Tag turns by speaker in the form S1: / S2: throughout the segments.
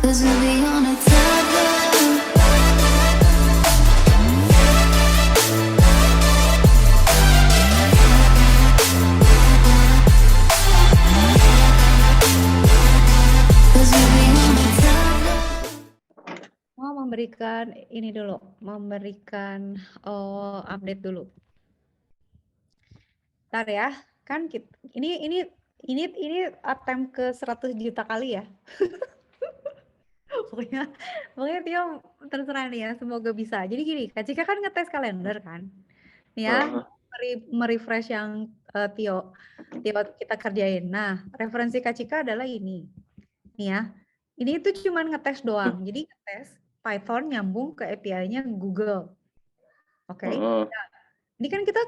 S1: 'Cause we'll be on a tether.
S2: Mau memberikan ini dulu, memberikan update dulu. Ntar ya, kan ini attempt ke 100 juta kali ya. pokoknya Tio terserah nih ya, semoga bisa. Jadi gini, Kak Cika kan ngetes kalender kan. Nih ya, merefresh yang Tio kita kerjain. Nah, referensi Kak Cika adalah ini. Nih ya, ini tuh cuman ngetes doang. Jadi ngetes Python nyambung ke API-nya Google. Oke. Nah, ini kan kita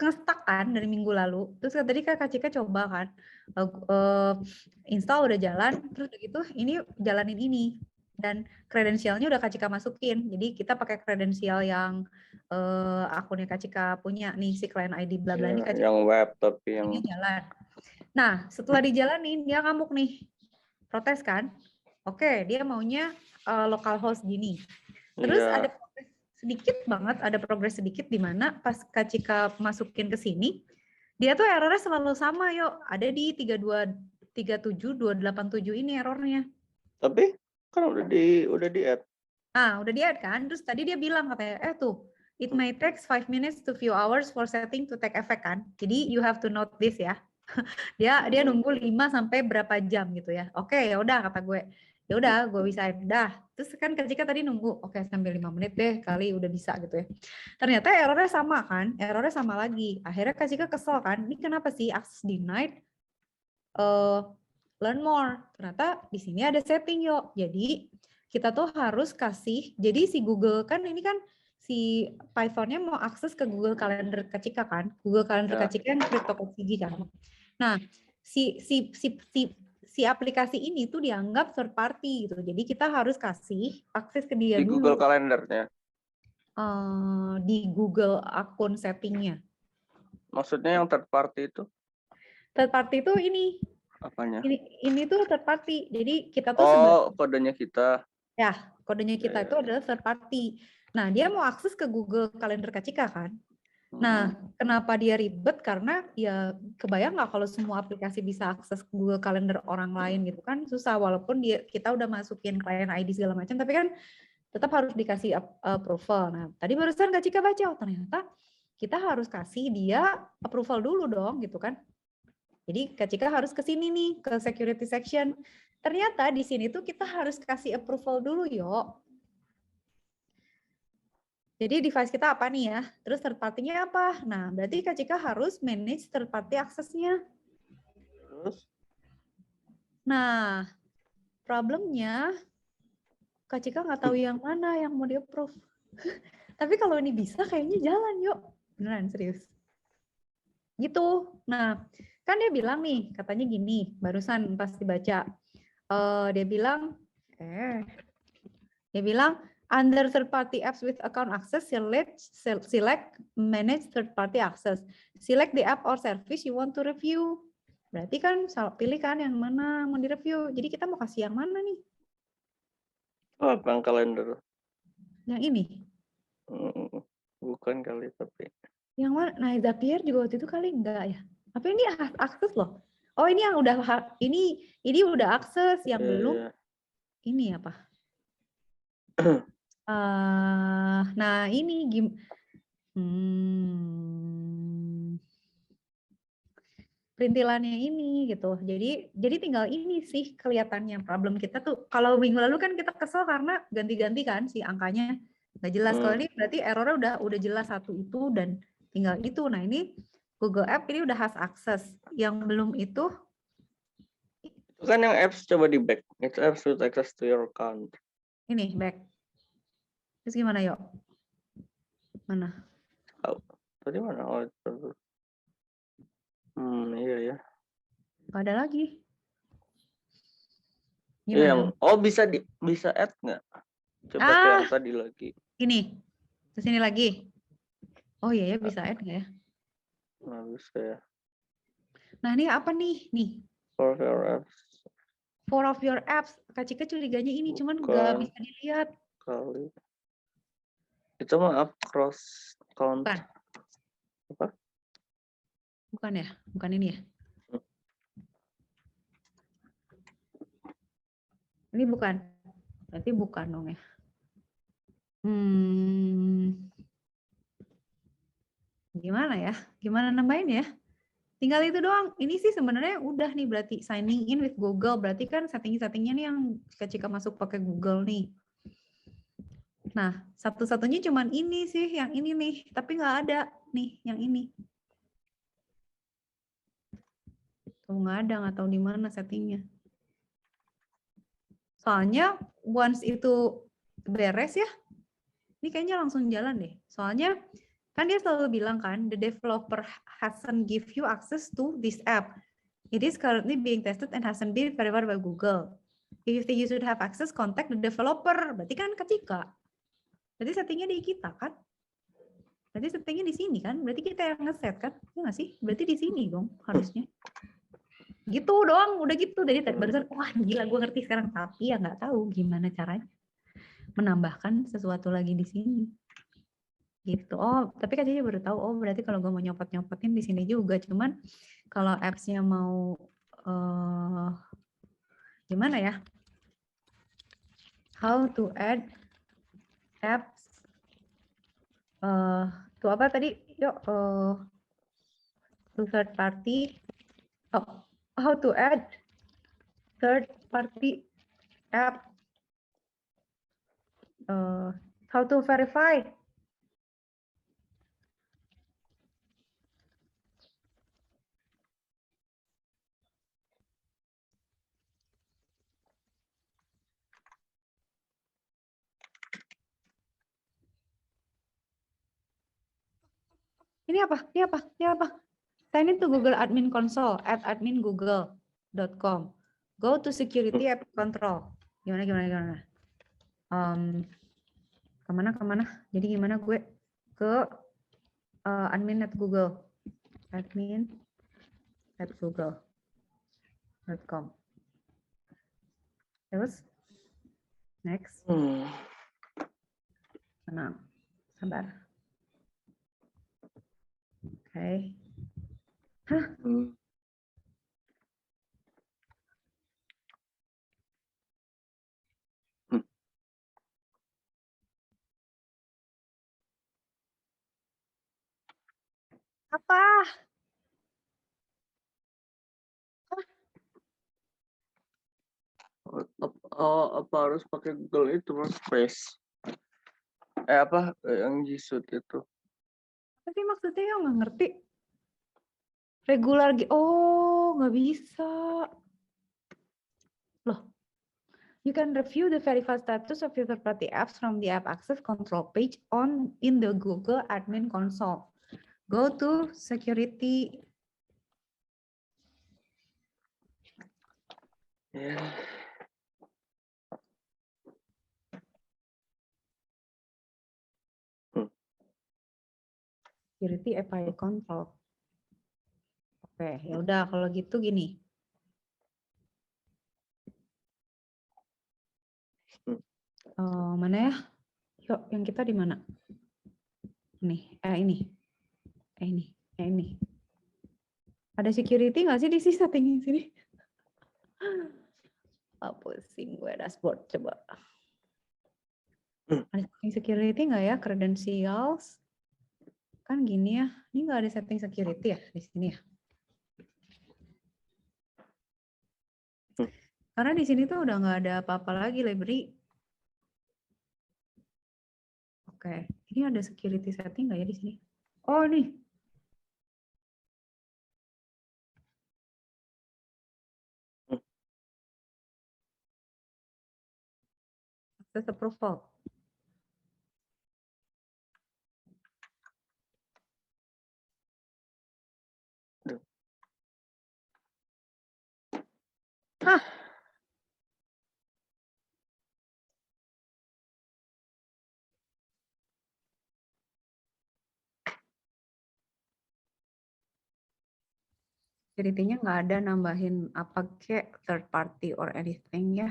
S2: nge-stuck kan dari minggu lalu. Terus tadi Kak Cika coba kan install udah jalan, terus begitu ini jalanin ini. Dan kredensialnya udah Kak Cika masukin. Jadi kita pakai kredensial yang akunnya Kak Cika punya nih, si client ID bla bla ini Kak Cika.
S3: Yang web tapi yang
S2: jalan. Nah, setelah dijalanin dia ngamuk nih. Protes kan? Oke, dia maunya localhost gini. Terus ada progres sedikit banget, ada progres sedikit di mana pas Kak Cika masukin ke sini, dia tuh errornya selalu sama, yuk. Ada di 37287 ini errornya.
S3: Tapi kan udah di add.
S2: Udah di add kan? Terus tadi dia bilang katanya, tuh, it may take 5 minutes to few hours for setting to take effect kan. Jadi you have to note this ya. dia nunggu 5 sampai berapa jam gitu ya. Oke, ya udah kata gue. Ya udah, gue bisa dah. Terus kan Kak Cika tadi nunggu, oke sampai 5 menit deh kali udah bisa gitu ya. Ternyata errornya sama kan? Errornya sama lagi. Akhirnya Kak Cika kesel kan? Ini kenapa sih access denied? Learn more. Ternyata di sini ada setting yuk. Jadi kita tuh harus kasih. Jadi si Google kan ini kan si Python-nya mau akses ke Google Calendar Kak Cika kan? Google Calendar Kak Cika yang cryptocurrency kan? Nah, si aplikasi ini tuh dianggap third party gitu. Jadi kita harus kasih akses ke dia
S3: di
S2: dulu.
S3: Google Calendarnya.
S2: Di Google akun settingnya.
S3: Maksudnya yang third party itu?
S2: Third party itu ini.
S3: Apanya?
S2: Ini tuh third party. Jadi kita tuh
S3: kodenya kita.
S2: Ya, kodenya kita itu adalah third party. Nah, dia mau akses ke Google Calendar Kak Cika kan? Nah, kenapa dia ribet? Karena ya kebayang nggak kalau semua aplikasi bisa akses Google Calendar orang lain gitu kan susah. Walaupun kita udah masukin client ID segala macam, tapi kan tetap harus dikasih approval. Nah, tadi barusan Kak Cika baca, ternyata kita harus kasih dia approval dulu dong gitu kan. Jadi Kak Cika harus ke sini nih, ke security section. Ternyata di sini tuh kita harus kasih approval dulu yuk. Jadi device kita apa nih ya? Terus third party-nya apa? Nah, berarti Kak Cika harus manage third party aksesnya.
S3: Terus?
S2: Nah, problemnya Kak Cika nggak tahu yang mana yang mau di-approve. Tapi kalau ini bisa kayaknya jalan yuk. Beneran, serius. Gitu. Nah, kan dia bilang nih, katanya gini, barusan pas dibaca. Dia bilang, under third party apps with account access, select manage third party access. Select the app or service you want to review. Berarti kan pilih kan yang mana mau direview. Jadi kita mau kasih yang mana nih?
S3: Apa yang kalender?
S2: Yang ini.
S3: Bukan kali tapi.
S2: Yang mana? Nah, Zapier juga waktu itu kali enggak ya. Tapi ini akses loh. Oh, ini yang udah ini udah akses, yang belum. Ini apa? Nah ini perintilannya ini gitu. Jadi tinggal ini sih kelihatannya problem kita tuh. Kalau minggu lalu kan kita kesel karena ganti-ganti kan si angkanya nggak jelas. Kalau ini berarti errornya udah jelas satu itu dan tinggal itu. Nah ini Google App ini udah has access. Yang belum itu
S3: kan yang apps coba di back. It's apps with access to your account.
S2: Ini back. Terus gimana yuk? Mana?
S3: Tadi mana? Iya ya.
S2: Gak ada lagi.
S3: Gimana? Bisa add nggak? Coba yang tadi lagi.
S2: Ini. Terus ini lagi. Oh iya ya, bisa add nggak ya?
S3: Nggak bisa ya.
S2: Nah ini apa nih? Nih.
S3: For your apps.
S2: 4 of your apps. Kak Cika curiganya ini, cuman nggak
S3: Bukan.
S2: bisa dilihat.
S3: Kali. Itu mah across count.
S2: Bukan.
S3: Apa?
S2: Bukan ya? Bukan ini ya? Ini bukan. Berarti bukan dong ya. Gimana ya? Gimana nambahin ya? Tinggal itu doang. Ini sih sebenarnya udah nih berarti signing in with Google. Berarti kan setting-settingnya nih yang ketika masuk pakai Google nih. Nah, satu-satunya cuman ini sih, yang ini nih. Tapi nggak ada nih, yang ini. Tuh nggak ada, nggak tahu di mana settingnya. Soalnya once itu beres ya, ini kayaknya langsung jalan deh. Soalnya kan dia selalu bilang kan, the developer hasn't give you access to this app. It is currently being tested and hasn't been verified by Google. If you should have access, contact the developer. Berarti kan ketika. Berarti settingnya di kita kan? Berarti settingnya di sini kan? Berarti kita yang ngeset kan? Ya nggak sih? Berarti di sini dong harusnya. Gitu doang, udah gitu. Jadi barusan, wah gila gue ngerti sekarang. Tapi ya nggak tahu gimana caranya menambahkan sesuatu lagi di sini. Gitu. Oh, tapi kayaknya baru tahu. Oh, berarti kalau gue mau nyopot-nyopotin di sini juga. Cuman kalau apps-nya mau gimana ya? How to add apps to apa tadi? Yuk, to third party. Oh, how to add third party app. How to verify. Ini apa? Ini apa? Ini apa? Sign into Google Admin Console at admingoogle.com. Go to security app control. Gimana? Kemana? Jadi gimana gue ke admin at Google. Admin at google.com. Terus? Next. Tenang. Sabar. Oke. Hah? Apa?
S3: Apa harus pakai Google itu Workspace? Apa yang G Suite itu?
S2: Tapi maksudnya yang nggak ngerti. Regular. Oh, nggak bisa. Loh. You can review the verified status of your third-party apps from the App Access Control page in the Google Admin Console. Go to Security. Security API Control. Oke, ya udah kalau gitu gini. Mana ya? Yuk, yang kita di mana? Nih, ini. Ada security nggak sih di sini setting sini? Pusing gue dashboard coba. Ada setting security nggak ya? Credentials. Kan gini ya. Ini nggak ada setting security ya di sini ya. Karena di sini tuh udah nggak ada apa-apa lagi library. Oke, ini ada security setting nggak ya di sini? Oh nih. Access approval. Hah? security-nya nggak ada nambahin apa kek third party or anything ya.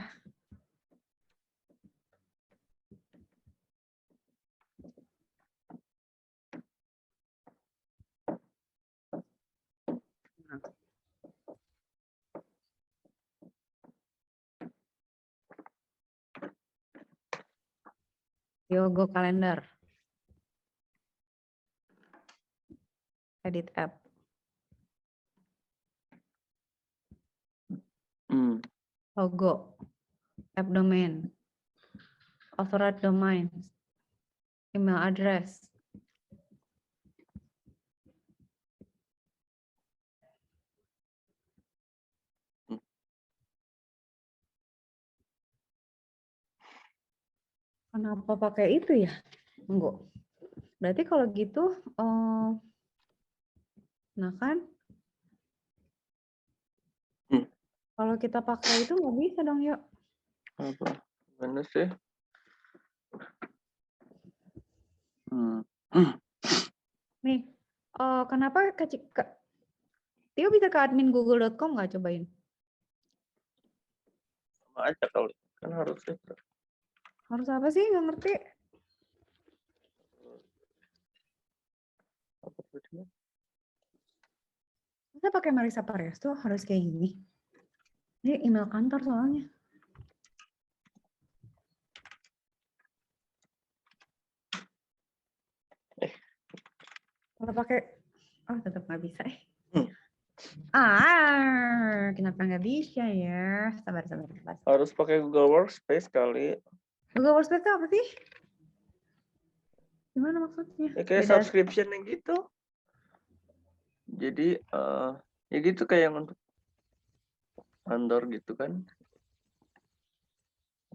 S2: Yogo Calendar. Edit app. Logo. App domain. Authorized domain. Email address. Kenapa pakai itu ya? Enggak. Berarti kalau gitu, nah kan, kalau kita pakai itu nggak bisa dong, yuk.
S3: Apa? Gimana sih?
S2: Nih, kenapa Tio bisa ke admin google.com nggak cobain?
S3: Sama aja kali. Kan harusnya.
S2: Harus apa sih? Nggak ngerti.
S3: Apa tuh?
S2: Kita pakai Marisa Paresto harus kayak gini. Ini email kantor soalnya. Kalau pakai, tetap nggak bisa. Kenapa nggak bisa ya? Sabar.
S3: Harus pakai Google Workspace kali.
S2: Google Workspace itu apa sih? Gimana maksudnya?
S3: Ya kayak subscription yang gitu. Jadi ya gitu kayak yang untuk kantor gitu kan.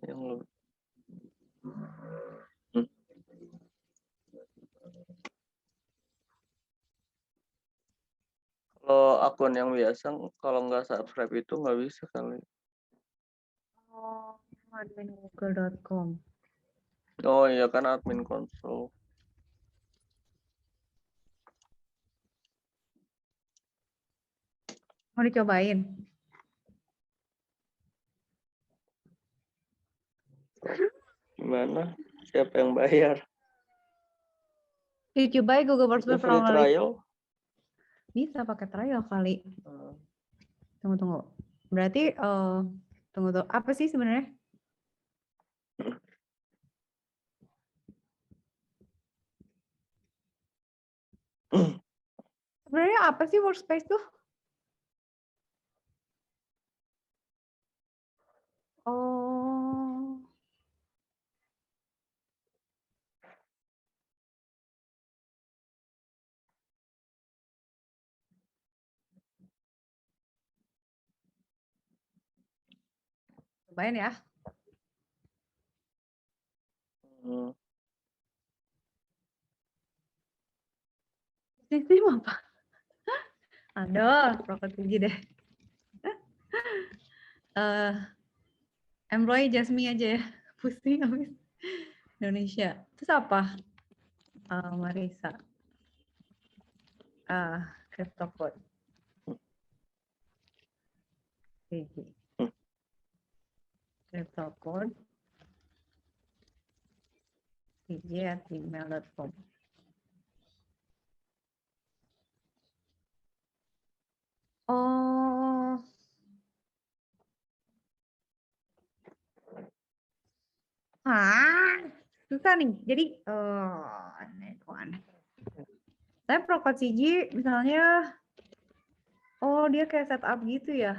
S3: Yang lo Kalau akun yang biasa kalau nggak subscribe itu nggak bisa kali.
S2: Admin google.com.
S3: Oh iya kan admin konsol.
S2: Mau dicobain?
S3: Gimana? Siapa yang bayar?
S2: Dicobain Google
S3: Itu
S2: Workspace
S3: free trial?
S2: Bisa pakai trial kali. Tunggu. Berarti tunggu. Apa sih sebenarnya? Sebenarnya apa sih Workspace tuh? Oh. Cobain ya. Sistem apa? Aduh, properti deh. Employee Jasmine aja ya. Pusing habis. Indonesia. Terus apa? Marisa. Crypto code. Crypto code. cj@gmail.com. Oh. Susah nih. Jadi, aneh. Saya Procode CG misalnya, dia kayak setup gitu ya.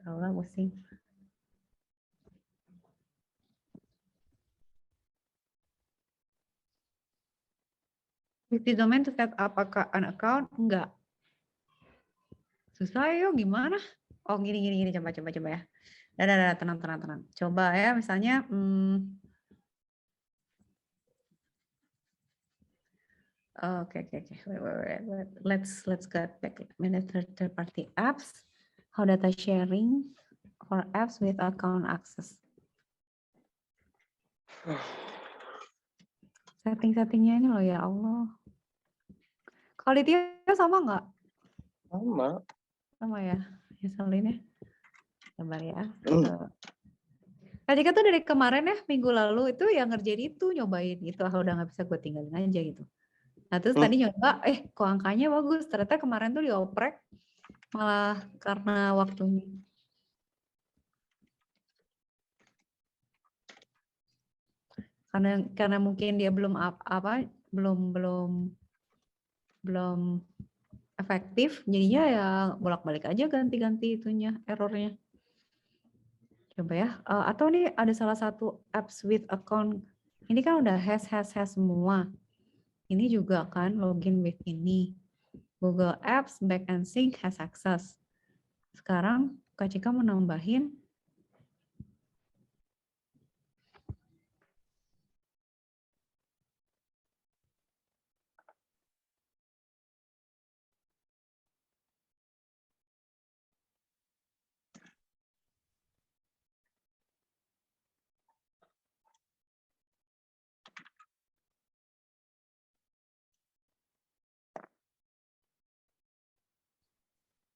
S2: Tahu pusing. With the domain to set up an account? Enggak. Susah yuk, gimana? Oh, gini, coba ya. Dah, tenang. Coba ya, misalnya, Okay. Wait. Let's get back. Manage third party apps. How data sharing for apps with account access. Setting-settingnya ini loh ya Allah. Quality-nya sama nggak?
S3: Sama.
S2: Sama ya. Ngeselinnya. Sabar ya. Kak Cika tuh dari kemarin ya, minggu lalu itu yang ngerjain itu, nyobain itu. Udah nggak bisa gue tinggalin aja gitu. Nah terus tadi nyoba, kok angkanya bagus. Ternyata kemarin tuh dioprek malah karena waktunya. Karena mungkin dia belum belum efektif, jadinya ya bolak-balik aja ganti-ganti itunya, errornya. Coba ya. Atau nih ada salah satu apps with account. Ini kan udah has semua. Ini juga kan login with ini. Google Apps back and sync has access. Sekarang Kak Cika mau nambahin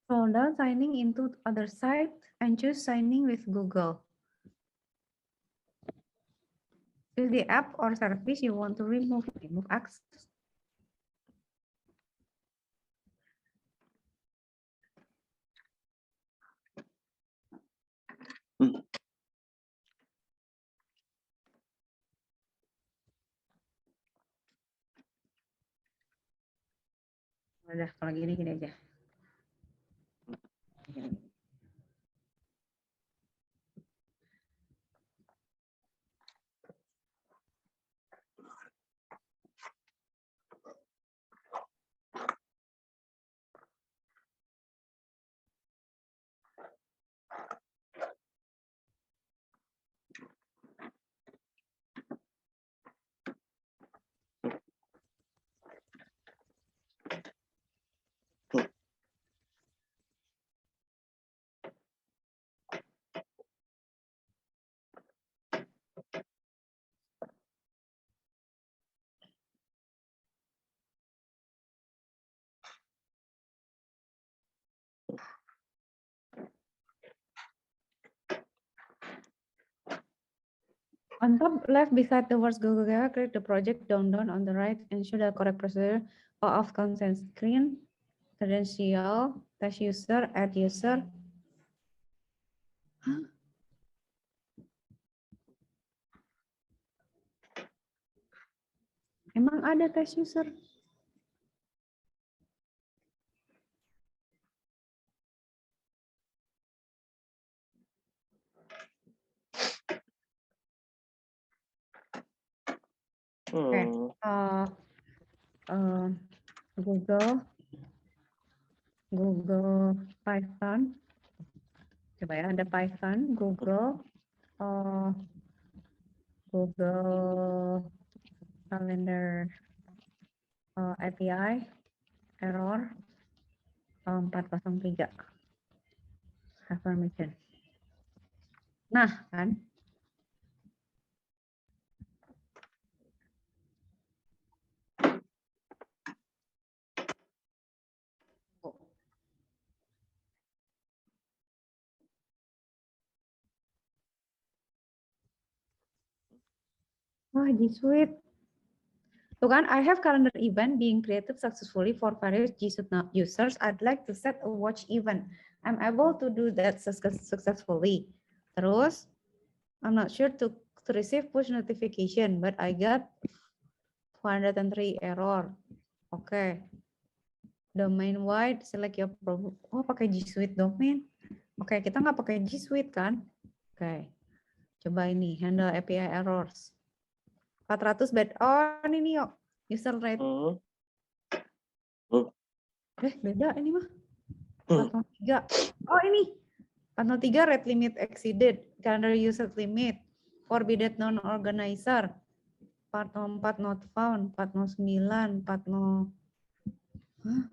S2: scroll down signing into other site and choose signing with Google. Choose the app or service you want to remove access. Udah, kalau gini aja. On top left beside the words Google Drive, click the project down on the right and show the correct procedure of consent screen, credential, test user, add user. Hah? Emang ada test user? Oke, Google Python. Coba ya, ada Python, Google Calendar API error 403 have permission. Nah, kan? Wah, G Suite. Tuh kan, I have calendar event being created successfully for various G Suite users. I'd like to set a watch event. I'm able to do that successfully. Terus, I'm not sure to receive push notification, but I got 403 error. Oke. Domain wide, select your problem. Oh, pakai G Suite domain. Oke, kita nggak pakai G Suite kan? Oke. Coba ini, handle API errors. 400 bed. Oh, ini yuk. User rate. Beda ini mah. 403. Oh, ini. 403 rate limit exceeded. Calendar user limit. Forbidden non-organizer. 404 not found. 409. 40. Hah?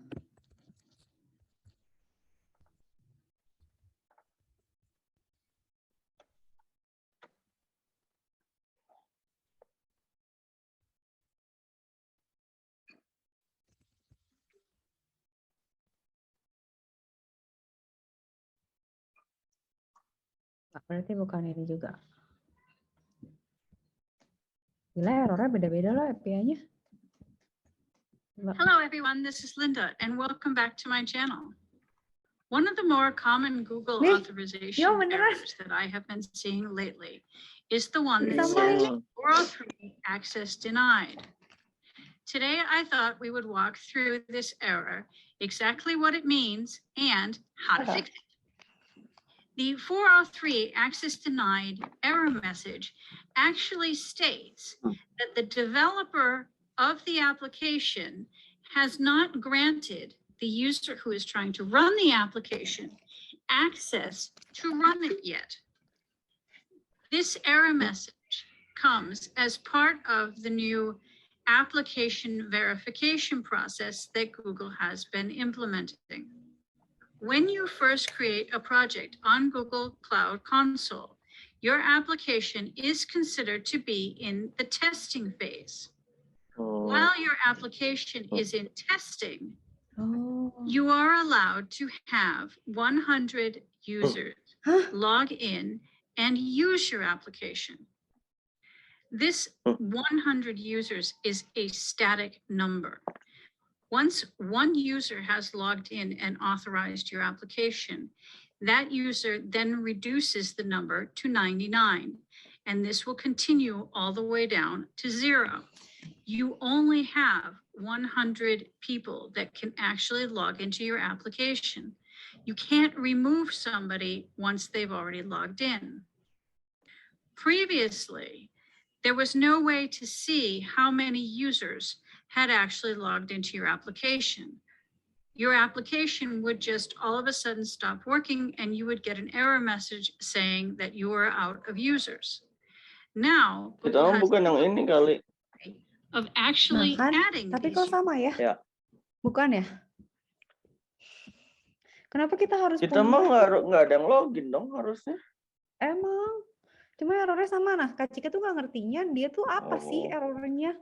S2: Berarti bukan ini juga. Gila errornya beda-beda loh API-nya.
S4: Hello, everyone. This is Linda, and welcome back to my channel. One of the more common Google
S2: Nih,
S4: authorization
S2: yo, beneran.
S4: errors that I have been seeing lately is the one that
S2: Sama
S4: says
S2: ini.
S4: 403 access denied. Today, I thought we would walk through this error, exactly what it means, and how to fix it. The 403 access denied error message actually states that the developer of the application has not granted the user who is trying to run the application access to run it yet. This error message comes as part of the new application verification process that Google has been implementing. When you first create a project on Google Cloud Console, your application is considered to be in the testing phase. While your application is in testing,
S2: Oh.
S4: you are allowed to have 100 users
S2: Hah?
S4: log in and use your application. This 100 users is a static number. Once one user has logged in and authorized your application, that user then reduces the number to 99, and this will continue all the way down to 0. You only have 100 people that can actually log into your application. You can't remove somebody once they've already logged in. Previously, there was no way to see how many users had actually logged into your application. Your application would just all of a sudden stop working and you would get an error message saying that you are out of users. Now,
S3: Kita
S4: Google has
S3: bukan yang ini kali.
S4: of actually
S2: Nah kan,
S4: adding
S2: tapi
S4: these
S2: kok sama ya?
S3: Ya.
S2: Bukan ya? Kenapa kita harus
S3: Kita mah nggak ada yang login dong harusnya.
S2: Emang. Cuma errornya sama. Nah, Kak Cika tuh nggak ngertinya dia tuh apa sih
S3: Oh.
S2: errornya.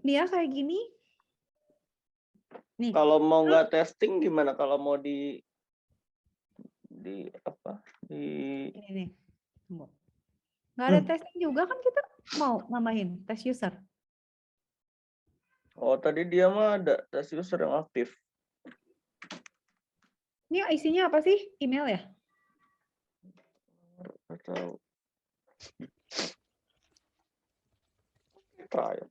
S2: Dia kayak gini. Nih.
S3: Kalau mau nggak testing gimana? Kalau mau di apa?
S2: Ini nih. Tunggu. Nggak ada testing juga kan kita mau nambahin tes user.
S3: Oh, tadi dia mah ada tes user yang aktif.
S2: Ini isinya apa sih? Email ya?
S3: Nggak tahu. Trial.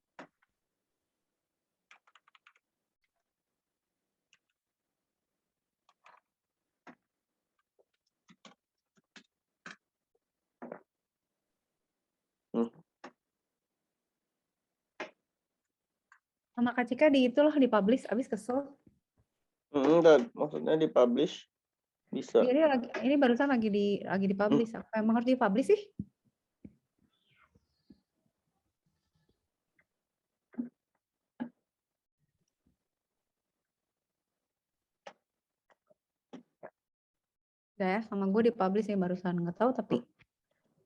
S2: Sama Kak Cika di itulah dipublish, abis kesel.
S3: Enggak, maksudnya dipublish bisa.
S2: Jadi ini barusan lagi dipublish. Apa emang harus dipublish sih? Udah ya, sama gue dipublish ya barusan. Nggak tahu tapi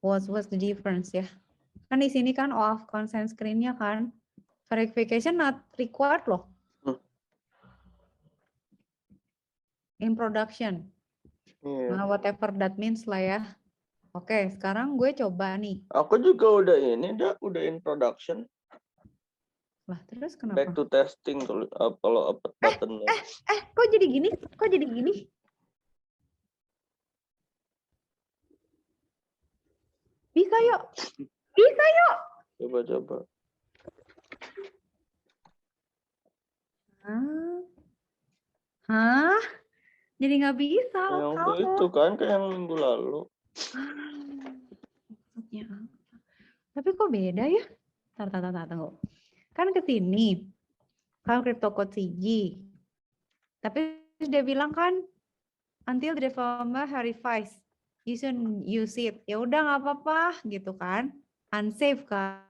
S2: what's the difference ya? Kan di sini kan off consent screen-nya kan. Verification not required loh. In production.
S3: Iya.
S2: Nah, whatever that means lah ya. Oke, sekarang gue coba nih.
S3: Aku juga udah udah in production.
S2: Lah, terus kenapa?
S3: Back to testing kalau upload button-nya.
S2: Kok jadi gini? Kok jadi gini? Bisa yuk. Bisa yuk.
S3: Coba.
S2: Hah? Jadi nggak bisa
S3: Yang
S2: lokal
S3: itu kan kayak yang minggu lalu.
S2: Maksudnya apa? Tapi kok beda ya? Tunggu. Kan ke sini. Kan CryptoCode CG. Tapi dia bilang kan until the developer verifies you should use it. Ya udah nggak apa-apa gitu kan. Unsafe kan.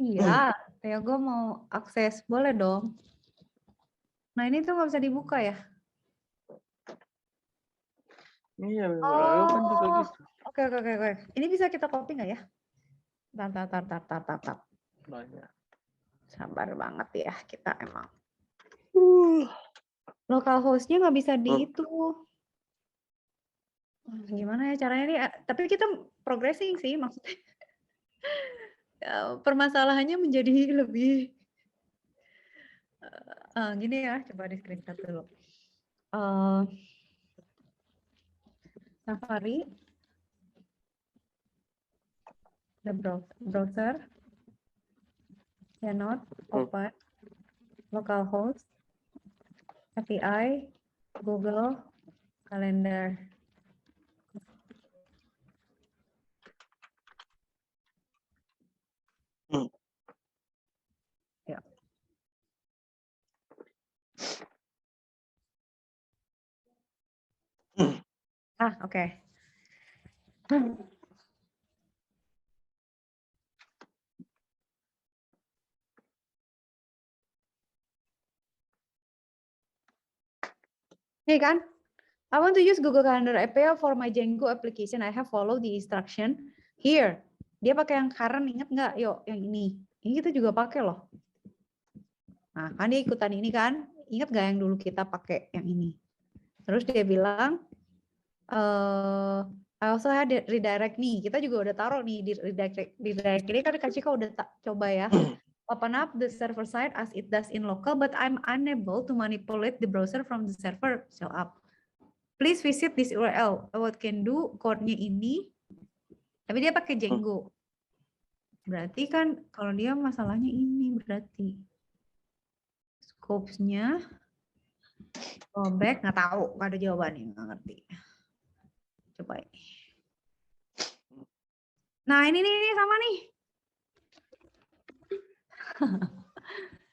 S2: Iya, ya gue mau akses, boleh dong. Nah ini tuh nggak bisa dibuka ya?
S3: Iya, minggu lalu kan juga
S2: Oh,
S3: gitu.
S2: oke. Ini bisa kita copy nggak ya? Tar.
S3: Banyak.
S2: Sabar banget ya, kita emang.
S3: Uh.
S2: Localhost-nya nggak bisa di
S3: Oh.
S2: itu. Gimana ya caranya nih? Tapi kita progressing sih maksudnya. Permasalahannya menjadi lebih gini ya, coba di screenshot dulu. Safari, the browser cannot open localhost API Google Calendar. Ya. Oke. Nih kan, I want to use Google Calendar API for my Django application. I have followed the instruction here. Dia pakai yang current, ingat nggak? Yuk, yang ini. Ini kita juga pakai loh. Nah, kan dia ikutan ini kan. Ingat nggak yang dulu kita pakai yang ini? Terus dia bilang, I also had redirect nih. Kita juga udah taruh nih di redirect ini kan Kak Cika udah coba ya. Open up the server side as it does in local, but I'm unable to manipulate the browser from the server show up. Please visit this URL. What can do code-nya ini, tapi dia pakai Django. Berarti kan kalau dia masalahnya ini berarti scopes-nya back nggak tahu, nggak ada jawabannya, nggak ngerti. Coba ini. Nah ini sama nih.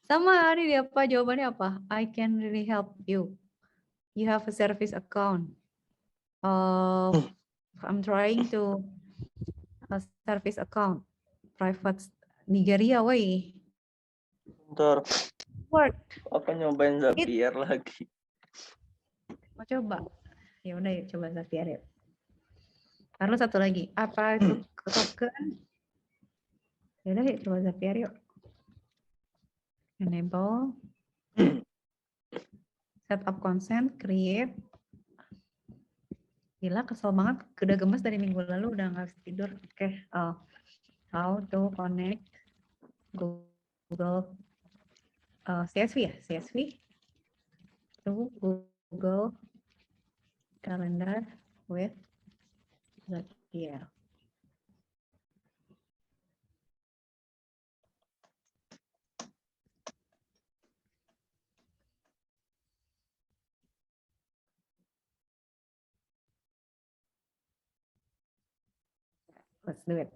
S2: Sama ini dia apa jawabannya apa? I can really help you. You have a service account. I'm trying to a service account. Private Nigeria way.
S3: Bentar.
S2: Word.
S3: Apa nyobain Zapier lagi?
S2: Mau coba? Ya udah yuk coba Zapier yuk. Lalu satu lagi. Apa itu token? Ya udah yuk coba Zapier yuk. Enable. Set up consent, create. Gila kesel banget, udah gemes dari minggu lalu udah nggak bisa tidur. Oke, how to connect Google CSV ya, CSV to Google Calendar with Zapier. Let's do it.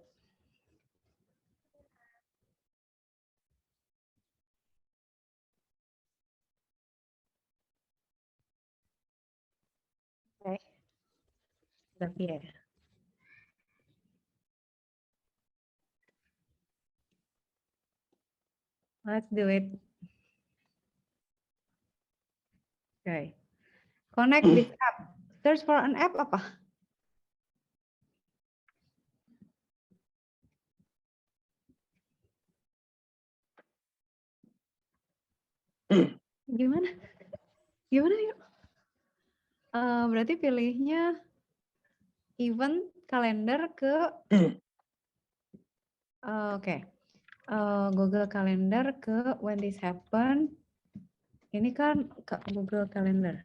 S2: Okay. Zapier. Let's do it. Okay. Connect this app. Search for an app apa? Gimana? Gimana yuk? Berarti pilihnya event kalender ke oke. Google Calendar ke when this happen. Ini kan ke Google Calendar.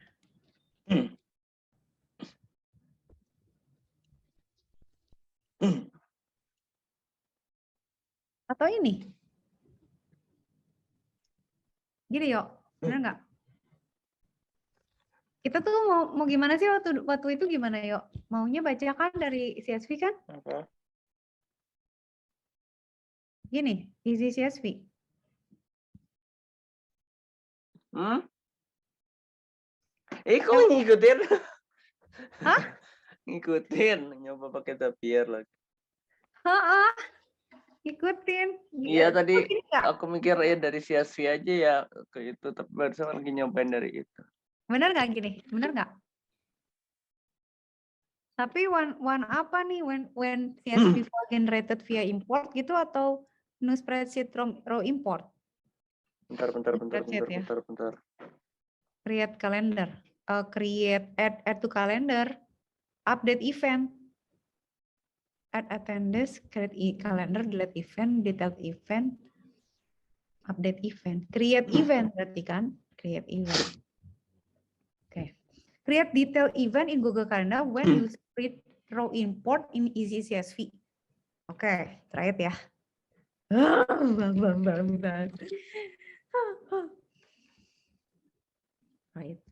S2: Atau ini? Gini yuk, bener nggak? Kita tuh mau gimana sih waktu itu gimana yuk? Maunya bacakan dari CSV kan?
S3: Apa?
S2: Gini, easy CSV.
S3: Kok ngikutin?
S2: Hah?
S3: Ngikutin, nyoba pakai Zapier lagi.
S2: Ikutin.
S3: Iya tadi
S2: Gini nggak?
S3: aku mikir ya dari CSV aja ya ke itu, tapi barusan lagi nyobain dari itu.
S2: Bener nggak gini? Bener nggak? Tapi one apa nih when CSV file generated via import gitu atau new spreadsheet raw import?
S3: Bentar.
S2: Spreadsheet ya.
S3: Bentar.
S2: Create calendar, create add to calendar, update event, add attendance, create calendar, delete event, detailed event, update event, create event berarti kan? Create event. Oke. Create detailed event in Google Calendar when you spread raw import in Easy CSV. Oke, try it ya. Bang. Right.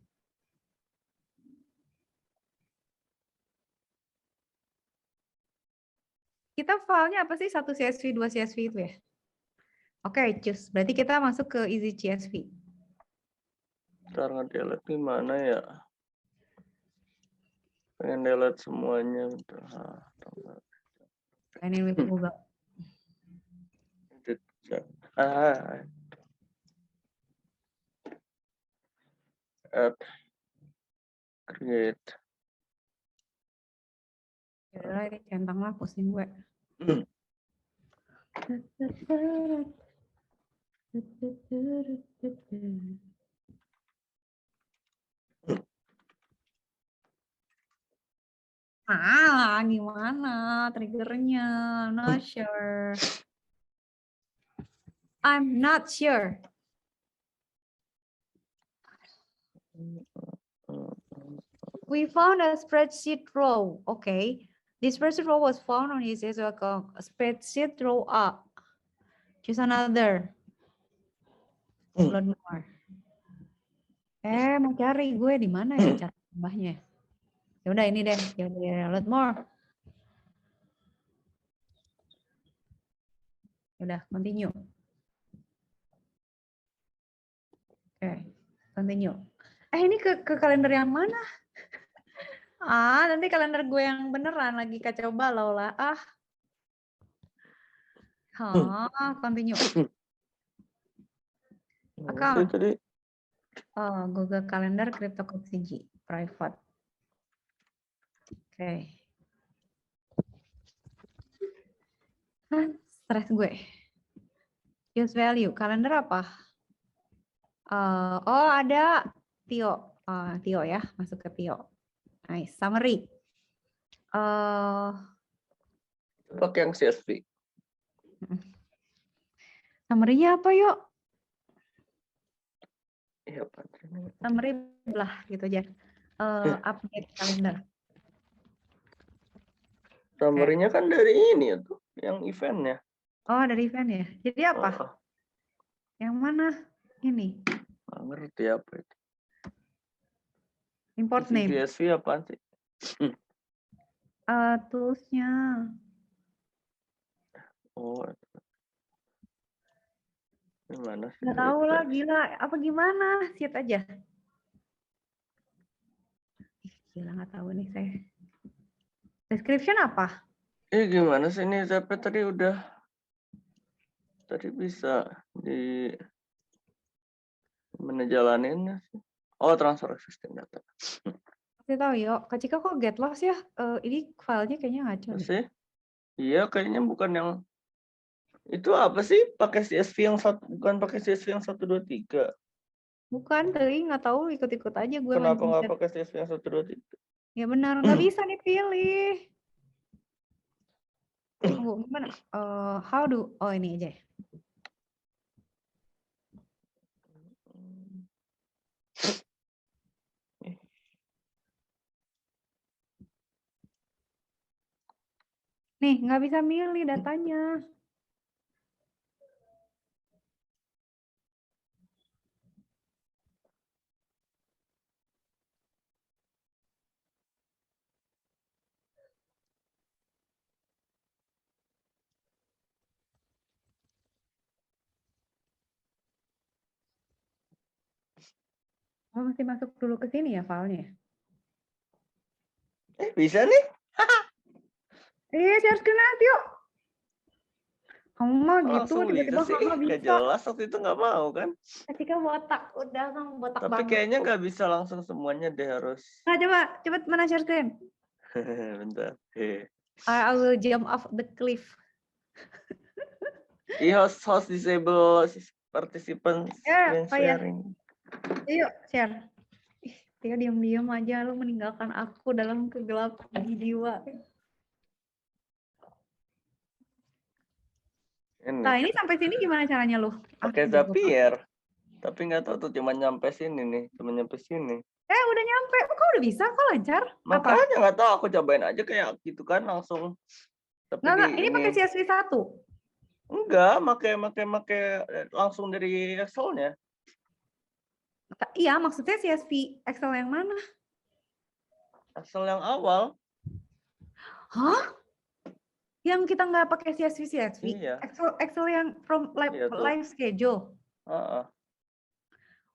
S2: Kita filenya apa sih? 1 CSV, 2 CSV itu ya? Oke, choose. Berarti kita masuk ke Easy CSV.
S3: Ntar nge-delete gimana ya? Pengen delete semuanya. Bentar.
S2: Ini with Google.
S3: Add. Create.
S2: Yaudah, ini centang lah, pusing gue. Gimana triggernya? Not sure. I'm not sure. We found a spreadsheet row. Okay. This spreadsheet row was found on his account. Spreadsheet row up. Choose another. Load more. Mau cari gue di mana ya cara tambahnya? Ya udah ini deh. Ya load more. Ya udah, continue. Oke, continue. Ini ke kalender yang mana? Nanti kalender gue yang beneran lagi kacau balau lah. Continue. Account. Google Calendar CryptoCoCG private. Oke. Stres gue. Use value. Kalender apa? Ada Tio. Tio ya, masuk ke Tio. Nice. Summary.
S3: Pakai yang CSV.
S2: Summary-nya apa yuk?
S3: Iya,
S2: Summary lah gitu aja. Update kalender.
S3: Summary-nya kan dari ini tuh, yang eventnya.
S2: Oh, dari event ya. Jadi apa? Yang mana? Ini.
S3: Nggak ngerti apa itu.
S2: Import name.
S3: CSV apaan sih?
S2: Tools-nya.
S3: Gimana sih?
S2: Nggak tahu lah, gila. Apa gimana? Siap aja. Gila, nggak tahu nih saya. Description apa?
S3: Gimana sih ini? Tapi tadi bisa di mana jalaninnya sih? Transfer existing data.
S2: Saya tahu yuk. Kak Cika kok get lost ya? Ini filenya kayaknya ngaco deh.
S3: Sih? Iya, kayaknya bukan yang itu apa sih? Pakai CSV yang bukan pakai CSV yang 1 2 3.
S2: Bukan, tadi nggak tahu ikut-ikut aja gue.
S3: Kenapa nggak pakai CSV yang 1 2 3?
S2: Ya benar, nggak bisa dipilih. Tunggu, gimana? Ini aja. Nih, nggak bisa milih datanya. Mesti masuk dulu ke sini ya filenya.
S3: Bisa nih?
S2: Share screen aja yuk. Kamu mah gitu, tiba-tiba nggak bisa.
S3: Nggak jelas waktu itu nggak mau kan?
S2: Ketika botak, udah kamu botak
S3: Tapi
S2: banget.
S3: kayaknya nggak bisa langsung semuanya deh harus.
S2: Nah, coba mana share screen?
S3: Bentar.
S2: I will jump off the cliff.
S3: Host disable participant screen
S2: Oh ya,
S3: sharing.
S2: yuk share. Ih, Tio diam-diam aja, lu meninggalkan aku dalam kegelapan jiwa. Nah,
S3: Ini
S2: ini sampai sini gimana caranya lu?
S3: pakai
S2: Udah gua paham.
S3: Zapier. Tapi nggak tahu tuh cuma nyampe sini nih, cuma nyampe sini.
S2: Udah nyampe. Kok udah bisa? Kok lancar? Apa?
S3: Makanya nggak tahu, aku cobain aja kayak gitu kan langsung. Tapi
S2: Nggak,
S3: di
S2: ini pakai CSV 1.
S3: enggak, make langsung dari Excel-nya.
S2: Iya, maksudnya CSV Excel yang mana?
S3: Excel yang awal.
S2: Hah? Yang kita nggak pakai CSV?
S3: Iya.
S2: Excel yang from
S3: Iya tuh.
S2: live schedule.
S3: Heeh.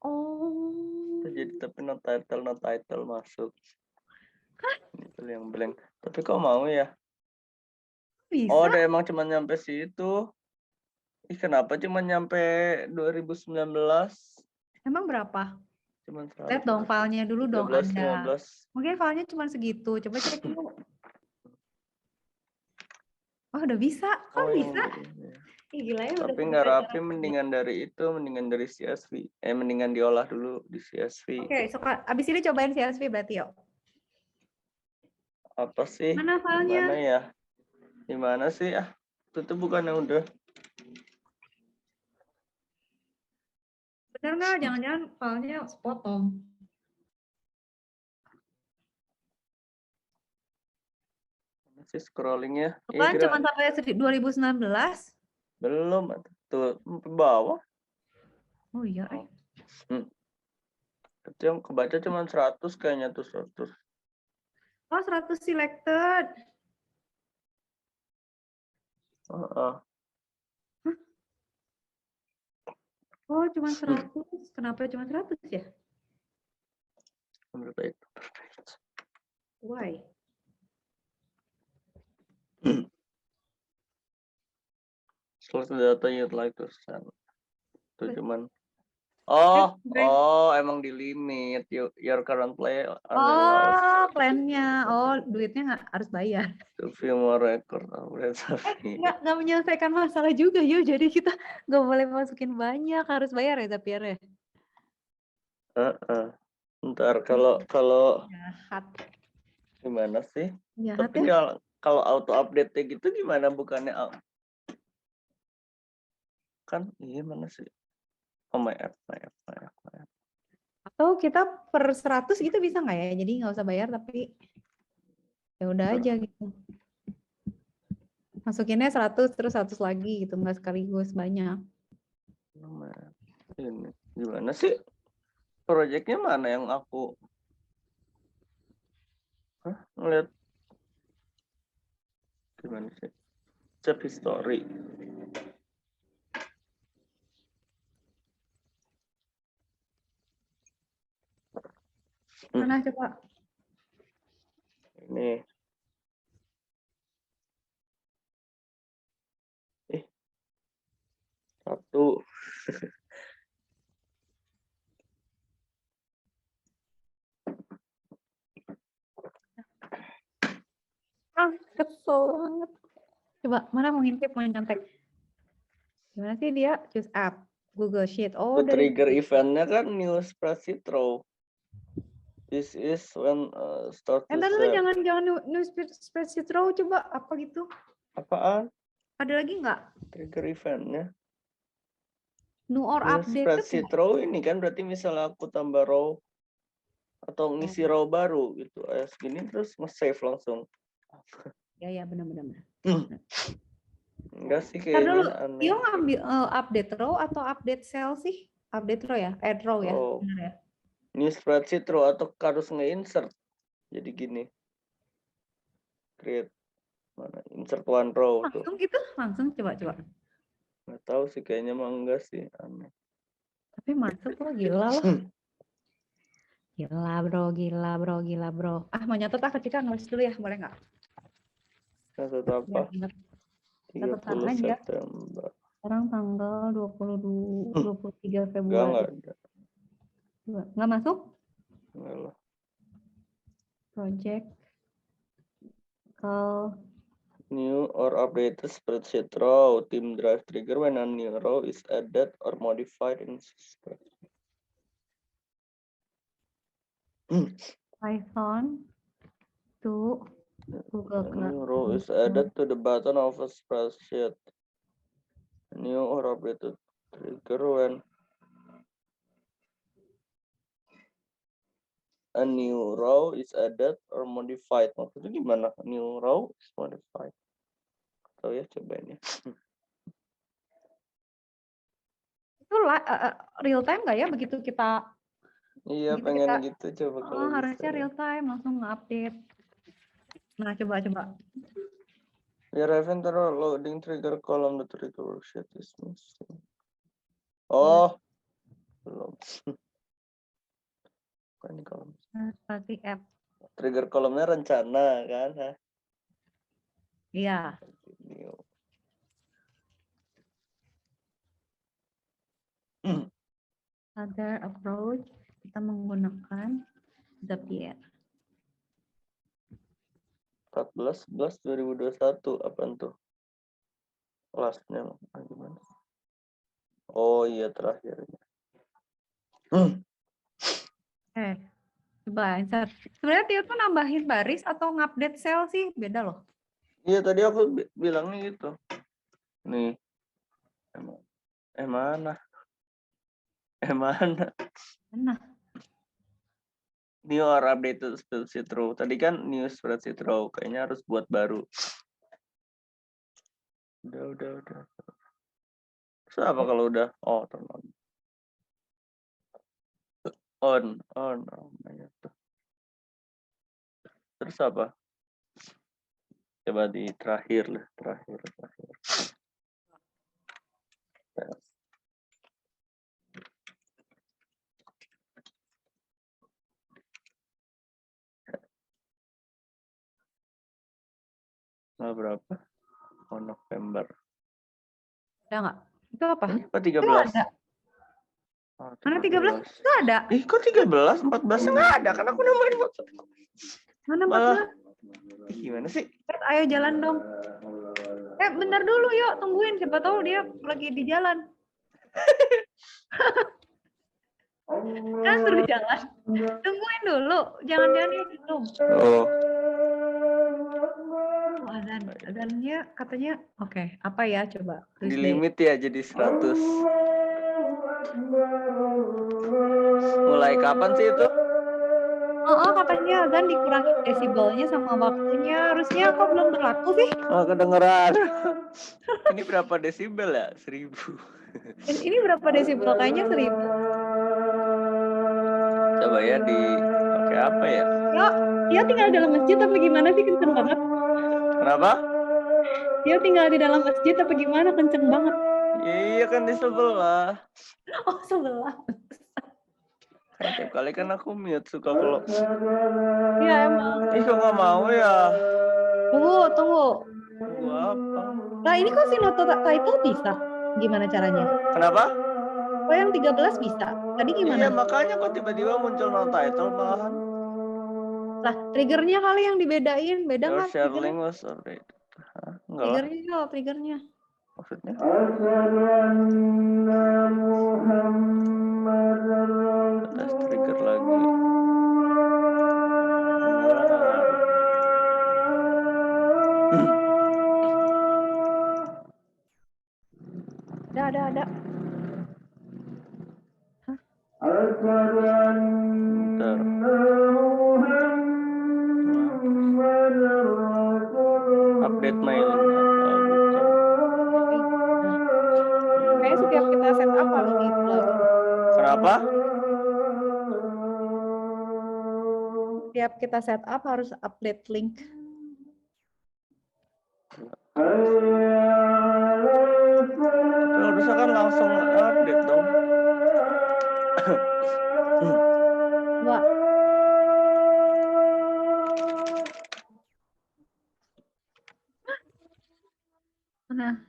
S2: Oh.
S3: Jadi tapi no title masuk. Itu yang blank. Tapi kok mau ya?
S2: Bisa?
S3: Oh, udah emang cuma nyampe situ. Ih, kenapa cuma nyampe 2019?
S2: Emang berapa?
S3: Cuman
S2: Lihat dong filenya dulu dong
S3: 13,
S2: Anda.
S3: 15.
S2: Mungkin filenya cuma segitu. Coba cek dulu. Oh, udah bisa. Kok
S3: yang
S2: bisa?
S3: ini.
S2: Ih, gila ya.
S3: Tapi nggak rapi, mendingan dari itu, mendingan dari CSV. Mendingan diolah dulu di CSV.
S2: Oke, abis ini cobain CSV berarti yuk.
S3: Apa sih?
S2: Mana filenya?
S3: Gimana ya? Gimana sih? Itu bukan yang udah.
S2: Bener nggak? Jangan-jangan filenya sepotong.
S3: Masih scrollingnya.
S2: Kan cuma sampai 2019.
S3: Belum. Tuh, ke bawah.
S2: Oh iya.
S3: Itu yang kebaca cuma 100 kayaknya tuh 100.
S2: Oh, 100 selected. Oh, cuma 100. Kenapa cuma 100 ya? Why?
S3: Select the data you'd like to send. Itu cuman. Emang di limit your current play.
S2: Oh, plannya. Oh, duitnya nggak harus bayar.
S3: To view more record.
S2: Nggak menyelesaikan masalah juga yuk. Jadi kita nggak boleh masukin banyak, harus bayar ya Zapier ya.
S3: Ntar kalau
S2: Jahat.
S3: gimana sih?
S2: Jahat
S3: Tapi
S2: ya.
S3: kalau auto update gitu gimana, bukannya kan iya mana sih? Oh, my app.
S2: Atau kita per 100 gitu bisa nggak ya? Jadi nggak usah bayar tapi ya udah aja gitu. Masukinnya 100 terus 100 lagi gitu, nggak sekaligus banyak.
S3: Ini gimana sih? Proyeknya mana yang aku ngeliat gimana sih? Chat history.
S2: Mana coba?
S3: Ini. Satu.
S2: Kesel banget. Coba, mana mau ngintip, mau nyontek. Gimana sih dia? Choose app. Google Sheet. Oh, dari
S3: Trigger eventnya kan new spreadsheet row. This is when start to
S2: dulu
S3: set.
S2: jangan new spreadsheet row, coba apa gitu.
S3: Apaan?
S2: Ada lagi nggak?
S3: Trigger eventnya.
S2: New or
S3: New
S2: updated.
S3: spreadsheet row ini kan berarti misalnya aku tambah row atau ngisi row baru gitu. Segini terus nge-save langsung.
S2: Ya benar-benar.
S3: Enggak sih
S2: Ntar dulu,
S3: kayaknya aneh.
S2: Tio ngambil update row atau update cell sih? Update row ya? Add row ya? Benar ya?
S3: New spreadsheet row atau harus nge-insert. Jadi gini. Create. Mana? Insert one row.
S2: Langsung gitu? Langsung coba.
S3: Nggak tahu sih, kayaknya mah enggak sih. Aneh.
S2: Tapi masuk lo, gila lo. Gila bro. Mau nyatet ke Cika nulis dulu ya, boleh nggak?
S3: Nyatet apa?
S2: Ya,
S3: 30 September.
S2: Sekarang tanggal 23 Februari.
S3: Enggak ada.
S2: Nggak masuk?
S3: Enggak lah.
S2: Project. Oh,
S3: New or updated spreadsheet row. Team drive trigger when a new row is added or modified in spreadsheet.
S2: Python to Google
S3: A new row is added to the bottom of a spreadsheet. New or updated trigger when a new row is added or modified. Maksudnya gimana? New row is modified. Tahu ya, coba ini.
S2: Itu real time nggak ya begitu kita
S3: Iya,
S2: begitu
S3: pengen
S2: kita
S3: gitu coba kalau bisa.
S2: harusnya real time langsung nge-update. Nah, coba.
S3: Ya, Raven taruh loading trigger column the trigger worksheet is missing. Oh, belum. Bukan ini kolom.
S2: Seperti app.
S3: Trigger kolomnya rencana kan? Hah?
S2: Iya.
S3: New.
S2: Other approach kita menggunakan Zapier.
S3: 14/11/2021 apa tuh? Kelasnya gimana? Oh iya terakhirnya.
S2: Coba insert. Sebenarnya Tio tuh nambahin baris atau ngupdate sel sih beda loh.
S3: Iya tadi aku bilangnya gitu. Nih. Mana? Mana? New or updated spreadsheet row. Tadi kan new spreadsheet row. Kayaknya harus buat baru. Udah. Terus apa kalau udah? Oh, turn on. On. Terus apa? Coba di terakhir. Berapa? Oh, November.
S2: Ada nggak? Itu apa?
S3: Kok 13?
S2: Itu ada.
S3: Oh,
S2: Mana 13? Itu ada.
S3: Kok 13? 14 nggak ada. Kan aku nambahin WhatsApp.
S2: Mana 14?
S3: Malah. Gimana sih?
S2: Ayo jalan dong. Bentar dulu yuk. Tungguin. Siapa tahu dia lagi di jalan. Kan suruh jalan. Tungguin dulu. Jangan-jangan dia belum.
S3: Oh.
S2: Adanya katanya oke. Apa ya coba?
S3: Di limit ya jadi 100. Mulai kapan sih itu?
S2: Katanya dan dikurangi desibelnya sama waktunya. Harusnya kok belum berlaku sih?
S3: Oh, kedengeran. Ini berapa desibel ya? 1000.
S2: Ini berapa desibel? Kayaknya 1000.
S3: Coba ya di pakai apa ya?
S2: Dia tinggal di dalam masjid apa gimana sih, kenceng banget?
S3: Kenapa?
S2: Dia tinggal di dalam masjid apa gimana, kenceng banget?
S3: Iya kan di sebelah.
S2: Oh, sebelah.
S3: Tiap kali kan aku mute suka kalau.
S2: Iya emang.
S3: Kok nggak mau ya?
S2: Tunggu.
S3: Tunggu apa?
S2: Nah ini kok si noto title bisa? Gimana caranya?
S3: Kenapa?
S2: Oh yang 13 bisa. Tadi gimana?
S3: Iya makanya kok tiba-tiba muncul no title malahan.
S2: Lah triggernya kali yang dibedain. Beda
S3: Your
S2: nggak
S3: share
S2: triggernya?
S3: link was updated. Enggak lah.
S2: Triggernya.
S3: Maksudnya? Tes trigger lagi.
S2: Ada.
S3: Bentar. Update my link.
S2: Kayak setiap kita setup harus gitu lagi.
S3: Kenapa?
S2: Setiap kita setup harus update link.
S3: Harusnya kan langsung update dong.
S2: Wah. Mana?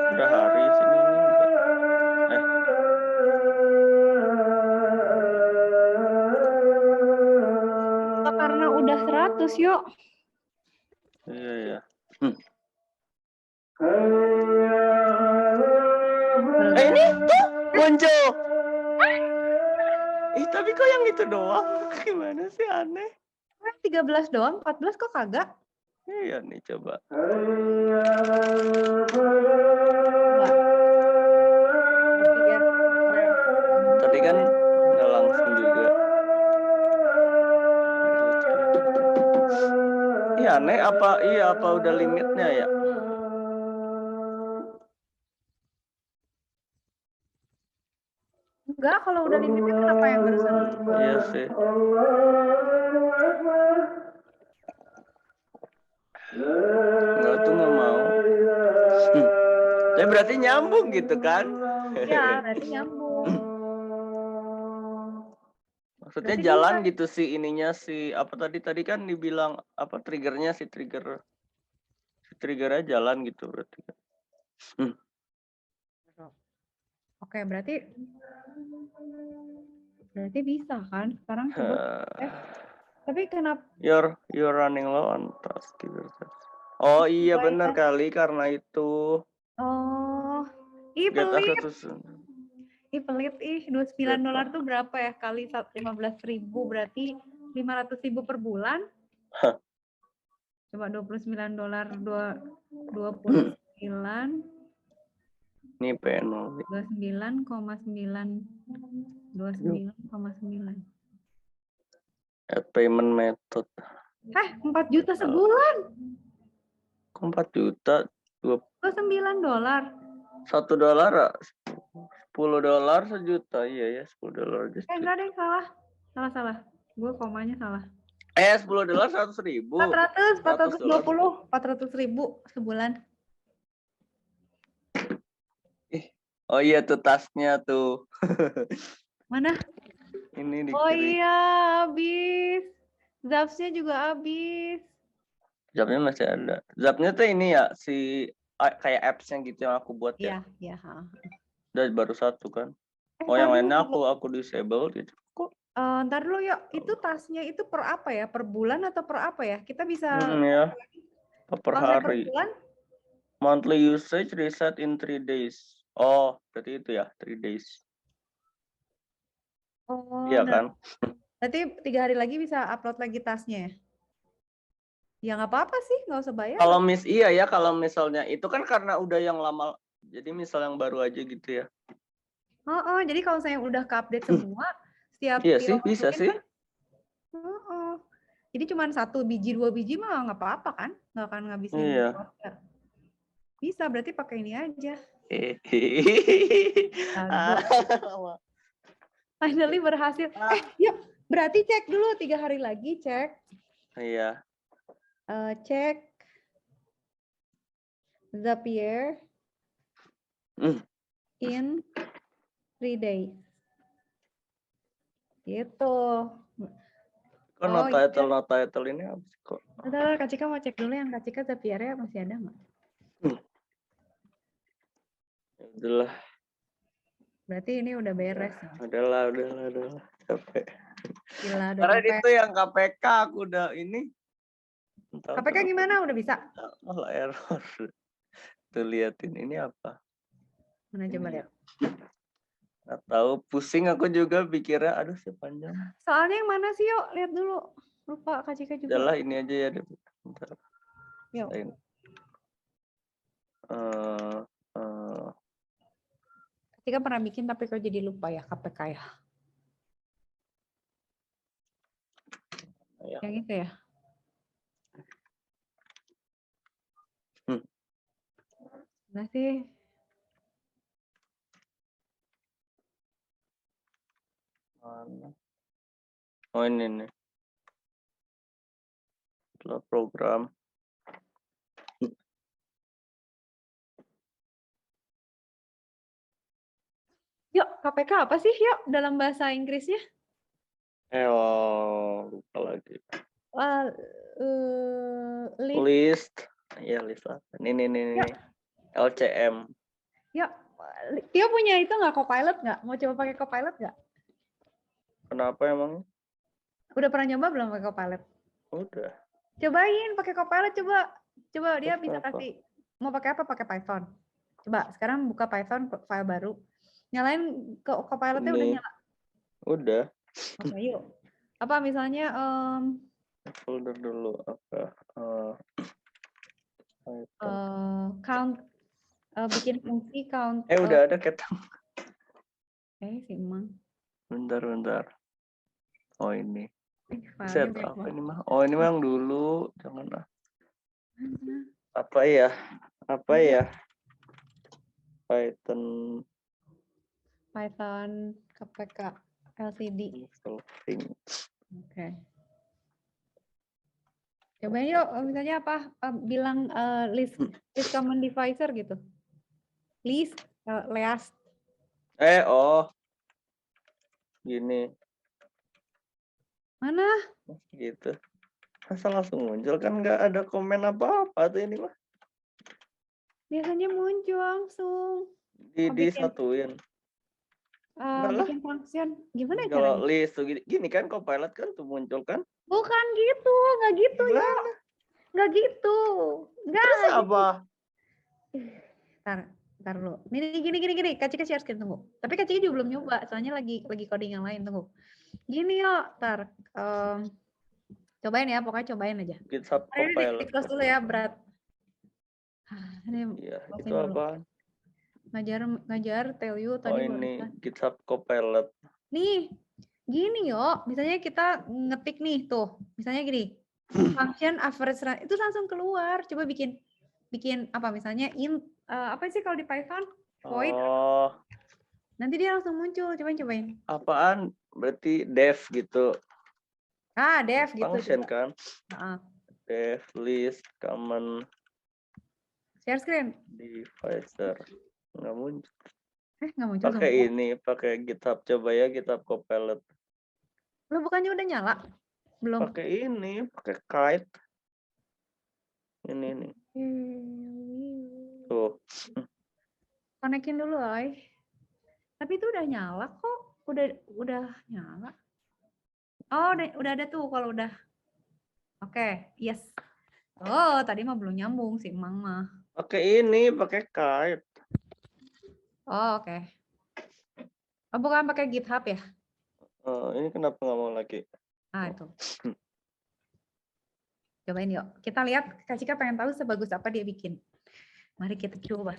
S3: Udah hari sini.
S2: terus yuk.
S3: Iya ya. Ini tuh muncul. Tapi kok yang itu doang? Gimana sih, aneh?
S2: 13 doang, 14 kok kagak?
S3: Iya nih, coba. Tadi kan nggak langsung juga. Iya aneh, apa udah limitnya ya?
S2: Enggak, kalau udah limitnya kenapa yang barusan?
S3: Iya sih. Nggak tuh nggak mau. Tapi berarti nyambung gitu kan?
S2: Ya, berarti nyambung.
S3: Maksudnya
S2: Berarti
S3: jalan
S2: bisa.
S3: gitu sih ininya sih apa tadi kan dibilang apa triggernya si triggernya jalan gitu berarti.
S2: Oke, berarti bisa kan? Sekarang coba. Tapi kenapa?
S3: You're running low on task. Oh iya benar kali karena itu.
S2: Oh, ih
S3: Get
S2: pelit.
S3: access to-
S2: Ih pelit ih, $29 tuh berapa ya? Kali 15.000 berarti 500.000 per bulan. Coba $29 29
S3: Ini PNL.
S2: 29,9
S3: Add payment method.
S2: 4 juta sebulan.
S3: Kok 4 juta?
S2: $29.
S3: $1 $10 sejuta. Iya ya, $10 aja.
S2: Enggak deh, salah. Gue komanya salah.
S3: $10 100.000.
S2: 420 $400.000 sebulan.
S3: Oh iya tuh tasnya tuh.
S2: Mana?
S3: Ini di
S2: Oh
S3: kiri.
S2: iya, habis. Zapsnya juga habis.
S3: Zapnya masih ada. Zapnya tuh ini ya kayak apps-nya gitu yang aku buat ya.
S2: Iya.
S3: Udah baru satu kan. Oh yang lainnya aku disable gitu. Kok?
S2: Ntar dulu yuk, itu tasnya itu per apa ya? Per bulan atau per apa ya? Kita bisa
S3: Ya. Per
S2: tasnya per
S3: hari.
S2: bulan.
S3: Monthly usage reset in 3 days. Oh, berarti itu ya, 3 days.
S2: Oh,
S3: Iya kan?
S2: berarti 3 hari lagi bisa upload lagi tasnya ya? Ya nggak apa-apa sih, nggak usah bayar.
S3: Kalau misalnya itu kan karena udah yang lama, jadi misal yang baru aja gitu ya.
S2: Jadi kalau saya udah ke-update semua, setiap
S3: Iya
S2: Tio
S3: sih, bisa
S2: masukin
S3: sih.
S2: kan, jadi cuma 1 biji 2 biji mah nggak apa-apa kan? Nggak akan ngabisin.
S3: Iya.
S2: Bisa, berarti pakai ini aja. Finally berhasil. Yuk, berarti cek dulu 3 hari lagi, cek.
S3: Iya.
S2: Cek Zapier in 3 days. Gitu.
S3: Kok no title ini habis kok.
S2: Bentar, Kak Cika mau cek dulu yang Kak Cika Zapiernya masih ada nggak?
S3: Udahlah.
S2: Berarti ini udah beres.
S3: Udahlah. Capek.
S2: Gila, udah
S3: Karena
S2: capek.
S3: itu yang KPK aku udah ini.
S2: KPK gimana? Udah bisa?
S3: Malah error. Tuh liatin ini apa?
S2: Mana coba lihat.
S3: Nggak tahu, pusing aku juga pikirnya, aduh sepanjang.
S2: Soalnya yang mana sih, yuk lihat dulu. Lupa Kak Cika juga.
S3: Udahlah ini aja ya. Bentar.
S2: Yuk. Kak Cika pernah bikin tapi kok jadi lupa ya KPK ya. Yang itu ya. Nah sih.
S3: Mana? Oh ini nih. Itulah program.
S2: Yuk, KPK apa sih? Yuk, dalam bahasa Inggrisnya.
S3: Lupa lagi. List. Ya, list lah. Ini. LCM.
S2: Yuk, Tio punya itu nggak Copilot nggak? Mau coba pakai Copilot nggak?
S3: Kenapa emang?
S2: Udah pernah nyoba belum pakai Copilot?
S3: Udah.
S2: Cobain pakai Copilot coba. Coba dia
S3: Terus
S2: bisa
S3: apa?
S2: kasih mau pakai apa? Pakai Python. Coba sekarang buka Python file baru. Nyalain ke Copilot-nya udah
S3: Ini
S2: nyala.
S3: udah
S2: Oke, yuk. Apa misalnya
S3: folder dulu apa? Python.
S2: count bikin fungsi count
S3: Udah ada ketang.
S2: si Emang.
S3: Bentar. Oh ini.
S2: Filenya
S3: Set
S2: banyak
S3: apa
S2: banget.
S3: ini mah? Oh ini mah yang dulu. Jangan ah.
S2: Mana?
S3: Apa ya? Python
S2: Python KPK LCD.
S3: solving.
S2: Oke. Cobain yuk, misalnya apa? Bilang list common divisor gitu. List least.
S3: Gini.
S2: Mana?
S3: Gitu. Masa langsung muncul kan nggak ada komen apa-apa tuh ini mah.
S2: Biasanya muncul langsung. bikin-
S3: Disatuin. Enggak lah.
S2: Bikin function. Gimana
S3: Kalau
S2: caranya?
S3: list tuh gini kan Copilot kan tuh muncul kan.
S2: Bukan gitu, nggak gitu ya.
S3: Gimana?
S2: Nggak gitu. Nggak.
S3: Terus apa?
S2: Ntar dulu. Nih gini. Kak Cika share screen, tunggu. Tapi Kak Cika juga belum nyoba, soalnya lagi coding yang lain, tunggu. Gini yuk, ntar. Cobain ya, pokoknya cobain aja.
S3: GitHub
S2: Ini
S3: Copilot.
S2: di close dulu ya, berat. Ini
S3: Iya,
S2: close
S3: itu
S2: dulu.
S3: apa?
S2: Ngajar tell you
S3: Oh
S2: tadi
S3: ini
S2: barusan.
S3: GitHub Copilot.
S2: Nih, gini yuk. Misalnya kita ngetik nih tuh. Misalnya gini. Function average run itu langsung keluar. Coba bikin apa misalnya apa sih kalau di Python? Void.
S3: Oh,
S2: Nanti dia langsung muncul. Cobain.
S3: apaan? Berarti dev gitu.
S2: Dev gitu.
S3: Function
S2: Coba.
S3: kan?
S2: Heeh.
S3: Dev list common
S2: Share screen.
S3: divisor. Nggak muncul.
S2: Nggak muncul
S3: Pakai
S2: semua.
S3: ini, pakai GitHub. Coba ya GitHub Copilot.
S2: Lo bukannya udah nyala? Belum.
S3: Pakai ini, pakai kite. Ini nih. Tuh.
S2: Konekin dulu, ay. Tapi itu udah nyala kok. Udah nyala. Oh, udah ada tuh kalau udah. Oke, yes. Oh, tadi mah belum nyambung sih, Emang mah.
S3: Pakai ini, pakai kite.
S2: Oh, oke. Oh, bukan pakai GitHub ya?
S3: Ini kenapa nggak mau lagi?
S2: Itu. Cobain yuk. Kita lihat Kak Cika pengen tahu sebagus apa dia bikin. Mari kita coba.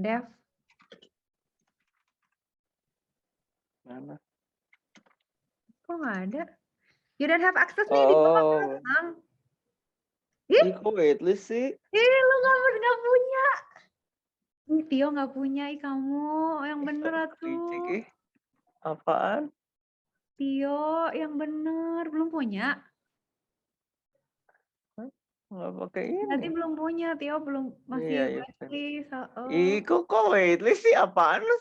S2: Dev.
S3: Mana?
S2: Kok nggak ada? You don't have access nih di bawah.
S3: Kok waitlist sih?
S2: Lu nggak punya. Tio nggak punya, kamu yang bener tuh.
S3: Apaan?
S2: Tio yang bener belum punya.
S3: Nggak pakai ini.
S2: Nanti belum punya, Tio belum masih
S3: Iya,
S2: waitlist.
S3: kok waitlist sih? Apaan lu?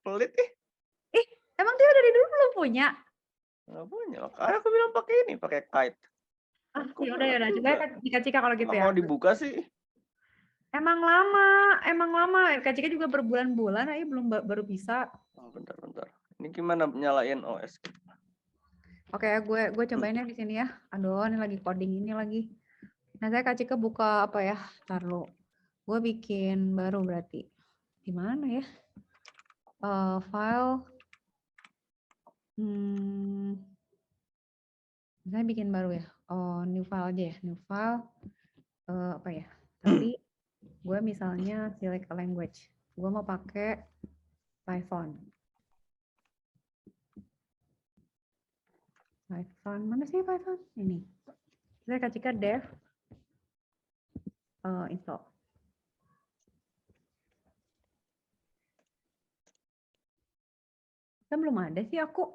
S3: Pelit ih.
S2: Emang Tio dari dulu belum punya?
S3: Nggak punya. Makanya aku bilang pakai ini, pakai kite.
S2: Yaudah. Coba Kak Cika kalau gitu
S3: Nggak
S2: ya.
S3: mau dibuka sih.
S2: Emang lama. Kak Cika juga berbulan-bulan, belum baru bisa.
S3: Oh, bentar. Ini gimana nyalain OS?
S2: Oke, gue cobainnya di sini ya. Aduh, ini lagi coding ini lagi. Nah, saya Kak Cika buka apa ya? Taruh. Gue bikin baru berarti. Di mana ya? File. Saya bikin baru ya. Oh, new file aja ya. New file. Apa ya? Tapi gue misalnya select a language. Gue mau pakai Python. Mana sih Python? Ini. Saya Kak Cika dev install. Kan belum ada sih aku.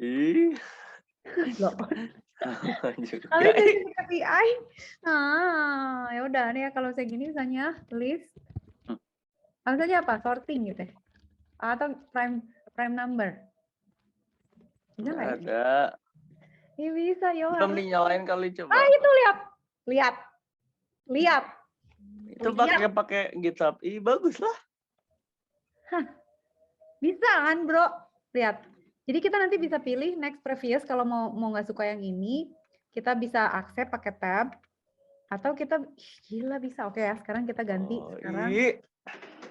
S3: Ih.
S2: Loh.
S3: Juga.
S2: Tapi dari API. Ya udah nih ya kalau saya gini misalnya list. Misalnya apa? Sorting gitu ya. Atau prime number. Bisa nggak ya?
S3: Ada.
S2: Ini bisa, yo.
S3: Belum dinyalain kali coba.
S2: Itu lihat.
S3: Itu pakai GitHub. Bagus lah.
S2: Bisa kan, bro? Lihat. Jadi kita nanti bisa pilih next previous kalau mau nggak suka yang ini, kita bisa accept pakai tab atau kita ih, gila bisa. Oke ya, sekarang kita ganti.
S3: Oh,
S2: Sekarang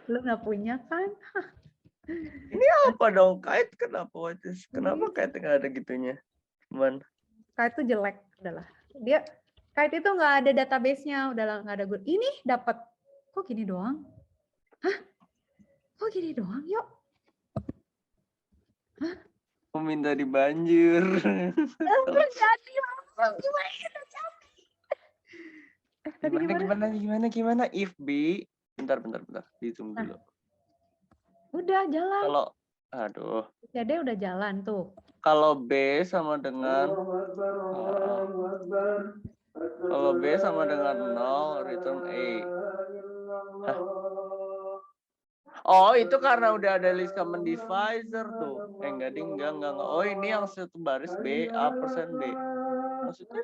S2: lu nggak punya kan?
S3: ini apa dong? Kite kenapa? Kenapa kite nggak ada gitunya? Man.
S2: Kite itu jelek adalah. Dia Kite itu nggak ada database-nya, udah nggak ada good. Ini dapat. Kok gini doang? Hah? Kok gini doang? Yuk.
S3: Meminta di banjir.
S2: Belum jadi langsung. Gimana kita jadi? Tadi
S3: Gimana? If B, bentar. Di zoom dulu.
S2: Udah jalan.
S3: Aduh.
S2: Jadi udah jalan tuh.
S3: Kalau B sama dengan kalau B sama dengan 0, return A. Hah? Oh, itu karena udah ada list common divisor tuh. Enggak. Oh, ini yang satu baris B, A persen B. Maksudnya?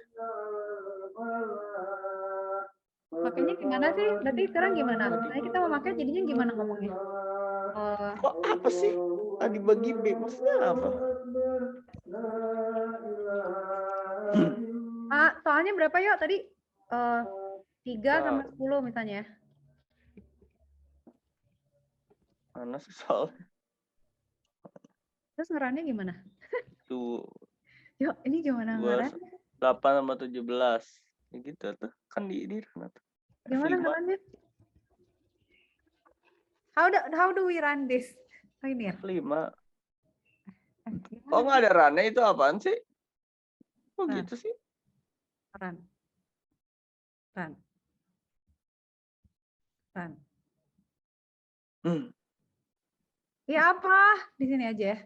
S2: Makanya gimana sih? Berarti sekarang gimana? Nah, kita mau pakai jadinya gimana ngomongnya?
S3: Kok apa sih? Tadi bagi B, maksudnya apa?
S2: Soalnya berapa yuk tadi? 3 sama 10 misalnya.
S3: Mana sih soal?
S2: Terus ngerannya gimana?
S3: Tuh.
S2: Yuk, ini gimana ngeran?
S3: 8 sama 17. Ya gitu tuh. Kan di run tuh.
S2: Gimana ngerannya? How do we run this? Oh ini ya?
S3: F5. Kok nggak ada runnya itu apaan sih? Kok gitu sih?
S2: Run. Ya apa? Di sini aja ya.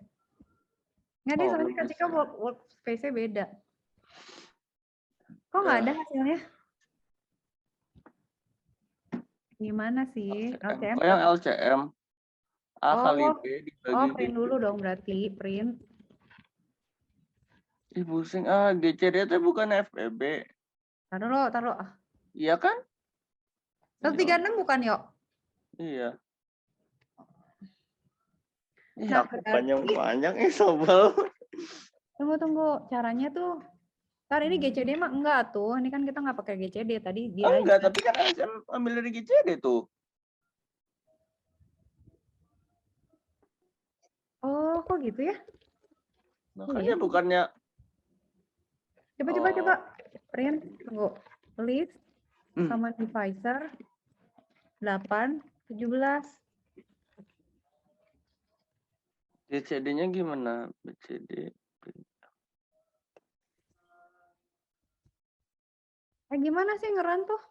S2: Nggak deh, soalnya ketika workspace-nya beda. Kok nggak ada hasilnya? Gimana sih? LCM.
S3: Oh, yang LCM. A kali B dibagi B.
S2: Print dulu dong berarti. Print.
S3: Ih, pusing. GCD itu bukan FEB.
S2: Taruh.
S3: Iya kan?
S2: 136 bukan, yuk?
S3: Iya.
S2: Nah,
S3: Aku panjang sobel.
S2: Tunggu. Caranya tuh. Ntar ini GCD mah enggak tuh. Ini kan kita nggak pakai GCD. Tadi dia
S3: enggak, tapi kan LCM ambil dari GCD tuh.
S2: Oh, kok gitu ya?
S3: Makanya bukannya.
S2: Coba. Print. Tunggu. List. Common divisor. 8, 17.
S3: BCD-nya gimana? BCD.
S2: Gimana sih ngeran tuh?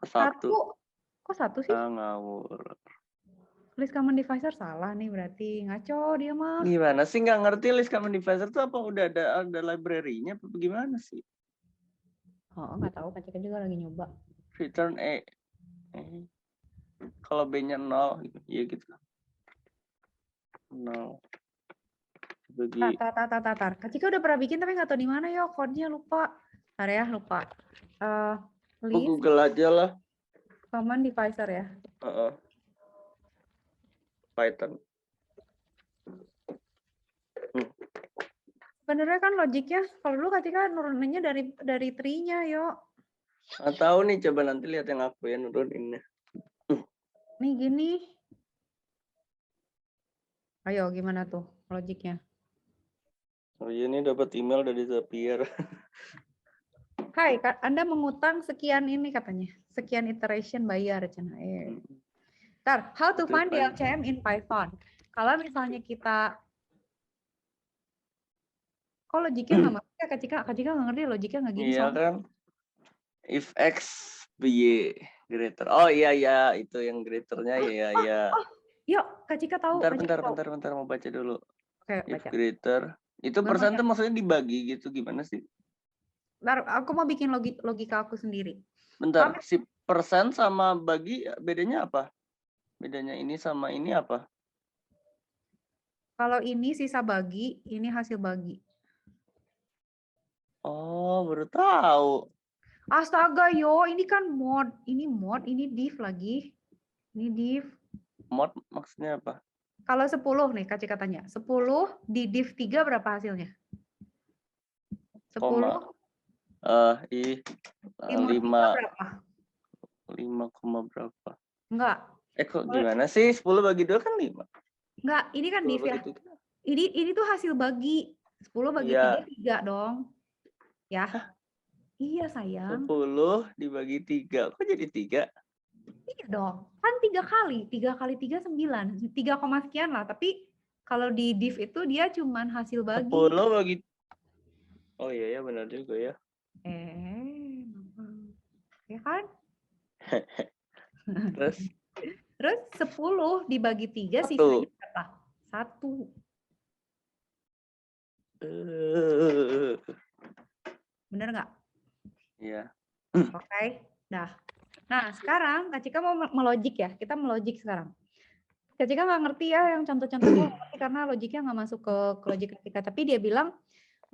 S2: Kok satu sih?
S3: Ngawur.
S2: List common divisor salah nih berarti. Ngaco dia mah.
S3: Gimana sih nggak ngerti list common divisor itu apa udah ada library-nya apa gimana sih?
S2: Oh, nggak tahu. Kak juga lagi nyoba.
S3: Return A. Kalau B-nya 0 gitu. Ya gitu. 0. Bagi.
S2: Tar. Kak Cika udah pernah bikin tapi nggak tahu di mana ya kodenya lupa. Ntar ya lupa. List
S3: Google aja lah.
S2: common divisor ya.
S3: Python.
S2: Sebenarnya kan logiknya kalau dulu Kak Cika nuruninnya dari tree-nya yuk.
S3: Nggak tahu nih, coba nanti lihat yang aku ya nuruninnya.
S2: Nih gini. Ayo gimana tuh logiknya?
S3: Oh iya, ini dapat email dari Zapier.
S2: Hai, Anda mengutang sekian ini katanya. Sekian iteration bayar. Ntar, how to find the LCM in Python. Kalau misalnya kita kok logiknya nggak masuk ya Kak Cika nggak ngerti logiknya nggak gini.
S3: Iya kan? If X Y greater. Oh iya itu yang greaternya ya.
S2: Yuk Kak Cika tahu.
S3: Bentar mau baca dulu.
S2: Oke,
S3: if
S2: baca.
S3: Greater. Itu persen tuh maksudnya dibagi gitu gimana sih?
S2: Bentar, aku mau bikin logika aku sendiri.
S3: Bentar, si persen sama bagi bedanya apa? Bedanya ini sama ini apa?
S2: Kalau ini sisa bagi, ini hasil bagi.
S3: Oh, baru tahu.
S2: Astaga, ini kan mod. Ini mod, ini div lagi. Ini div.
S3: Mod maksudnya apa?
S2: Kalau 10 nih, Kak Cika tanya. 10 di div 3 berapa hasilnya? 10
S3: Koma.
S2: di mod 3
S3: 5
S2: berapa?
S3: 5, berapa?
S2: Enggak.
S3: Kok gimana sih? 10 bagi 2 kan 5.
S2: Enggak, ini kan
S3: 10
S2: div ya.
S3: bagi 3.
S2: Ini tuh hasil bagi. 10 bagi
S3: Iya.
S2: 3 dong. Ya. Iya, sayang.
S3: 10 dibagi 3. Kok jadi 3?
S2: Iya dong. Kan 3 kali. 3 kali 3 9. 3, sekian lah. Tapi kalau di div itu dia cuman hasil bagi.
S3: 10 bagi. Oh iya ya, benar juga ya.
S2: Ya kan?
S3: Terus
S2: Terus 10 dibagi 3
S3: 1.
S2: sisanya berapa? 1. Bener nggak?
S3: Iya.
S2: Oke. Nah, sekarang Kak Cika mau melogik ya. Kita melogik sekarang. Kak Cika nggak ngerti ya yang contoh-contoh gue ngerti karena logiknya nggak masuk ke logik Kak Cika. Tapi dia bilang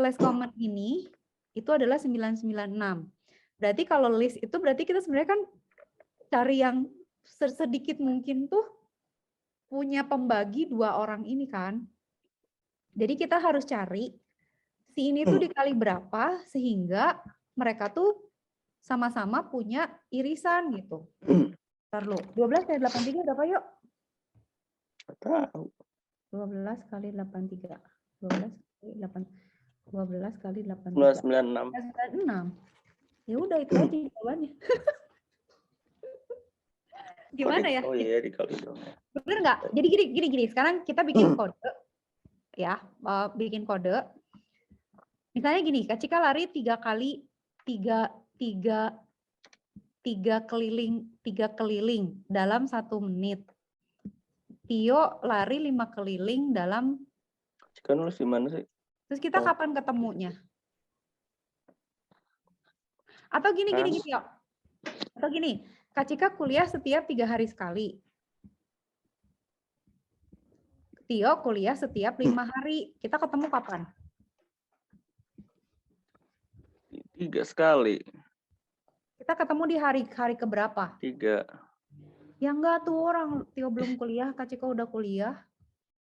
S2: less common ini itu adalah 996. Berarti kalau list itu berarti kita sebenarnya kan cari yang sedikit mungkin tuh punya pembagi 2 orang ini kan. Jadi kita harus cari si ini tuh dikali berapa sehingga mereka tuh sama-sama punya irisan gitu. Ntar lu, 12 kali 83 berapa yuk?
S3: Tahu.
S2: 12 kali 83. 12 kali 83.
S3: 996.
S2: 96. Ya udah itu aja jawabannya. Gimana ya?
S3: Oh iya dikali dong.
S2: Bener nggak? Jadi gini. Sekarang kita bikin kode. Ya, bikin kode. Misalnya gini, Kak Cika lari 3 keliling dalam 1 menit. Tio lari 5 keliling dalam.
S3: Cika nulis di mana sih?
S2: Terus kita kapan ketemunya? Atau gini Tio. Atau gini, Kak Cika kuliah setiap 3 hari sekali. Tio kuliah setiap 5 hari. Kita ketemu kapan?
S3: 3 sekali.
S2: Kita ketemu di hari keberapa?
S3: 3.
S2: Ya enggak tuh, orang Tio belum kuliah, Kak Cika udah kuliah.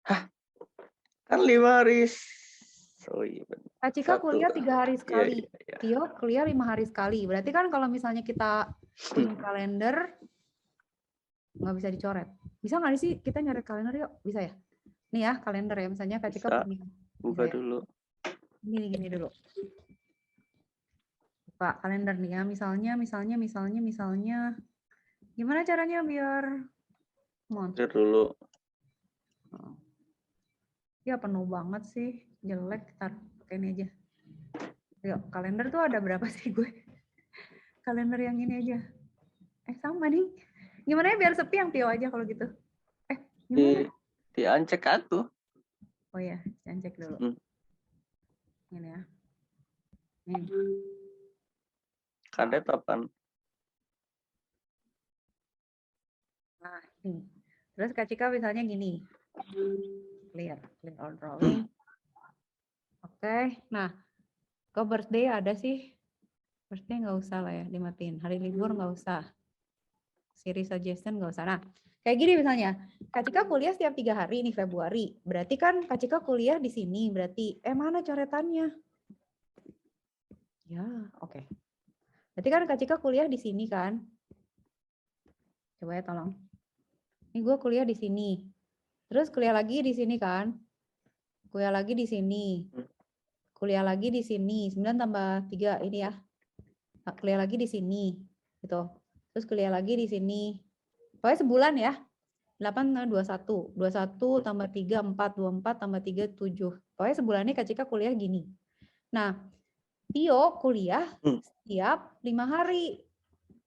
S3: Hah? Kan 5 hari. Oh iya benar.
S2: Kak Cika kuliah 3 hari sekali.
S3: Iya.
S2: Tio kuliah 5 hari sekali. Berarti kan kalau misalnya kita punya kalender, nggak bisa dicoret. Bisa nggak sih kita nyoret kalender yuk? Bisa ya? Nih ya kalender ya, misalnya Kak Cika punya.
S3: Buka dulu.
S2: Gini dulu. Buka kalender nih ya, misalnya. Gimana caranya biar
S3: Clear dulu.
S2: Ya penuh banget sih, jelek. Ntar pakai ini aja. Yuk, kalender tuh ada berapa sih gue? Kalender yang ini aja. Sama nih. Gimana ya biar sepi yang Tio aja kalau gitu? Gimana?
S3: Diancek atuh.
S2: Oh ya, jangan cek dulu. Ini ya. Nih.
S3: Kadet apaan?
S2: Nah, ini. Terus Kak Cika misalnya gini. Clear all drawing. Oke, nah. Kok birthday ada sih? Birthday nggak usah lah ya, dimatiin. Hari libur nggak usah. Siri suggestion nggak usah. Nah, kayak gini misalnya. Kak Cika kuliah setiap 3 hari nih Februari. Berarti kan Kak Cika kuliah di sini. Berarti, mana coretannya? Ya, oke. Berarti kan Kak Cika kuliah di sini kan? Coba ya tolong. Ini gue kuliah di sini. Terus kuliah lagi di sini kan? Kuliah lagi di sini. Kuliah lagi di sini. 9 tambah 3 ini ya. Kuliah lagi di sini. Gitu. Terus kuliah lagi di sini. Pokoknya sebulan ya. 8 21. 21 tambah 3 4. 24 tambah 3 7. Pokoknya sebulannya Kak Cika kuliah gini. Nah, Tio kuliah setiap 5 hari.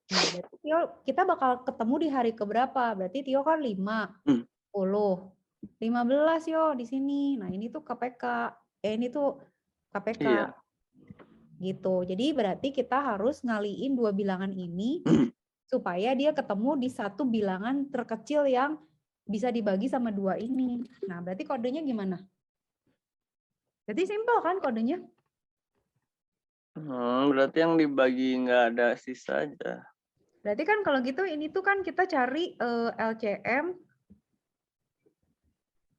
S2: Nah, berarti Tio, kita bakal ketemu di hari keberapa? Berarti Tio kan 5, 10, 15 yo di sini. Nah, ini tuh KPK. Ini tuh KPK.
S3: Iya.
S2: Gitu. Jadi berarti kita harus ngaliin 2 bilangan ini supaya dia ketemu di satu bilangan terkecil yang bisa dibagi sama 2 ini. Nah, berarti kodenya gimana? Berarti simpel kan kodenya?
S3: Berarti yang dibagi nggak ada sisa aja.
S2: Berarti kan kalau gitu ini tuh kan kita cari LCM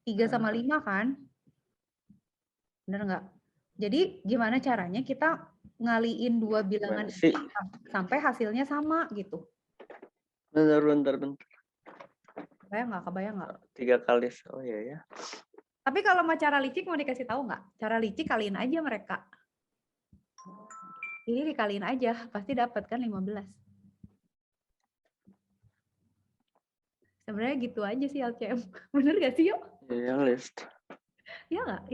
S2: 3 sama 5 kan? Bener nggak? Jadi gimana caranya kita ngaliin dua bilangan
S3: Gimana sih?
S2: ini sampai hasilnya sama gitu.
S3: Bentar.
S2: Kebayang nggak?
S3: 3 kali. Oh iya ya.
S2: Tapi kalau mau cara licik mau dikasih tahu nggak? Cara licik kaliin aja mereka. Ini dikaliin aja, pasti dapat kan 15. Sebenarnya gitu aja sih LCM. Bener gak sih yuk?
S3: Iya list.
S2: Ya nggak?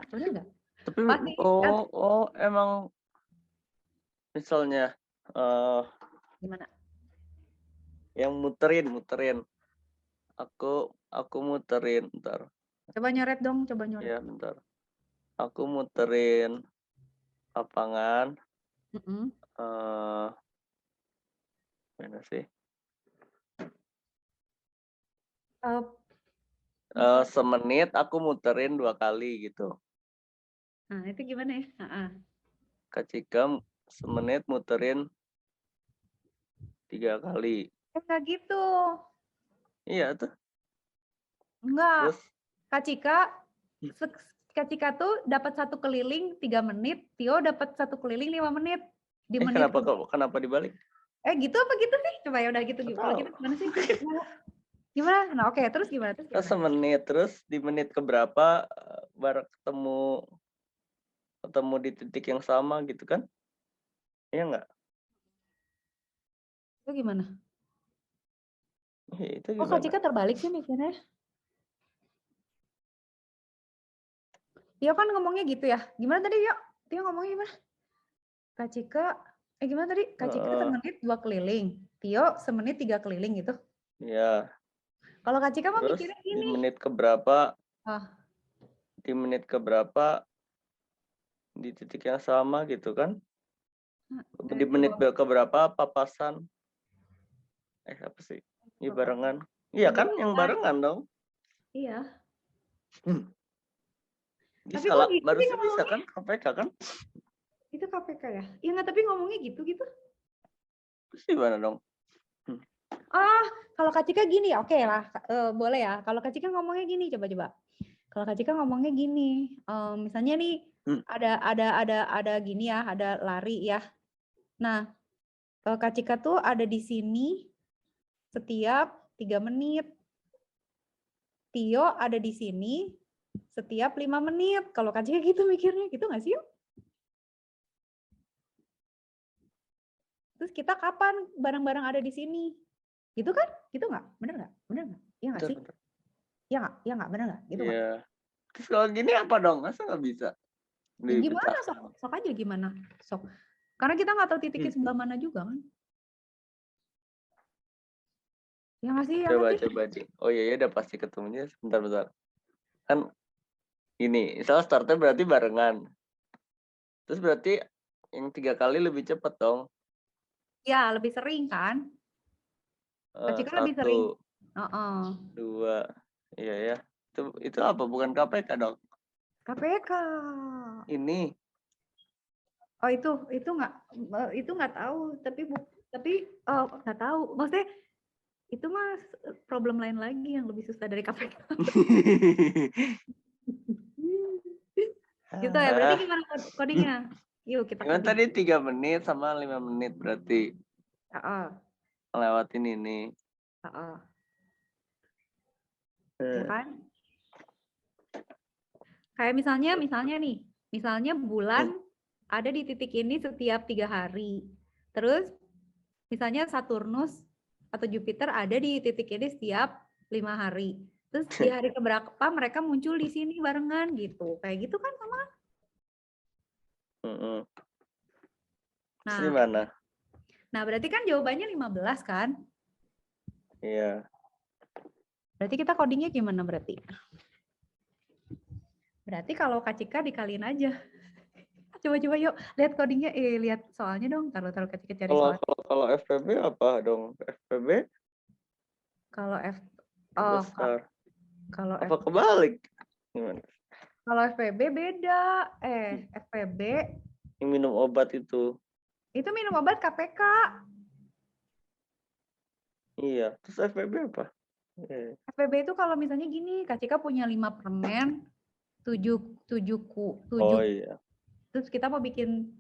S2: Bener nggak?
S3: Tapi
S2: Pasti.
S3: emang misalnya
S2: Gimana?
S3: yang muterin. Aku muterin, bentar.
S2: Coba nyoret dong, coba nyoret.
S3: Ya, bentar. Aku muterin lapangan.
S2: Mm-mm.
S3: Mana sih? Semenit aku muterin 2 kali gitu.
S2: Nah, itu gimana ya?
S3: Kak Cika semenit muterin 3 kali.
S2: Enggak gitu.
S3: Iya tuh.
S2: Enggak.
S3: Terus
S2: Kak Cika tuh dapat 1 keliling 3 menit, Tio dapat 1 keliling 5 menit. Di menit
S3: kenapa dibalik?
S2: gitu apa gitu sih? Coba ya udah gitu.
S3: Nggak
S2: Kalau
S3: tahu.
S2: gitu gimana sih? Gimana? Nah, oke, terus gimana?
S3: Semenit, terus di menit keberapa baru ketemu di titik yang sama gitu kan? Iya nggak?
S2: Itu gimana?
S3: Itu
S2: Kok Kak
S3: gimana?
S2: Cika terbalik sih mikirnya? Tio kan ngomongnya gitu ya. Gimana tadi, yuk? Tio ngomongnya gimana? Kak Cika, gimana tadi? Kak Cika semenit 2 keliling. Tio semenit 3 keliling gitu.
S3: Iya.
S2: Kalau Kak Cika mah
S3: Terus
S2: mikirnya
S3: di
S2: gini.
S3: menit keberapa?
S2: Ah.
S3: Di menit keberapa di titik yang sama gitu kan? Di menit keberapa papasan? Apa sih? Iya barengan. Iya kan? Yang barengan dong.
S2: Iya.
S3: Dia
S2: Tapi
S3: salah,
S2: kok gitu
S3: baru
S2: sih
S3: sih bisa kan KPK kan?
S2: Itu KPK ya? Iya nggak, tapi ngomongnya gitu.
S3: Terus gimana dong?
S2: Kalau Kak Cika gini ya, oke lah, boleh ya. Kalau Kak Cika ngomongnya gini, coba. Kalau Kak Cika ngomongnya gini, misalnya nih ada gini ya, ada lari ya. Nah, Kak Cika tuh ada di sini setiap 3 menit. Tio ada di sini setiap 5 menit. Kalau Kak Cika gitu mikirnya, gitu nggak sih? Terus kita kapan bareng-bareng ada di sini? Gitu kan? Gitu nggak? Bener nggak? Iya nggak sih? Iya nggak? Bener nggak? Gitu nggak?
S3: Iya. Terus kalau gini apa dong? Masa nggak bisa?
S2: Ya gimana sok aja gimana? Sok. Karena kita nggak tahu titiknya sebelah mana juga kan? Ya nggak sih?
S3: Coba. Oh iya, udah pasti ketemunya. Sebentar. Kan ini, misalnya startnya berarti barengan. Terus berarti yang 3 kali lebih cepat dong.
S2: Ya, lebih sering kan? Kak Cika lebih sering.
S3: 2. Iya ya. Itu apa? Bukan KPK dong?
S2: KPK.
S3: Ini.
S2: Oh itu nggak tahu, tapi nggak tahu. Maksudnya itu mah problem lain lagi yang lebih susah dari KPK. Gitu ya, berarti gimana codingnya? Yuk kita
S3: Gimana tadi 3 menit sama 5 menit berarti. Lewatin ini.
S2: Ya kan? Kayak misalnya bulan ada di titik ini setiap 3 hari. Terus misalnya Saturnus atau Jupiter ada di titik ini setiap 5 hari. Terus di hari keberapa mereka muncul di sini barengan gitu. Kayak gitu kan sama?
S3: Nah, gimana?
S2: Nah, berarti kan jawabannya 15 kan?
S3: Iya.
S2: Berarti kita codingnya gimana berarti? Berarti kalau Kak Cika dikaliin aja. Coba yuk, lihat codingnya. Lihat soalnya dong. Taruh Kak Cika cari soal.
S3: Kalau FPB apa dong? FPB?
S2: Kalau
S3: apa kebalik? Gimana?
S2: Kalau FPB beda. FPB.
S3: Yang minum obat itu.
S2: Itu minum obat KPK.
S3: Iya. Terus FPB apa?
S2: FPB itu kalau misalnya gini, Kak Cika punya 5 permen, 7
S3: Oh iya.
S2: terus kita mau bikin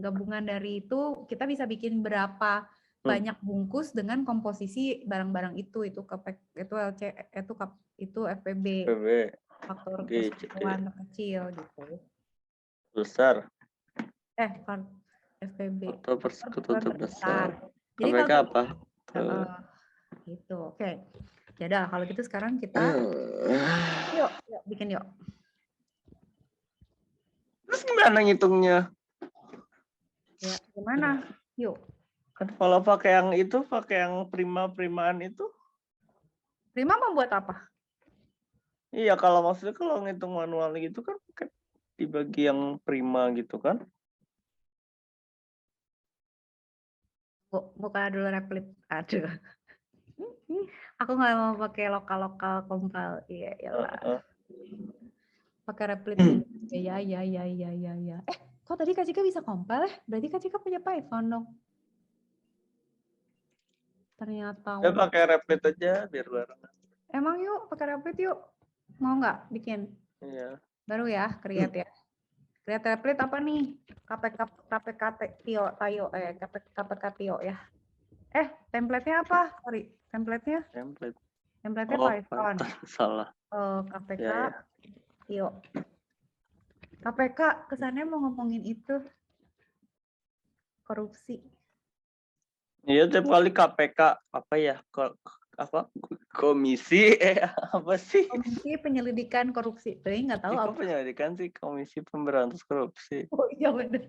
S2: gabungan dari itu, kita bisa bikin berapa banyak bungkus dengan komposisi barang-barang itu FPB,
S3: PB
S2: faktor
S3: G,
S2: keseluruhan terkecil gitu.
S3: besar
S2: FPB
S3: atau
S2: faktor
S3: persekutu
S2: keseluruhan terbesar.
S3: terbesar.
S2: Jadi
S3: KPK
S2: kalau
S3: apa?
S2: gitu. Oke. Ya udah, kalau gitu sekarang kita yuk bikin yuk.
S3: Terus gimana ngitungnya?
S2: Ya, gimana? Yuk.
S3: Kan kalau pakai yang itu, pakai yang prima-primaan itu.
S2: Prima mau buat apa?
S3: Iya, kalau maksudnya kalau ngitung manual gitu kan dibagi yang prima gitu kan.
S2: Buka dulu Replit. Aduh. Aku nggak mau pakai lokal compile. Iya, iyalah. Pakai Replit dulu. Ya. Kok tadi Kak Cika bisa compile ya? Berarti Kak Cika punya Python dong. Ternyata.
S3: Ya pakai Replit aja biar bareng.
S2: Emang yuk, pakai Replit yuk. Mau nggak bikin?
S3: Iya.
S2: Baru ya, create ya. Create Replit apa nih? KPK Tio Tayo KPK Tio ya. Template-nya apa? Sorry, template-nya Python.
S3: Salah.
S2: KPK
S3: Ya.
S2: Tio. KPK kesannya mau ngomongin itu korupsi.
S3: Iya, tiap kali KPK apa ya? Komisi apa sih?
S2: Komisi Penyelidikan Korupsi. Tapi nggak tahu
S3: Itu
S2: apa.
S3: penyelidikan sih, Komisi Pemberantas Korupsi.
S2: Oh iya benar.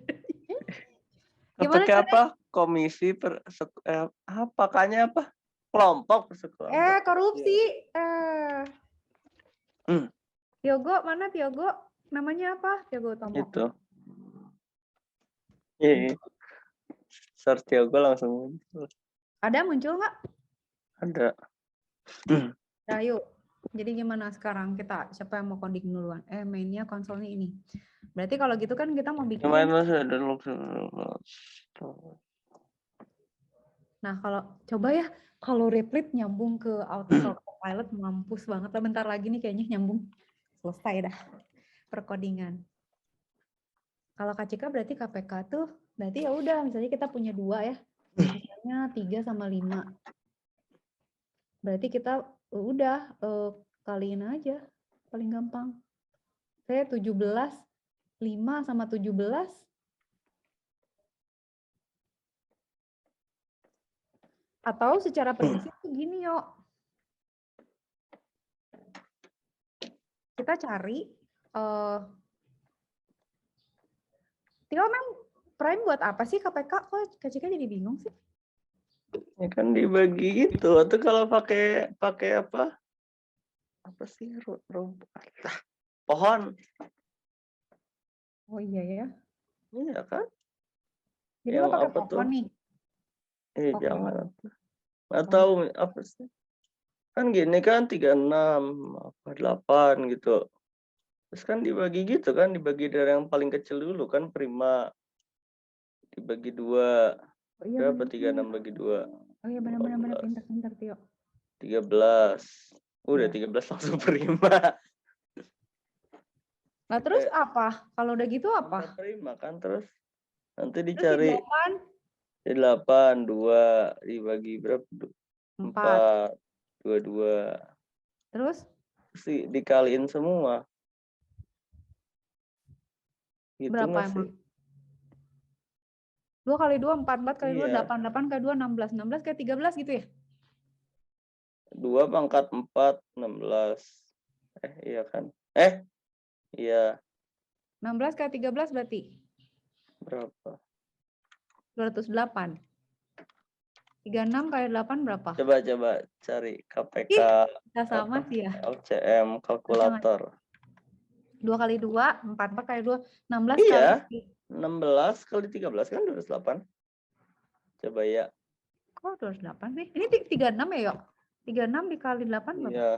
S3: KPK apa? Komisi apakahnya apa? Kelompok persekelompok.
S2: Korupsi.
S3: Hmm.
S2: Tiogo mana Tiogo? Namanya apa? Tiogo Tomo.
S3: Itu. Iya. Search Tiogo langsung muncul.
S2: Ada muncul nggak?
S3: Ada.
S2: Nah, yuk. Jadi gimana sekarang kita? Siapa yang mau coding duluan? Mainnya konsolnya ini. Berarti kalau gitu kan kita mau bikin. Nah, coba ya, kalau Replit nyambung ke Autopilot mampus banget. Bentar lagi nih kayaknya nyambung. Selesai dah perkodingan. Kalau Kak Cika berarti KPK tuh, berarti ya udah, misalnya kita punya 2 ya. Misalnya 3 sama 5. Berarti kita udah kaliin aja, paling gampang. Saya 17, 5 sama 17. Atau secara prinsip begini yuk. Kita cari, Tio memang prime buat apa sih KPK? Kok Kak Cika jadi bingung sih?
S3: Ya kan dibagi itu, atau kalau pakai apa? Apa sih pohon?
S2: Oh iya ya.
S3: Iya kan?
S2: Jadi lo pakai pohon nih.
S3: Jangan. Atau apa sih? Kan gini kan 36, 8 gitu. Terus kan dibagi gitu kan, dibagi dari yang paling kecil dulu kan, prima. Dibagi 2.
S2: Oh, iya,
S3: berapa 36 bagi 2?
S2: Oh iya benar-benar pintar Tio.
S3: 13. Udah 13 langsung prima.
S2: Nah terus apa? Kalau udah gitu apa?
S3: Prima kan, terus nanti dicari.
S2: Terus
S3: 8, 2 dibagi berapa? 4, 22.
S2: Terus
S3: dikaliin semua. Gitu
S2: berapa emang? 2 kali 2, 4, 4 kali 2, 8, 8 kali 2, 16, 16 kali 13 gitu ya?
S3: 2 pangkat 4, 16. Iya kan? Iya.
S2: 16 kali 13 berarti?
S3: Berapa?
S2: 208. 36 kali 8 berapa?
S3: Coba cari KPK.
S2: Kita sama sih ya.
S3: LCM kalkulator.
S2: 2 kali 2, 4 kali 2, 16
S3: iya.
S2: kali
S3: 16 kali 13 kan 208. Coba ya.
S2: Kok 208 sih? Ini 36 ya, Yok? 36 dikali 8 berapa?
S3: Iya.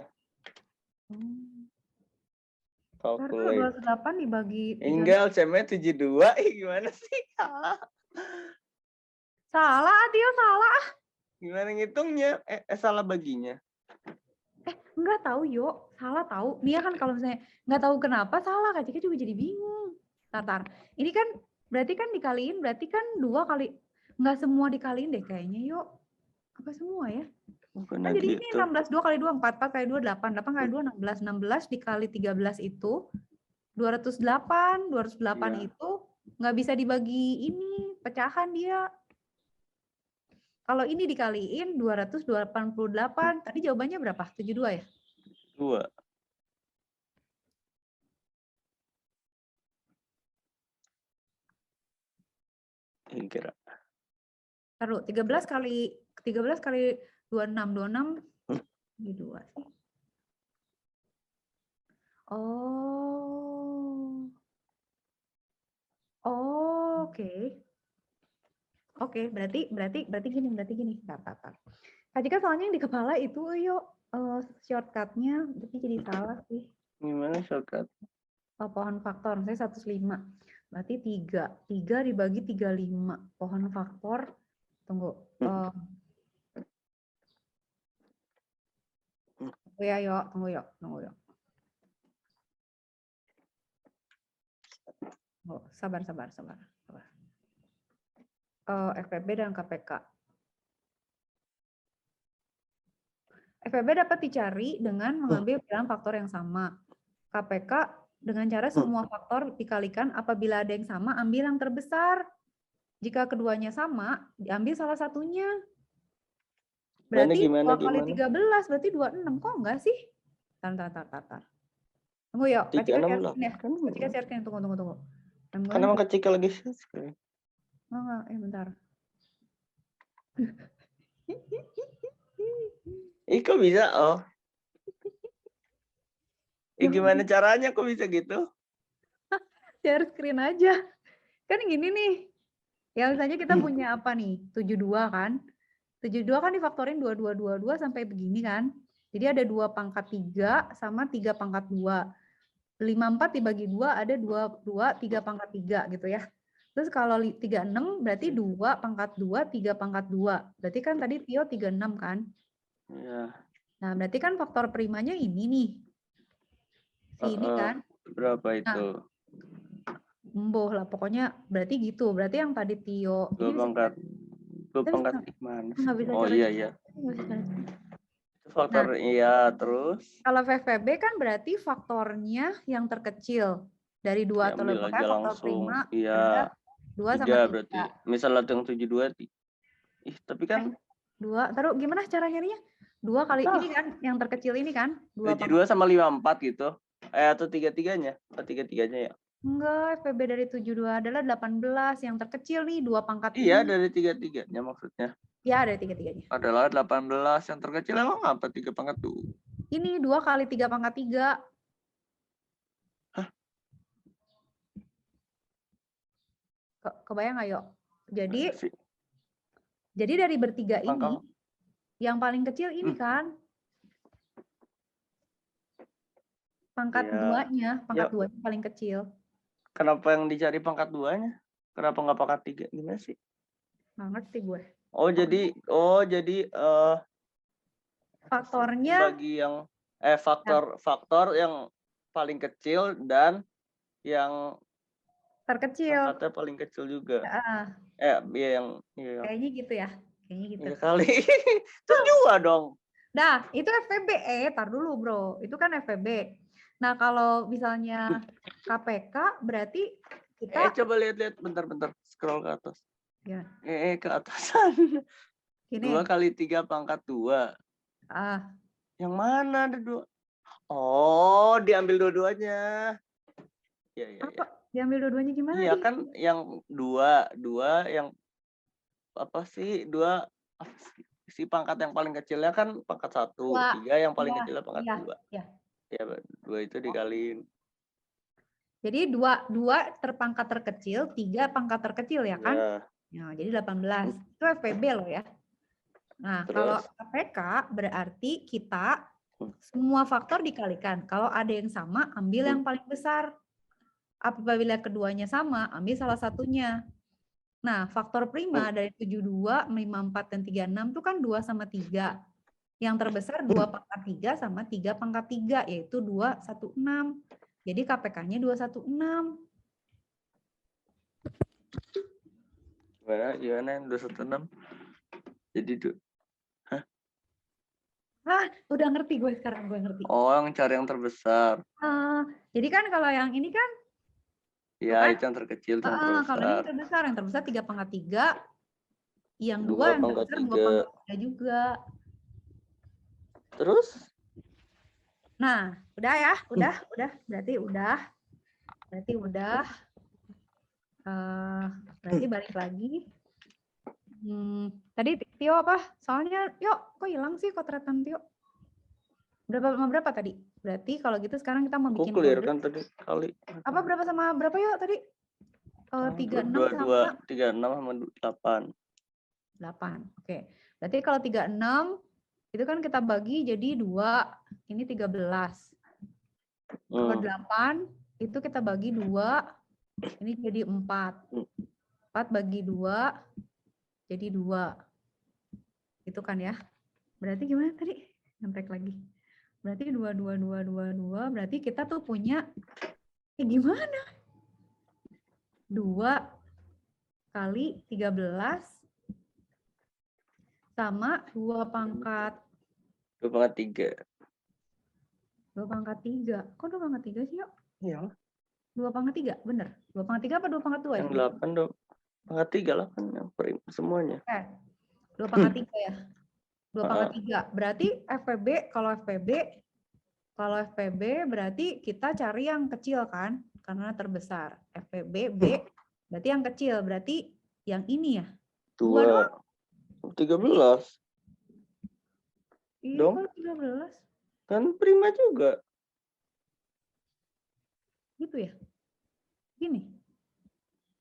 S2: Kalkulasi. 208 dibagi 36.
S3: Enggak, LCM-nya 72. Gimana sih?
S2: Salah, Tio, salah.
S3: Gimana ngitungnya? Salah baginya.
S2: Enggak tahu, Yo. Salah tahu. Nia kan kalau misalnya nggak tahu kenapa salah, Kak Cika juga jadi bingung. Tar. Ini kan berarti kan dikaliin, berarti kan 2 kali, nggak semua dikaliin deh kayaknya, Yo. Apa semua ya?
S3: Bukan
S2: Kan jadi ini
S3: gitu.
S2: 16, 2 kali 2, 4, 4 kali 2, 8, 8 kali 2, 16. 16 dikali 13 itu 208. 208
S3: Iya.
S2: itu nggak bisa dibagi ini, pecahan dia. Kalau ini dikaliin 288, tadi jawabannya berapa? 72 ya?
S3: 2. Kira.
S2: Taruh 13 kali 26 ini 2 sih. Oh. Oh, oke. Oke, berarti gini. Tar. Kak Jika soalnya yang di kepala itu shortcutnya tapi jadi salah sih.
S3: Gimana shortcut?
S2: Pohon faktor, saya 105. Berarti 3 dibagi 35. Pohon faktor, tunggu. Tunggu yuk. Oh, sabar. FPB dan KPK. FPB dapat dicari dengan mengambil bilangan faktor yang sama. KPK dengan cara semua faktor dikalikan, apabila ada yang sama, ambil yang terbesar. Jika keduanya sama, diambil salah satunya. Berarti 2 kali 13, berarti 26. Kok enggak sih? Tar. Tunggu yuk. Kak Cika share-nya. Tunggu.
S3: Kan emang Kak Cika lagi share.
S2: Enggak, bentar.
S3: Kok bisa? Oh. Gimana caranya kok bisa gitu?
S2: Share screen aja. Kan gini nih. Ya misalnya kita punya apa nih? 72 kan? 72 kan difaktorin 22 sampai begini kan? Jadi ada 2 pangkat 3 sama 3 pangkat 2. 54 dibagi 2 ada 2, 3 pangkat 3 gitu ya. Terus kalau 36 berarti 2 pangkat 2, 3 pangkat 2. Berarti kan tadi Tio 36 kan?
S3: Iya.
S2: Nah, berarti kan faktor primanya ini nih. Ini kan.
S3: Berapa itu?
S2: Mboh lah, pokoknya berarti gitu. Berarti yang tadi Tio.
S3: 2 pangkat gimana? Oh iya. Faktor iya, terus?
S2: Kalau FFB kan berarti faktornya yang terkecil. Dari 2 atau lebih, faktor prima.
S3: Iya.
S2: 2 sama 3.
S3: Berarti. Misalnya yang 72. Tapi kan.
S2: 2, taruh gimana cara nyarinya? 2 kali ini kan, yang terkecil ini kan.
S3: 72 sama 54 gitu. Atau 33-nya? Atau 33-nya ya?
S2: Enggak, FPB dari 72 adalah 18. Yang terkecil nih, 2 pangkat
S3: Iya,
S2: ini.
S3: dari 33-nya maksudnya.
S2: Ya, dari 3-3-nya.
S3: Adalah 18. Yang terkecil emang apa? 3 pangkat 2.
S2: Ini 2 kali 3 pangkat 3.
S3: Hah?
S2: Kebayang nggak, Yok? Jadi dari bertiga ini, yang paling kecil ini kan. Pangkat 2-nya, pangkat 2-nya paling kecil. Kenapa yang dicari pangkat 2-nya? Kenapa nggak pangkat 3? Gimana sih? Nggak ngerti gue.
S3: Jadi
S2: faktornya
S3: bagi yang faktor yang paling kecil dan yang
S2: terkecil.
S3: Pangkatnya paling kecil juga.
S2: Kayaknya gitu ya. Kayaknya gitu.
S3: Iya kali. Terus 2 dong.
S2: Nah, itu FPB. Tar dulu, Bro. Itu kan FPB. Nah, kalau misalnya KPK berarti kita
S3: coba lihat bentar. Scroll ke atas.
S2: Ya.
S3: Ke atasan.
S2: Gini.
S3: 2 kali 3 pangkat 2. Yang mana ada 2? Oh, diambil dua-duanya. Iya.
S2: Apa? Diambil dua-duanya gimana?
S3: Iya kan yang 2 yang apa sih? 2 apa sih? Si pangkat yang paling kecilnya kan pangkat 1, 3 yang paling kecilnya pangkat 2.
S2: Iya.
S3: Ya, 2 itu dikaliin.
S2: Jadi 2 terpangkat terkecil, 3 pangkat terkecil ya kan? Ya, jadi 18. Itu FPB loh ya. Nah, kalau KPK berarti kita semua faktor dikalikan. Kalau ada yang sama, ambil yang paling besar. Apabila keduanya sama, ambil salah satunya. Nah, faktor prima dari 72, 54, dan 36 itu kan 2 sama 3. Yang terbesar 2/3 sama 3/3, yaitu 216. Jadi KPK-nya 216.
S3: Gimana yang 216? Jadi
S2: Udah ngerti gue sekarang, gue ngerti.
S3: oh, yang cari yang terbesar.
S2: Jadi kan kalau yang ini kan,
S3: Ya,
S2: kan?
S3: itu yang terkecil, itu yang
S2: Kalau ini
S3: terbesar.
S2: yang terbesar 3/3, yang 2
S3: 2
S2: yang
S3: pangkat
S2: terbesar
S3: 3.
S2: 2/3 juga.
S3: Terus?
S2: Nah, udah ya, berarti udah. Berarti balik lagi. Tadi Tio apa? Soalnya, yuk, kok hilang sih kontretan Tio? Berapa tadi? Berarti kalau gitu sekarang kita mau bikin
S3: Clear
S2: kode.
S3: kan tadi kali.
S2: Apa berapa sama berapa yuk tadi? 36 sama
S3: 36 sama 8.
S2: 8. Oke. Berarti kalau 36 itu kan kita bagi jadi 2. Ini 13. Kalau 8 itu kita bagi 2. Ini jadi 4. 4 bagi 2 jadi 2. Itu kan ya. Berarti gimana tadi? Nyontek lagi. Berarti 2, 2, 2, 2, 2. Berarti kita tuh punya gimana? 2 kali 13 sama 2 pangkat
S3: 2/3.
S2: 2/3. Kok 2/3 sih, yuk?
S3: Iya.
S2: 2/3, bener? 2/3 apa 2/2?
S3: Yang 8 2/3 lah kan yang semuanya.
S2: 2/3 ya. 2/3. Berarti kalau FPB berarti kita cari yang kecil kan? Karena terbesar. FPB B berarti yang kecil. Berarti yang ini ya?
S3: 2. 13.
S2: Iya,
S3: Dong.
S2: 13.
S3: Kan prima juga.
S2: Gitu ya? Gini.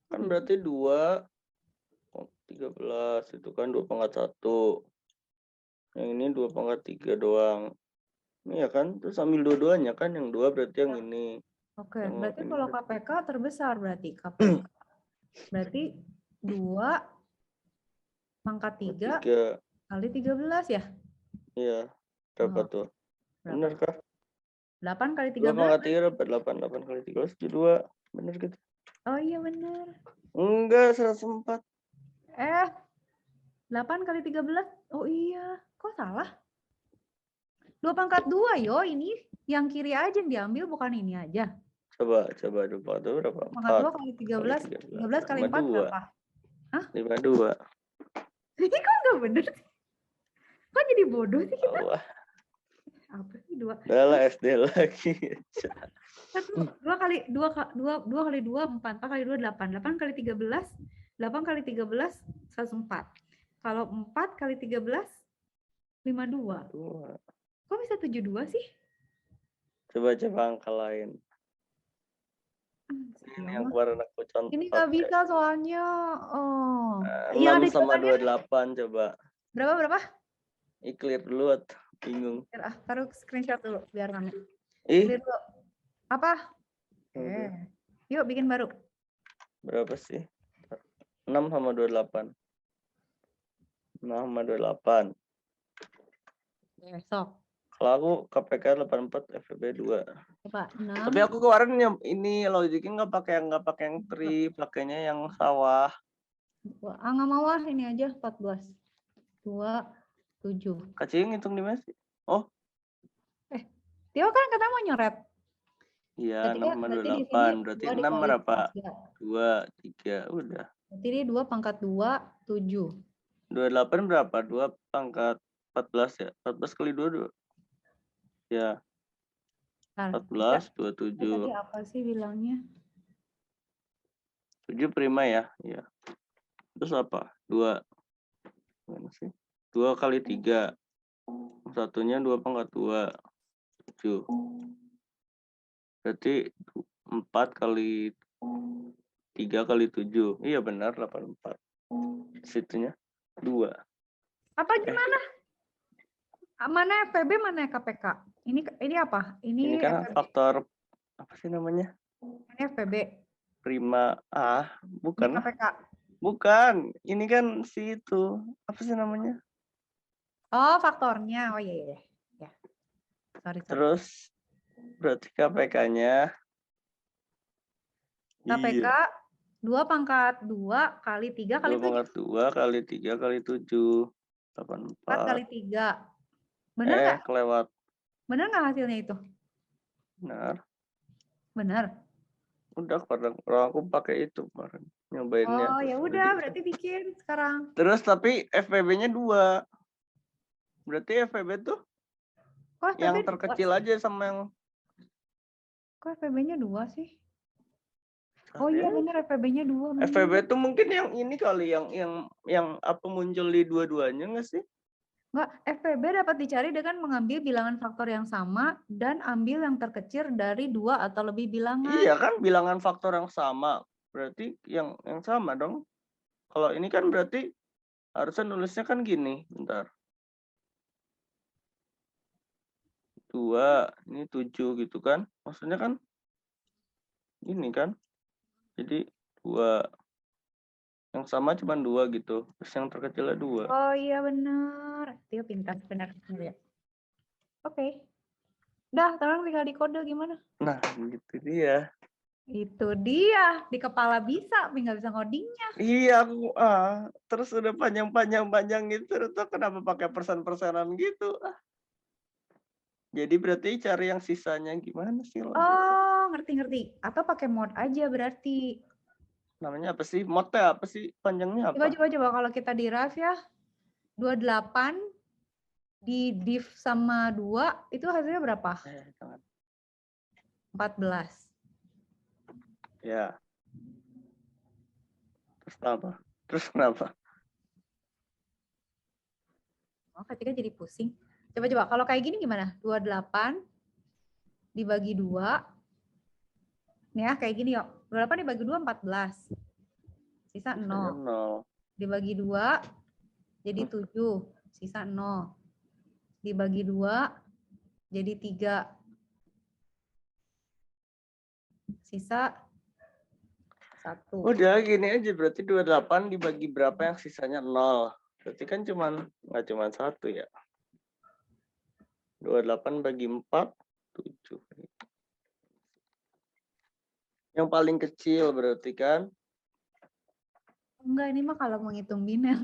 S3: Kan berarti 2 13 itu kan 2/1. Yang ini 2/3 doang. Iya kan? Terus ambil dua-duanya kan, yang 2 berarti yang ini.
S2: Oke,
S3: Yang
S2: berarti
S3: ini
S2: kalau KPK terbesar berarti KPK. Berarti 2/3
S3: 3.
S2: kali 13 ya?
S3: Iya. Berapa tuh? Bener kah?
S2: 8 kali 13.
S3: 2/3 dapat 8. 8 kali 13 jadi 2. Bener gitu?
S2: Oh iya bener.
S3: Enggak, 104.
S2: 8 kali 13. Oh iya, kok salah? 2/2 yo, ini yang kiri aja yang diambil, bukan ini aja.
S3: Coba 2/2 berapa?
S2: 2 kali 13. 13 kali 4 berapa? Hah?
S3: 52.
S2: Ini kok nggak bener sih? Kok jadi bodoh sih kita?
S3: Allah.
S2: Apa sih 2?
S3: Udah lah SD lagi.
S2: 2 kali 2 kali 2 4. 4 kali 2 8. 8 kali 13. 8 kali 13 104. Kalau 4 kali 13 52. Kok bisa 72 sih?
S3: Coba angka lain. Ini yang kemarin aku contoh.
S2: Ini nggak bisa soalnya.
S3: 6 sama 28 coba.
S2: Berapa?
S3: Clear dulu atau bingung?
S2: Taruh screenshot dulu biar rame.
S3: Clear
S2: dulu. Apa? Yuk bikin baru.
S3: Berapa sih? 6 sama 28. 6 sama 28.
S2: Sok.
S3: Kalau aku KPK 84, FEB 2.
S2: Coba 6.
S3: Tapi aku kemarin ini logiknya nggak pakai yang tri, pakainya yang sawah.
S2: Nggak mau ini aja 14. 2, 7.
S3: Kacing hitung di mana sih? Oh.
S2: Tio kan kata mau nyoret.
S3: Iya, 6 sama 28. Berarti 6 berapa? 2, 3, udah.
S2: Berarti ini 2/2, 7.
S3: 28 berapa? 2/14 ya? 14 kali 2. Ya. 14, 27.
S2: Tadi apa sih bilangnya?
S3: 7 prima ya? Iya. Terus apa? 2. Gimana sih? 2 kali 3. Satunya 2/2. 7. Berarti 4 kali 3 kali 7. Iya benar, 84. Situnya 2.
S2: Apa gimana? Mana FPB, mana KPK? Ini apa?
S3: Ini kan
S2: FPB.
S3: faktor apa sih namanya?
S2: Ini FPB.
S3: Prima bukan.
S2: Ini KPK.
S3: Bukan. Ini kan si itu. Apa sih namanya?
S2: Oh, faktornya. Oh iya, iya. Ya. Sorry.
S3: Terus berarti KPK-nya.
S2: KPK
S3: Iya.
S2: 2 pangkat 2 kali 3 kali 7.
S3: 2 kali 3 kali 7.
S2: 4
S3: 84.
S2: kali 3. Bener nggak?
S3: Kelewat.
S2: Bener nggak hasilnya itu?
S3: Benar.
S2: Bener.
S3: Udah kadang aku pakai itu kemarin nyobainnya.
S2: Oh ya udah, berarti bikin sekarang.
S3: Terus tapi FPB-nya 2. Berarti FPB tuh
S2: Kok
S3: yang
S2: FPB
S3: terkecil
S2: 2 sih?
S3: aja sama yang
S2: Kok FPB-nya 2 sih? Oh iya bener, FPB-nya 2.
S3: FPB tuh mungkin yang ini kali yang apa muncul di dua-duanya nggak sih?
S2: Enggak, FPB dapat dicari dengan mengambil bilangan faktor yang sama dan ambil yang terkecil dari 2 atau lebih bilangan.
S3: Iya kan bilangan faktor yang sama. Berarti yang sama dong. Kalau ini kan berarti harusnya nulisnya kan gini. Bentar. 2, ini 7 gitu kan. Maksudnya kan ini kan. Jadi 2. Yang sama cuma 2 gitu. Terus yang terkecilnya 2.
S2: Oh iya benar. Tio pintar benar ya. Oke. Udah, sekarang tinggal dikode gimana?
S3: Nah, gitu dia.
S2: Itu dia. Di kepala bisa, tapi nggak bisa ngodingnya.
S3: Iya, aku terus udah panjang gitu, terus kenapa pakai persen-persenan gitu? Jadi berarti cari yang sisanya gimana sih?
S2: Oh, ngerti. Atau pakai mod aja berarti.
S3: Namanya apa sih? Modnya apa sih? Panjangnya apa?
S2: Coba kalau kita di RAF ya, 28 di div sama 2 itu hasilnya berapa? 14.
S3: Ya. Terus kenapa?
S2: Oh, ketika jadi pusing. Coba kalau kayak gini gimana? 28 dibagi 2. Nih ya, kayak gini yuk. 28 dibagi 2 14. Sisa 0. Dibagi 2 jadi 7. Sisa 0. Dibagi 2 jadi 3. Sisa 1.
S3: Udah gini aja, berarti 28 dibagi berapa yang sisanya 0. Berarti kan nggak cuma 1 ya. 28 bagi 4, 7. Yang paling kecil berarti kan?
S2: Enggak, ini mah kalau menghitung biner.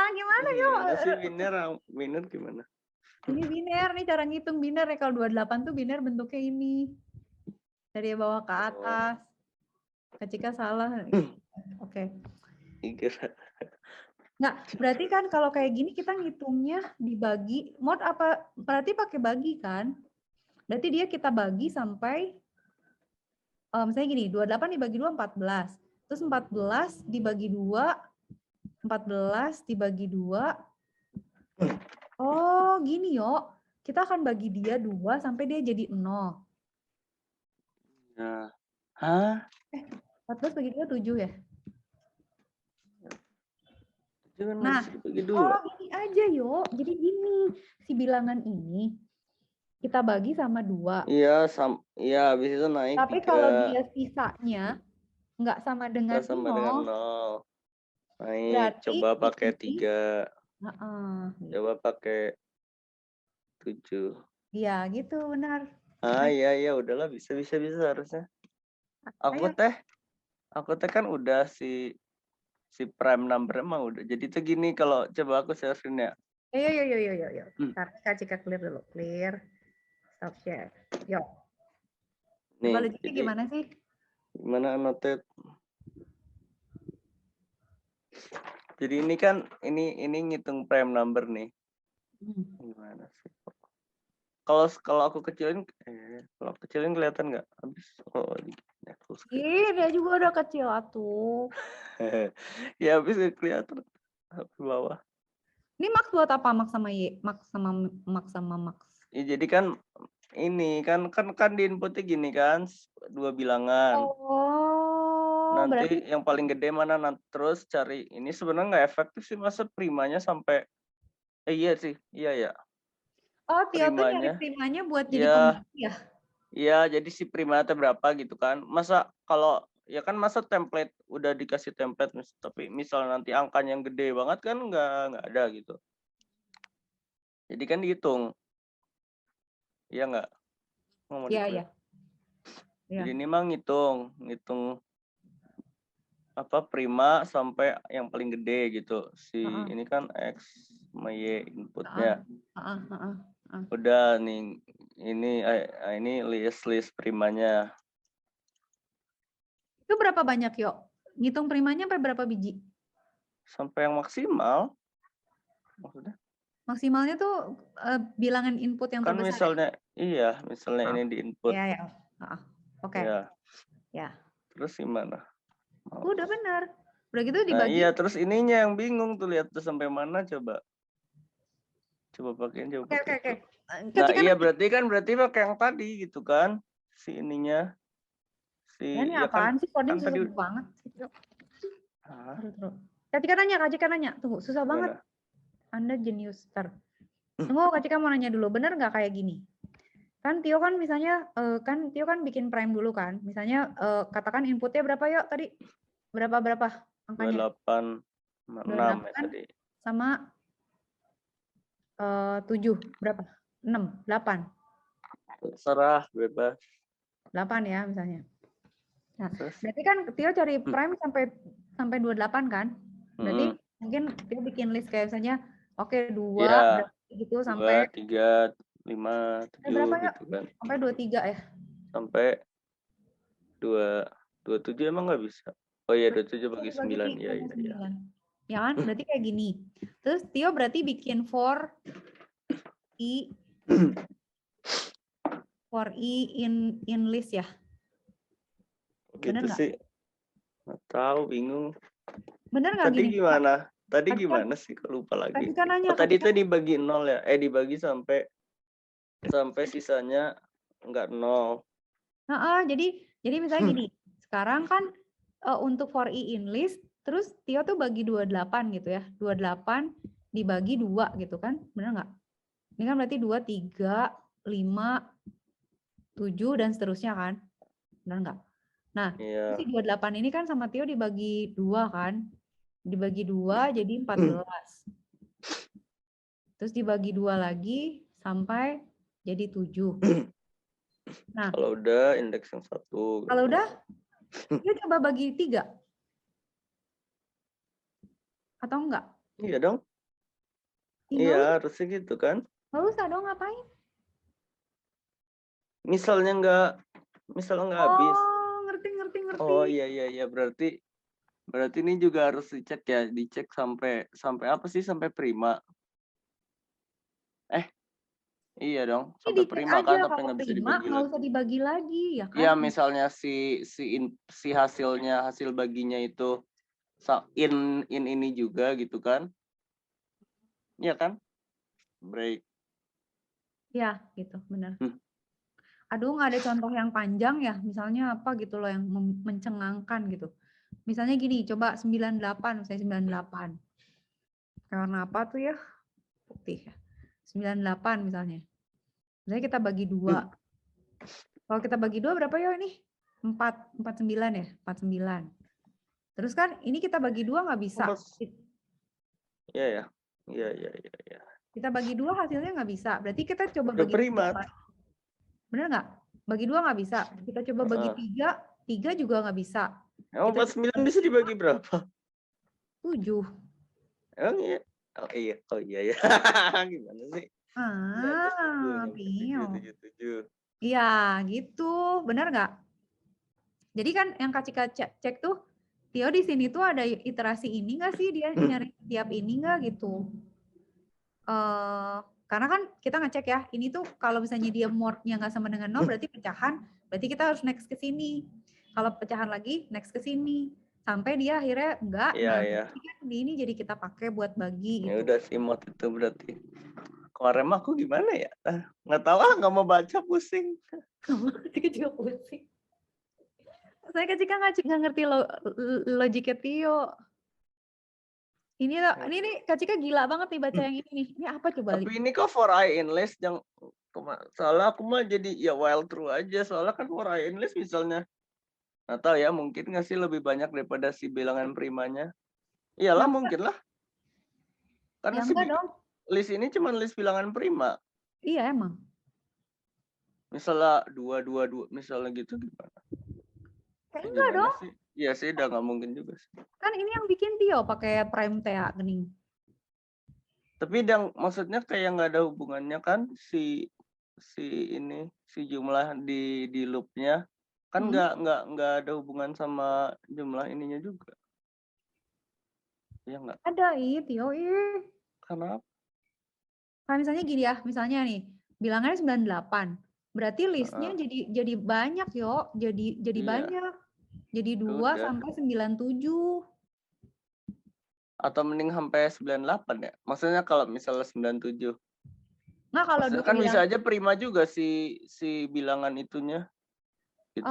S2: Gimana yuk?
S3: Gimana sih biner gimana?
S2: Ini biner nih, cara ngitung biner ya. Kalau 28 tuh biner bentuknya ini. Dari bawah ke atas. Ketika salah. Oke. Nggak, berarti kan kalau kayak gini kita ngitungnya dibagi. Mod apa? Berarti pakai bagi kan? Berarti dia kita bagi sampai, misalnya gini, 28 dibagi 2, 14. Terus 14 dibagi 2, 14 dibagi 2. Oh, gini yuk. Kita akan bagi dia 2 sampai dia jadi 0.
S3: Nah. Hah?
S2: 14 bagi 2, 7 ya?
S3: Nah,
S2: gini aja yuk. Jadi gini, si bilangan ini kita bagi sama 2.
S3: Iya, habis itu naik.
S2: Tapi
S3: 3.
S2: kalau dia sisanya nggak sama dengan 0.
S3: Naik,
S2: berarti
S3: coba pakai 3.
S2: Gitu.
S3: Coba pakai 7.
S2: Iya, gitu benar.
S3: Iya, udahlah bisa harusnya. Aku teh kan udah si prime number emang udah. Jadi tuh gini kalau coba aku share screen ya.
S2: Yo. Kita clear dulu. Clear. Stop share. Yuk. Coba logiknya gimana sih?
S3: Gimana annotate? Jadi ini kan ini ngitung prime number nih. Gimana sih? Kalau aku kecilin kelihatan nggak? Habis
S2: dia juga udah kecil atuh.
S3: Ya habis kelihatan di bawah.
S2: Ini max buat apa? Max sama Y? Max sama max.
S3: Ya, jadi kan ini kan di inputnya gini kan 2 bilangan.
S2: Oh,
S3: nanti
S2: berarti
S3: yang paling gede mana, terus cari. Ini sebenarnya nggak efektif sih, masa primanya sampai iya ya.
S2: Oh, Tio tuh nyari primanya buat jadi pembagian ya?
S3: Iya, jadi si primanya berapa gitu kan. Masa kalau ya kan masa template udah dikasih template tapi misal nanti angkanya yang gede banget kan nggak ada gitu. Jadi kan dihitung. Iya nggak? Mau
S2: Iya,
S3: diklik.
S2: iya. Iya.
S3: Jadi ini mah ngitung apa prima sampai yang paling gede gitu. Si ini kan X sama Y inputnya. Udah nih ini list primanya.
S2: Itu berapa banyak, Yo? Ngitung primanya sampai berapa biji?
S3: Sampai yang maksimal. Maksudnya?
S2: Maksimalnya tuh bilangan input yang
S3: Kan
S2: terbesar.
S3: misalnya misalnya ini di input.
S2: Iya, ya. Oke.
S3: Ya.
S2: Ya.
S3: Terus gimana?
S2: Udah benar. Udah gitu
S3: Nah,
S2: dibagi.
S3: iya, terus ininya yang bingung tuh, lihat tuh sampai mana coba. Coba pakein coba.
S2: Oke.
S3: Nah, iya berarti pakai yang tadi gitu kan. Si ininya.
S2: Ini
S3: ya
S2: apaan sih? Coding
S3: kan
S2: susah
S3: tadi.
S2: banget.
S3: Hah?
S2: Kak Cika nanya. Tunggu, susah banget. Anda jeniuster. Tunggu, Kak Cika mau nanya dulu. Bener nggak kayak gini? Kan Tio kan misalnya, Tio kan bikin prime dulu kan. Misalnya, katakan inputnya berapa yuk tadi? Berapa angkanya?
S3: 28, 6 ya tadi.
S2: Sama 7, berapa? 6, 8.
S3: Serah, bebas.
S2: 8 ya misalnya. Nah,
S3: Terus?
S2: berarti kan Tio cari prime sampai 28 kan? Berarti mungkin Tio bikin list kayak misalnya, oke 2,
S3: ya,
S2: gitu sampai
S3: 2, 3, 5, 7
S2: berapa ya?
S3: gitu kan.
S2: Sampai 23 ya?
S3: Sampai 27 emang nggak bisa. Oh iya, 27 bagi 9. Iya.
S2: Ya kan? Berarti kayak gini. Terus Tio berarti bikin for i in list ya?
S3: Gitu sih. Nggak tahu, bingung.
S2: Bener nggak
S3: Tadi
S2: gini?
S3: gimana? Tadi
S2: Tadi
S3: gimana sih? Kok lupa lagi.
S2: Kan nanya,
S3: Tadi itu dibagi 0 ya? Dibagi sampai sisanya nggak 0.
S2: Jadi misalnya gini. Sekarang kan untuk for i in list, terus Tio tuh bagi 28 gitu ya. 28 dibagi 2 gitu kan. Bener nggak? Ini kan berarti 2, 3, 5, 7 dan seterusnya kan. Bener nggak? Nah, si 28 ini kan sama Tio dibagi 2 kan. Dibagi 2 jadi 14. Terus dibagi 2 lagi sampai jadi 7. Nah,
S3: kalau udah indeks yang 1.
S2: Kalau udah, Tio coba bagi 3. Atau enggak?
S3: Iya dong. Iya, harusnya gitu kan.
S2: Nggak usah dong, ngapain?
S3: Misalnya nggak habis.
S2: Oh, ngerti.
S3: Oh iya, berarti ini juga harus dicek ya, dicek sampai apa sih, sampai prima. Iya dong, sampai prima kan, tapi nggak bisa dibagi
S2: nggak
S3: lagi.
S2: usah dibagi lagi ya kan?
S3: Iya, misalnya si hasil baginya itu in ini juga gitu kan. Iya kan? Break.
S2: Iya, gitu, benar. Aduh, nggak ada contoh yang panjang ya, misalnya apa gitu loh yang mencengangkan gitu. Misalnya gini, coba 98, misalnya 98. Karena apa tuh ya? Putih ya. 98 misalnya. Misalnya kita bagi 2. Kalau kita bagi 2 berapa ya ini? 49 ya? 49. Terus kan ini kita bagi 2 nggak bisa.
S3: Iya.
S2: Kita bagi 2 hasilnya nggak bisa. Berarti kita coba
S3: Udah
S2: bagi
S3: prima.
S2: 3. Bener nggak? Bagi 2 nggak bisa. Kita coba bagi 3 juga nggak bisa.
S3: Emang 49 bisa dibagi berapa?
S2: 7.
S3: Emang iya? Oh iya ya. Gimana sih?
S2: Pio.
S3: 7.
S2: Iya, gitu. Benar nggak? Jadi kan yang Kak Cika cek tuh, Tio di sini tuh ada iterasi ini nggak sih? Dia nyari tiap ini nggak gitu? Karena kan kita ngecek ya, ini tuh kalau misalnya dia mode-nya nggak sama dengan 0, berarti pecahan. Berarti kita harus next ke sini. Kalau pecahan lagi, next ke sini. Sampai dia akhirnya enggak.
S3: Iya.
S2: Ini jadi kita pakai buat bagi gitu.
S3: Ya udah sih mod itu berarti. Kemarin aku gimana ya? Nggak tahu, nggak mau baca, pusing.
S2: Kak juga pusing. Saya Kak Cika nggak ngerti logiknya Tio. Ini Kak Cika gila banget nih baca yang ini nih. Ini apa coba?
S3: Tapi ini kok for I in list yang soalnya aku mah jadi ya while true aja. Soalnya kan for I in list misalnya Nggak tahu ya, mungkin nggak sih lebih banyak daripada si bilangan primanya? Iyalah
S2: Masa?
S3: mungkin lah. Karena
S2: Ya
S3: si
S2: enggak dong.
S3: list ini cuma list bilangan prima.
S2: Iya emang.
S3: Misalnya 2, misalnya gitu gimana?
S2: Kayak enggak
S3: Gimana
S2: dong.
S3: sih? Iya sih, udah nggak mungkin juga sih.
S2: Kan ini yang bikin Tio pakai prime TA gening.
S3: Tapi yang maksudnya kayak nggak ada hubungannya kan si jumlah di loopnya kan nggak ada hubungan sama jumlah ininya juga. Iya nggak?
S2: Ada Tio.
S3: Kenapa?
S2: Nah, misalnya gini ya, misalnya nih, bilangannya 98. Berarti listnya jadi banyak yo, jadi
S3: Iya.
S2: banyak. Jadi 2
S3: Udah.
S2: sampai 97.
S3: Atau mending sampai 98 ya? Maksudnya kalau misalnya 97.
S2: Nah, kalau
S3: Maksudnya
S2: dua
S3: kan bisa
S2: bilang,
S3: aja prima juga si bilangan itunya. Gitu.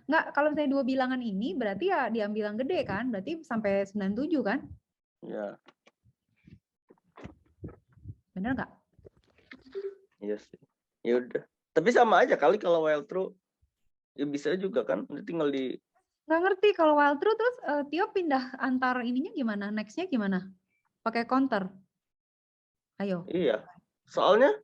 S2: enggak, kalau misalnya 2 bilangan ini berarti ya diambil yang gede kan? Berarti sampai 97 kan?
S3: Iya.
S2: Bener nggak?
S3: Iya sih. Ya udah. Tapi sama aja kali kalau while true. Ya bisa juga kan. Nanti tinggal di
S2: Nggak ngerti kalau while true terus Tio pindah antar ininya gimana? Next-nya gimana? Pakai counter? Ayo.
S3: Iya. Soalnya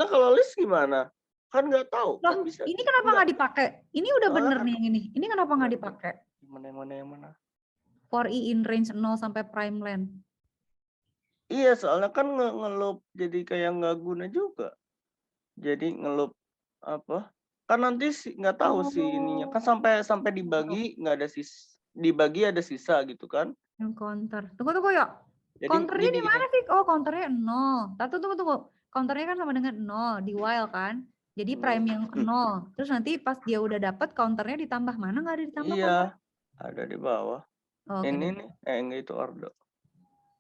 S3: kalau list gimana? Kan nggak tahu.
S2: Loh,
S3: Kan bisa.
S2: ini kenapa nggak dipakai? Ini udah
S3: Soalnya
S2: bener
S3: kan-
S2: nih yang ini. Ini kenapa nggak dipakai?
S3: Yang mana?
S2: For I in range 0 sampai prime land.
S3: Iya, soalnya kan ngelup jadi kayak nggak guna juga. Jadi ngelup apa? Kan nanti nggak tahu sih ininya. Kan sampai dibagi nggak ada dibagi ada sisa gitu kan?
S2: Yang counter. Tunggu ya.
S3: Jadi
S2: Counternya di
S3: gini.
S2: mana sih? Oh, counternya 0. Tunggu. Counternya kan sama dengan 0 di while kan. Jadi prime yang 0. Terus nanti pas dia udah dapet counternya ditambah. Mana nggak ada ditambah?
S3: Iya, ada di bawah.
S2: Oh,
S3: Ini nih, enggak itu ordo.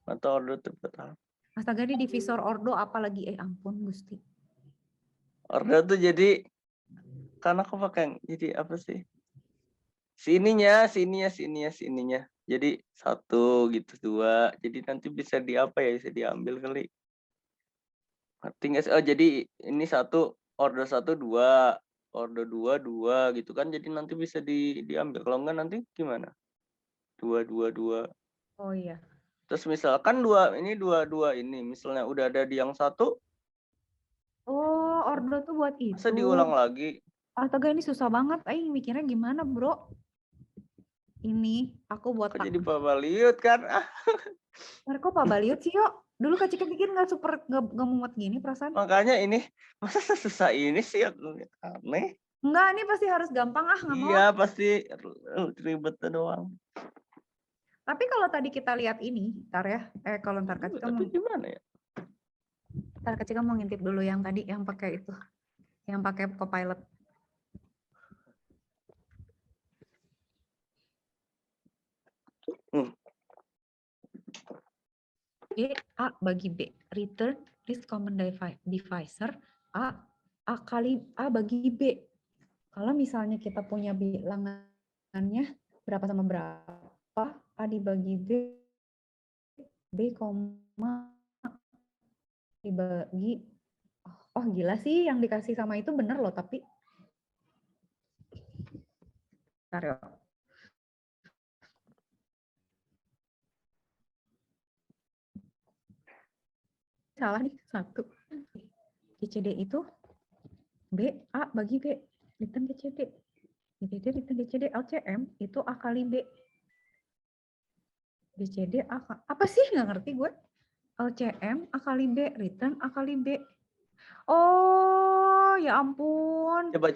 S3: Atau ordo terbetal.
S2: Astaga, di divisor ordo apalagi? Ampun Gusti.
S3: Ordo tuh jadi karena aku pakai jadi apa sih? Sininya. Jadi 1 gitu 2. Jadi nanti bisa bisa diambil kali. Ngerti nggak sih? Oh, jadi ini 1 ordo 1 2, ordo 2 gitu kan. Jadi nanti bisa diambil. Kalau enggak nanti gimana? 2.
S2: Oh iya.
S3: Terus misalkan 2 ini misalnya udah ada di yang 1.
S2: Oh, ordo tuh buat itu.
S3: Masa diulang lagi?
S2: Astaga, ini susah banget. Mikirnya gimana, bro? Ini aku buat
S3: Kok jadi Pak Baliut kan?
S2: Kok Pak Baliut sih, yuk? Dulu Kak Cika bikin nggak muat gini perasaan.
S3: Makanya ini masa susah ini sih, aneh.
S2: Enggak, ini pasti harus gampang nggak mau.
S3: Iya, pasti ribet doang.
S2: Tapi kalau tadi kita lihat ini, ntar ya. Kalau ntar Kak Cika
S3: Tapi gimana ya?
S2: Ntar Kak Cika mau ngintip dulu yang tadi, yang pakai itu. Yang pakai Copilot. A bagi B. Return list common divisor A kali A bagi B. Kalau misalnya kita punya bilangannya berapa sama berapa, A dibagi B, B, dibagi, oh gila sih yang dikasih sama itu bener loh, tapi bentar ya. Salah nih, 1. GCD itu B, A bagi B, return GCD. return GCD, LCM itu A kali B. GCD A, apa sih? Nggak ngerti gue. LCM A kali B, return A kali B. Oh, ya ampun.
S3: Coba.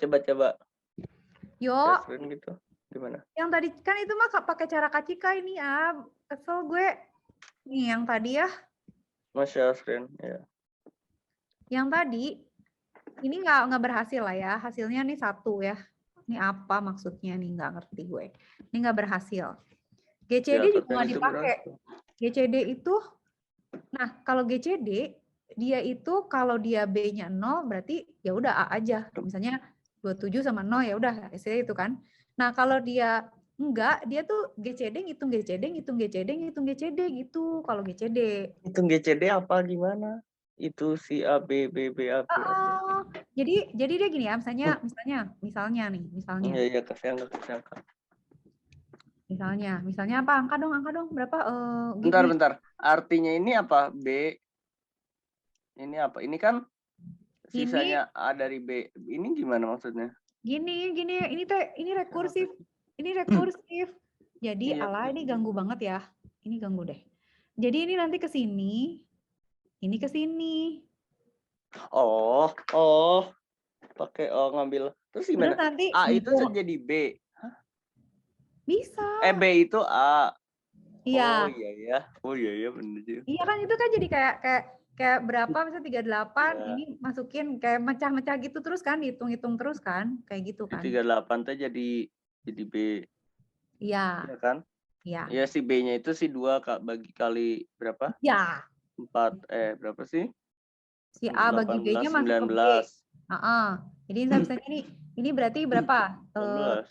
S2: Yo.
S3: Gitu. Gimana?
S2: Yang tadi kan itu mah pakai cara Kak Cika ini ya. Kesel gue. Nih yang tadi ya.
S3: Share screen, ya.
S2: Yang tadi ini nggak berhasil lah ya. Hasilnya nih 1 ya. Ini apa maksudnya nih, nggak ngerti gue. Ini nggak berhasil. GCD juga nggak dipakai. GCD itu, nah kalau GCD dia itu kalau dia B-nya 0 berarti ya udah A aja. Misalnya 27 sama 0 ya udah hasilnya itu kan. Nah kalau dia enggak, dia tuh GCD ngitung GCD gitu kalau GCD.
S3: Hitung GCD apa gimana? Itu si A B B B A B.
S2: Jadi dia gini ya, misalnya nih,
S3: Iya, kasih angka.
S2: misalnya apa? Angka dong, berapa? Gini.
S3: Bentar. Artinya ini apa? B. Ini apa? Ini kan sisanya A dari B. Ini gimana maksudnya?
S2: Gini, ini rekursif. Ini rekursif. Jadi
S3: Iya.
S2: ala ini ganggu banget ya. Ini ganggu deh. Jadi ini nanti ke sini, ini ke sini.
S3: Oh. Pakai ngambil. Terus gimana?
S2: Terus nanti
S3: A itu jadi B.
S2: bisa.
S3: B itu A.
S2: Iya.
S3: Oh iya benar juga.
S2: Iya kan itu kan jadi kayak berapa misalnya 38
S3: Ya.
S2: ini masukin kayak mecah-mecah gitu terus kan hitung-hitung terus kan kayak gitu kan.
S3: 38 tuh jadi B.
S2: Iya.
S3: Iya kan?
S2: Iya.
S3: Ya si B-nya itu si 2 bagi kali berapa?
S2: Ya.
S3: 4 berapa sih?
S2: Si A bagi B-nya masuk ke B.
S3: 19.
S2: Jadi misalnya ini berarti berapa? 19.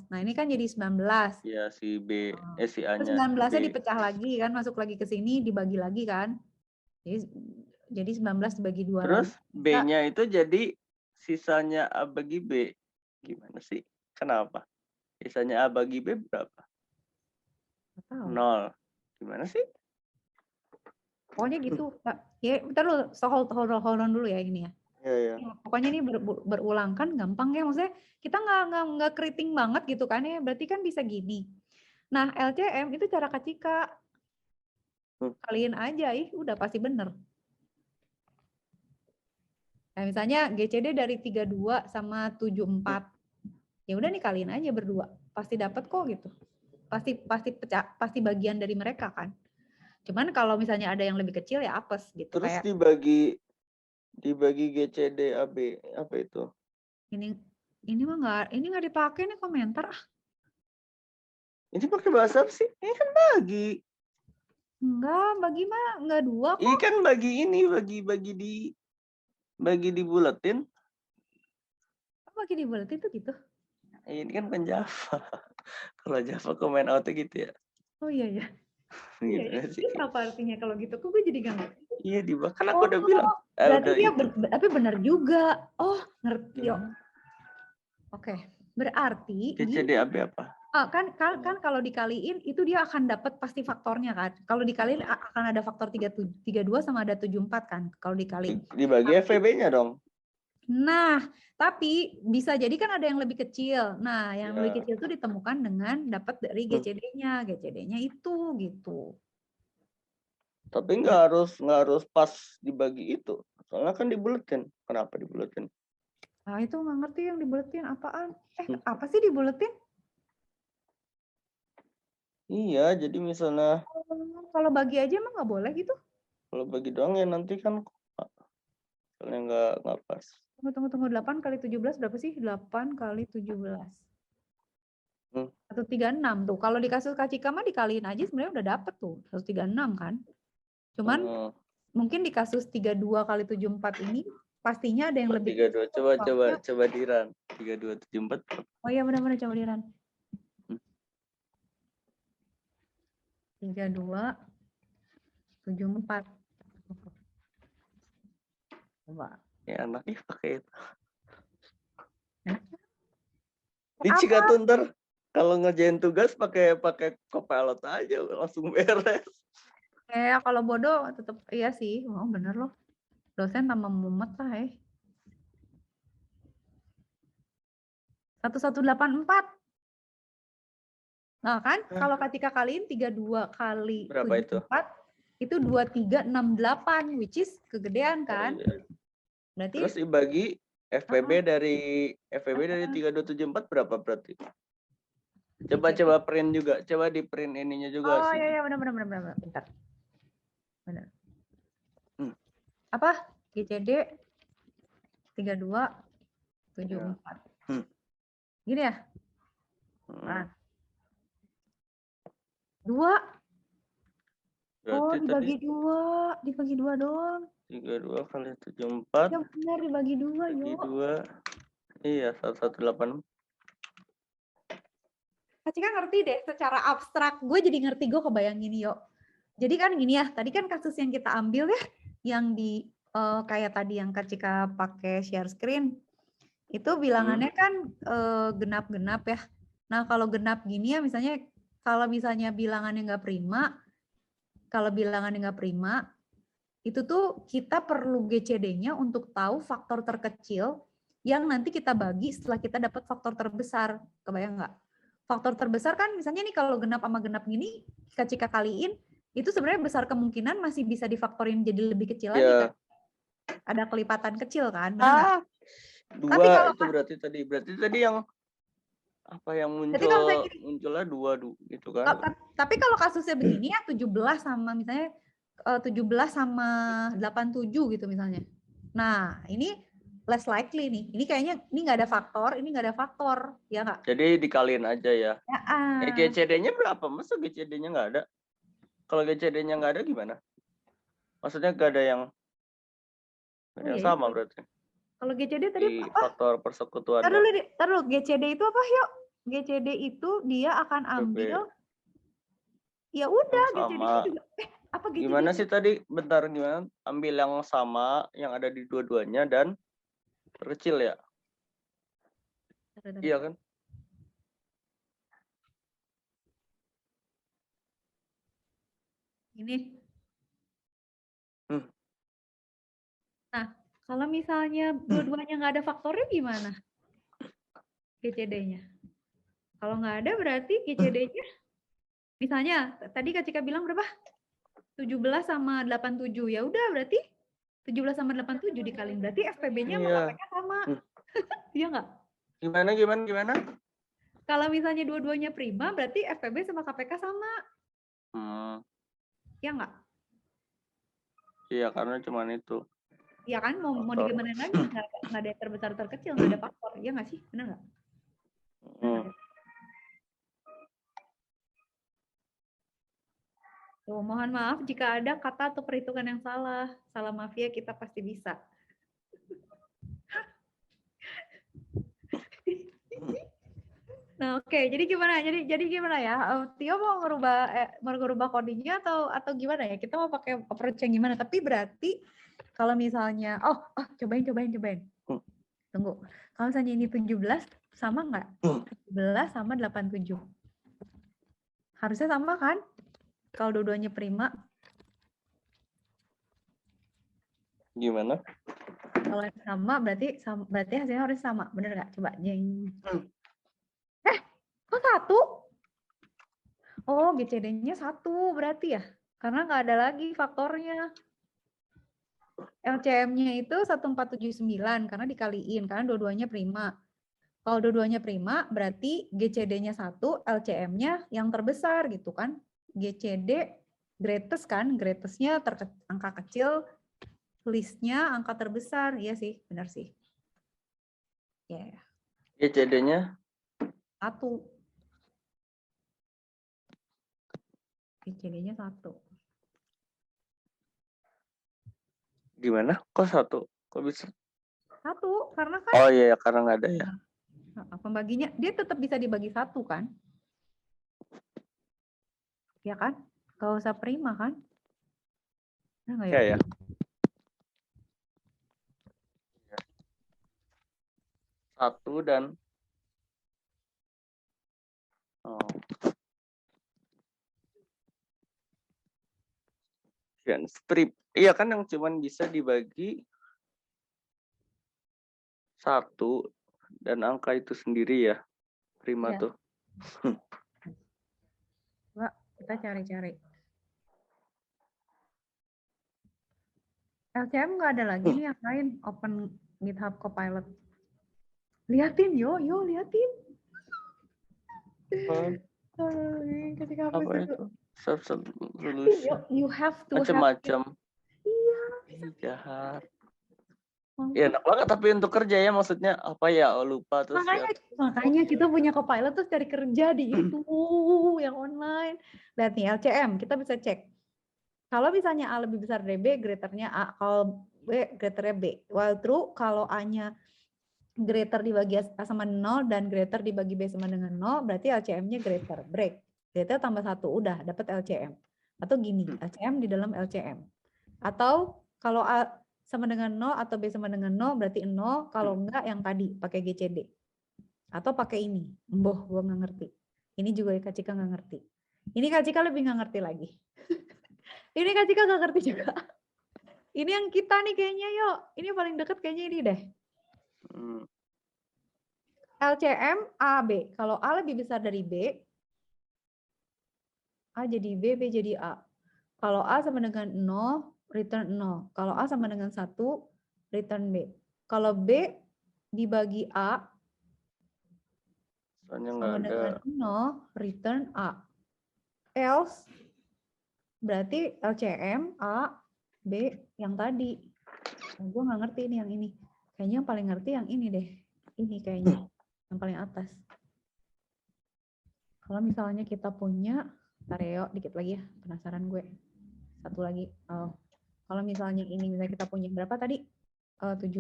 S2: Nah, ini kan jadi 19.
S3: Ya si B si
S2: Terus
S3: A-nya.
S2: 19-nya dipecah lagi kan, masuk lagi ke sini, dibagi lagi kan. Jadi 19 dibagi 2
S3: Terus
S2: lagi.
S3: B-nya itu jadi sisanya A bagi B. Gimana sih? Kenapa? Sisanya A bagi B berapa? 0. Gimana sih?
S2: Pokoknya gitu. Ya, bentar lu hold on dulu ya ini ya.
S3: Iya.
S2: Ya, pokoknya ini berulang kan gampang ya, maksudnya kita nggak keriting banget gitu kan ya, berarti kan bisa gini. Nah LCM itu cara kacika, kaliin aja, udah pasti bener. Nah misalnya GCD dari 32 sama 74, ya udah nih kaliin aja berdua, pasti dapat kok gitu, pasti bagian dari mereka kan. Cuman kalau misalnya ada yang lebih kecil ya apes gitu.
S3: Terus
S2: kayak
S3: dibagi GCD AB apa itu?
S2: Ini mah nggak dipakai nih komentar.
S3: Ini pakai bahasa apa sih? Ini kan bagi.
S2: Enggak, bagi mah enggak 2 kok.
S3: Ini kan bagi di buletin.
S2: Bagi di buletin tuh gitu.
S3: Ini kan Java. Kalau Java comment out gitu ya.
S2: Oh iya.
S3: Gitu sih.
S2: Itu apa artinya kalau gitu? Kok gue jadi nggak ngerti.
S3: Iya kan aku udah bilang.
S2: Berarti dia tapi benar juga. Oh ngerti yuk. Oke, berarti
S3: GCDAB apa?
S2: kan kalau dikaliin itu dia akan dapat pasti faktornya kan. Kalau dikaliin akan ada faktor 32 sama ada 74 kan kalau dikaliin.
S3: Dibagi FVB-nya dong.
S2: Nah, tapi bisa jadi kan ada yang lebih kecil. Nah, yang lebih kecil itu ditemukan dengan dapat dari GCD-nya. GCD-nya itu gitu.
S3: Tapi nggak harus pas dibagi itu. Soalnya kan dibuletin. Kenapa dibuletin?
S2: Nah, itu nggak ngerti yang dibuletin apaan. Apa sih dibuletin?
S3: Iya, jadi misalnya
S2: kalau bagi aja emang nggak boleh gitu?
S3: Kalau bagi doang ya nanti kan soalnya nggak pas.
S2: Tunggu 8 kali 17 berapa sih? 8 kali 17. 136 tuh. Kalau di kasus Kacika mah dikaliin aja sebenarnya udah dapet tuh. 136 kan. Cuman mungkin di kasus 32 kali 74 ini pastinya ada yang lebih.
S3: 32. Coba diran. 32 74.
S2: Oh iya benar-benar coba diran. 32 74. Coba.
S3: Ya anaknya pakai itu.
S2: Di
S3: Cikatunter kalau ngerjain tugas pakai Copilot aja langsung beres.
S2: Kalau bodoh tetap iya sih. Oh bener loh. Dosen tambah mumet lah 1184. Nah kan kalau ketika kaliin 32 kali
S3: berapa
S2: 74 itu 2368 which is kegedean kan. Berarti
S3: terus dibagi FVB dari 3274 berapa berarti? Coba print juga. Coba di print ininya juga.
S2: Oh iya benar. Bentar. Benar. Apa? GCD 3274. Gini ya? Nah. 2.
S3: Berarti
S2: dibagi 2 doang.
S3: 32 kali 74.
S2: Ya benar dibagi 2 yuk.
S3: 2. Iya, 118.
S2: Kacika ngerti deh secara abstrak. Gue jadi ngerti, gue kebayangin yuk. Jadi kan gini ya, tadi kan kasus yang kita ambil ya, yang di kayak tadi yang Kak Cika pakai share screen, itu bilangannya kan genap-genap ya. Nah, kalau genap gini ya misalnya, kalau misalnya bilangannya nggak prima, itu tuh kita perlu GCD-nya untuk tahu faktor terkecil yang nanti kita bagi setelah kita dapat faktor terbesar. Kebayang nggak? Faktor terbesar kan misalnya nih kalau genap sama genap gini, Kak kaliin, itu sebenarnya besar kemungkinan masih bisa difaktorin jadi lebih kecil lagi kan? Ada kelipatan kecil kan? Benar nggak? Tapi
S3: Dua
S2: kalau
S3: itu berarti tadi yang apa yang
S2: Berarti kalau saya gini,
S3: munculnya dua gitu kan?
S2: Tapi kalau kasusnya begini ya 17 sama misalnya 17 sama 87 gitu misalnya. Nah, ini less likely nih. Ini kayaknya ini nggak ada faktor, ini nggak ada faktor, ya nggak?
S3: Jadi dikaliin aja ya.
S2: Ya,
S3: GCD-nya berapa? Masa GCD-nya nggak ada? Kalau GCD-nya nggak ada gimana? Maksudnya nggak ada yang sama berarti?
S2: Kalau GCD tadi
S3: di faktor persekutuan.
S2: Taruh GCD itu apa yuk? GCD itu dia akan ambil ya udah GCD juga. Apa GCD?
S3: Gimana sih tadi? Bentar, gimana? Ambil yang sama yang ada di dua-duanya dan terkecil ya? Iya kan?
S2: Ini. Nah, kalau misalnya dua-duanya nggak ada faktornya gimana? GCD-nya. Kalau nggak ada berarti GCD-nya, misalnya tadi Kak Cika bilang berapa? 17 sama 87. Ya udah berarti 17 sama 87 dikaliin. Berarti FPB-nya sama KPK sama. Iya nggak?
S3: Gimana?
S2: Kalau misalnya dua-duanya prima, berarti FPB sama KPK sama. Iya nggak?
S3: Iya, karena cuma itu.
S2: Iya kan, mau digimana lagi? Nggak ada yang terbesar terkecil, nggak ada faktor. Iya nggak sih? Benar nggak? Tuh, mohon maaf jika ada kata atau perhitungan yang salah. Salah mafia kita pasti bisa. Nah, oke. Jadi gimana? Jadi gimana ya? Tio mau ngerubah codingnya atau gimana ya? Kita mau pakai approach yang gimana? Tapi berarti kalau misalnya cobain. Tunggu. Kalau misalnya ini 17 sama nggak? 17 sama 87. Harusnya sama kan? Kalau dua-duanya prima.
S3: Gimana?
S2: Kalau sama berarti hasilnya harus sama. Bener nggak? Coba jeng. Kok 1? Oh, GCD-nya 1 berarti ya? Karena nggak ada lagi faktornya. LCM-nya itu 1479 karena dikaliin, karena dua-duanya prima. Kalau dua-duanya prima, berarti GCD-nya 1, LCM-nya yang terbesar gitu kan. GCD greatest kan, greatest-nya angka kecil, list-nya angka terbesar. Iya sih, benar sih. Ya. Yeah.
S3: GCD-nya
S2: 1. GCD-nya 1.
S3: Gimana? Kok 1? Kok bisa?
S2: 1, karena kan.
S3: Oh iya, karena nggak ada ya.
S2: Pembaginya, dia tetap bisa dibagi 1 kan? Ya kan? Gak usah prima kan? Nah,
S3: ya. Satu dan strip. Iya kan yang cuman bisa dibagi 1 dan angka itu sendiri ya. Prima tuh.
S2: Coba kita cari-cari. LCM nggak ada lagi nih yang lain. Open GitHub Copilot. Liatin, liatin. Ketika
S3: apa itu? Solution.
S2: You have to
S3: macam-macam.
S2: Iya.
S3: Jahat. Ya enak banget tapi untuk kerja ya, maksudnya apa ya, lupa terus.
S2: Makanya kita punya Copilot terus cari kerja di itu yang online. Lihat nih LCM, kita bisa cek. Kalau misalnya A lebih besar dari B, greater-nya A. Kalau B, greater-nya B. While true, kalau A-nya greater dibagi A sama 0 dan greater dibagi B sama dengan 0, berarti LCM-nya greater. Break. Greater tambah 1, udah dapat LCM. Atau gini, LCM di dalam LCM. Atau kalau A sama dengan 0 atau B sama dengan 0 berarti 0, kalau enggak yang tadi pakai GCD. Atau pakai ini. Boh, gue nggak ngerti. Ini juga Kak Cika nggak ngerti. Ini Kak Cika lebih nggak ngerti lagi. Ini Kak Cika nggak ngerti juga. Ini yang kita nih kayaknya yuk. Ini paling deket kayaknya ini deh. LCM A, B. Kalau A lebih besar dari B, A jadi B, B jadi A. Kalau A sama dengan 0, return 0. Kalau A sama dengan 1, return B. Kalau B dibagi A,
S3: Soalnya nggak
S2: sama
S3: ada.
S2: dengan 0, return A. Else, berarti LCM A, B yang tadi. Nah, gue nggak ngerti ini yang ini. Kayaknya yang paling ngerti yang ini deh. Ini kayaknya. Yang paling atas. Kalau misalnya kita punya, ntar ya, dikit lagi ya, penasaran gue. Satu lagi. Oh. Kalau misalnya ini, misalnya kita punya berapa tadi? 17.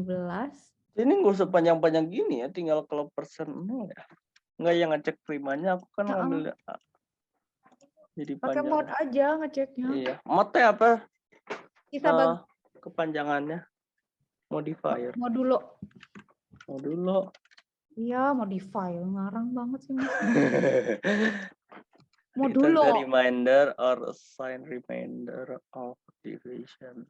S3: Ini nggak usah panjang-panjang gini ya, tinggal kalau persen nol ya. Nggak yang ngecek primanya, aku kan ngambil jadi
S2: Pakai
S3: panjang.
S2: mod aja ngeceknya.
S3: Iya, modnya apa?
S2: Kita bagi
S3: Kepanjangannya modifier.
S2: modulo.
S3: Modulo.
S2: Iya, modify. Ngarang banget sih. Mas.
S3: Return
S2: Modulo.
S3: the reminder or assign remainder of division.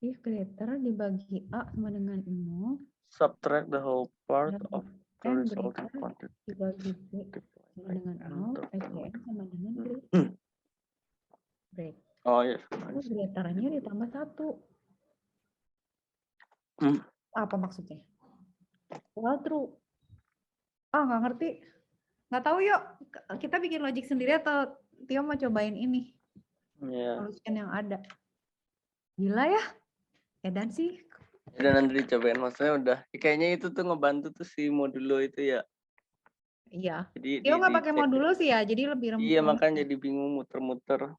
S2: If greater dibagi A sama dengan 0.
S3: Subtract the whole part
S2: dan
S3: of the
S2: N
S3: resulting
S2: greater
S3: quantity.
S2: dibagi B sama dengan 0. SCN sama dengan break.
S3: Oh iya.
S2: Terus greaternya ditambah 1. Apa maksudnya? Well, true. Nggak ngerti. Nggak tahu yuk. Kita bikin logic sendiri atau Tio mau cobain ini? Solution yang ada. Gila ya. Edan sih.
S3: Udah nanti dicobain. Maksudnya udah. Kayaknya itu tuh ngebantu tuh si modulo itu ya.
S2: Iya.
S3: Jadi
S2: Tio nggak pakai modulo sih ya. Jadi lebih
S3: Iya makanya jadi bingung muter-muter.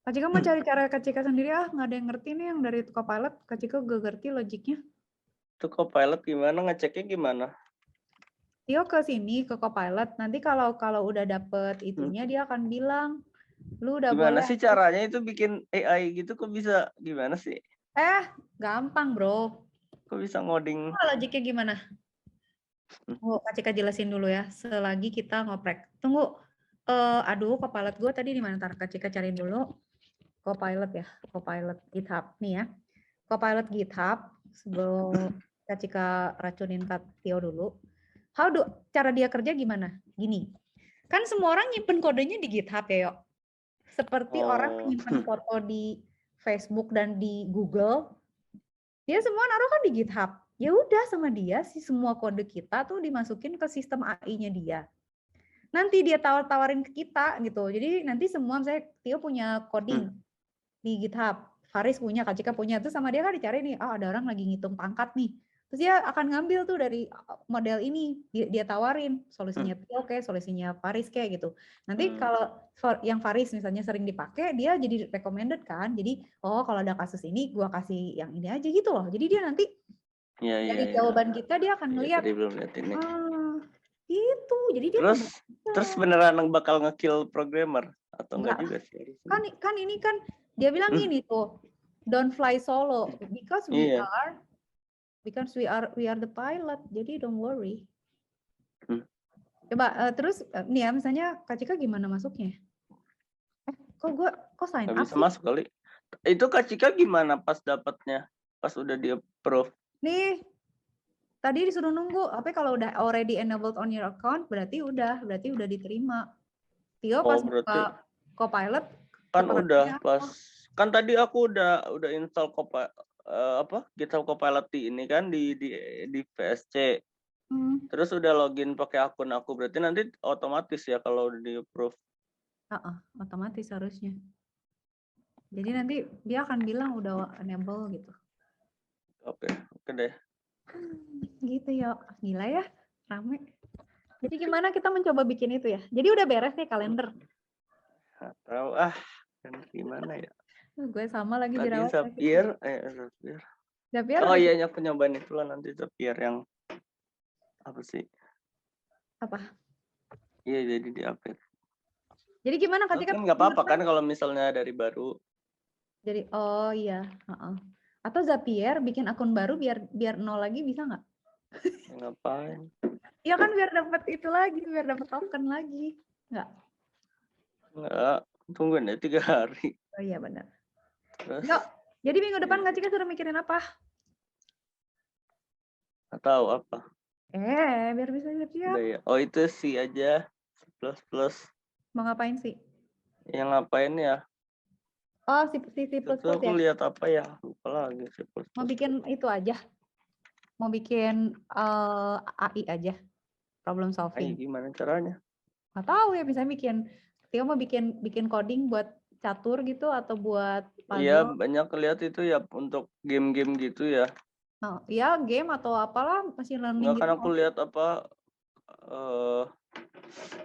S2: Kak Cika mau cari cara Kak Cika sendiri nggak ada yang ngerti nih yang dari Copilot. Kak Cika gak ngerti logiknya.
S3: Itu Copilot gimana, ngeceknya gimana?
S2: Tio ke sini ke Copilot. Nanti kalau udah dapet itunya dia akan bilang, lu udah
S3: gimana
S2: boleh.
S3: Sih caranya itu bikin AI gitu kok bisa gimana sih?
S2: Gampang bro.
S3: Kok bisa ngoding?
S2: Logiknya gimana? Kak Cika jelasin dulu ya. Selagi kita ngoprek. Tunggu. Aduh, Copilot gue tadi di mana? Kak Cika cariin dulu. Copilot ya. Copilot GitHub nih ya. Copilot GitHub. Sebelum Kak Cika racunin Kak Tio dulu. Cara dia kerja gimana? Gini. Kan semua orang nyimpen kodenya di GitHub ya, yuk. Seperti orang menyimpan foto di Facebook dan di Google. Dia semua naruh kan di GitHub. Ya udah sama dia sih semua kode kita tuh dimasukin ke sistem AI-nya dia. Nanti dia tawarin ke kita gitu. Jadi nanti semua misalnya Tio punya coding di GitHub, Faris punya, Kak Cika punya, terus sama dia kan dicari nih, ada orang lagi ngitung pangkat nih. Terus dia akan ngambil tuh dari model ini, dia tawarin solusinya Tio kayak solusinya Faris kayak gitu. Nanti kalau yang Faris misalnya sering dipakai, dia jadi recommended kan. Jadi kalau ada kasus ini gua kasih yang ini aja gitu loh. Jadi dia nanti dari jawaban kita dia akan ngeliat. Gitu. Jadi dia
S3: terus beneran bakal nge-kill programmer atau enggak juga sih?
S2: Kan ini kan dia bilang gini tuh, don't fly solo because we are the pilot. Jadi don't worry. Coba terus nih ya misalnya Kak Cika gimana masuknya? Kok sign up
S3: bisa sih? Masuk kali. Itu Kak Cika gimana pas dapatnya? Pas udah di approve?
S2: Nih. Tadi disuruh nunggu, tapi kalau udah already enabled on your account berarti udah diterima. Tio pas buka Copilot
S3: kan udah pas kan tadi aku udah install GitHub Copilot ini kan di VSC. Terus udah login pakai akun aku, berarti nanti otomatis ya kalau udah di approve.
S2: Otomatis harusnya. Jadi nanti dia akan bilang udah enable gitu.
S3: Oke deh.
S2: Gitu ya, gila ya, rame. Jadi gimana kita mencoba bikin itu ya? Jadi udah beres nih kalender.
S3: Tahu gimana ya?
S2: Gue sama lagi
S3: dirawat. Zapier. Oh iya, aku nyobain itu lah nanti Zapier yang apa sih?
S2: Apa?
S3: Iya jadi di-update.
S2: Jadi gimana ketika
S3: kan nggak apa-apa kan kalau misalnya dari baru
S2: Jadi oh iya, heeh. Atau Zapier bikin akun baru biar nol lagi bisa nggak?
S3: Ngapain?
S2: Iya kan biar dapat itu lagi, biar dapat token lagi. Nggak?
S3: Enggak, tungguin ya 3 hari.
S2: Oh iya benar.
S3: Terus
S2: Yuk, jadi minggu depan Kak Cika suruh mikirin apa?
S3: nggak tahu apa.
S2: Biar bisa siap-siap.
S3: Udah ya. Oh itu sih aja. Plus.
S2: Mau ngapain sih?
S3: Yang ngapain ya?
S2: Oh, si
S3: Itu
S2: plus
S3: aku
S2: ya?
S3: lihat apa ya? Lupa lagi sih plus.
S2: Mau bikin itu aja? Mau bikin AI aja? Problem
S3: Ay,
S2: solving?
S3: gimana caranya?
S2: Nggak tahu ya, misalnya Tio mau bikin coding buat catur gitu atau buat
S3: Iya,
S2: puzzle.
S3: banyak lihat itu ya untuk game-game gitu ya.
S2: Nah, ya game atau apalah machine learning
S3: Enggak kan
S2: gitu.
S3: aku lihat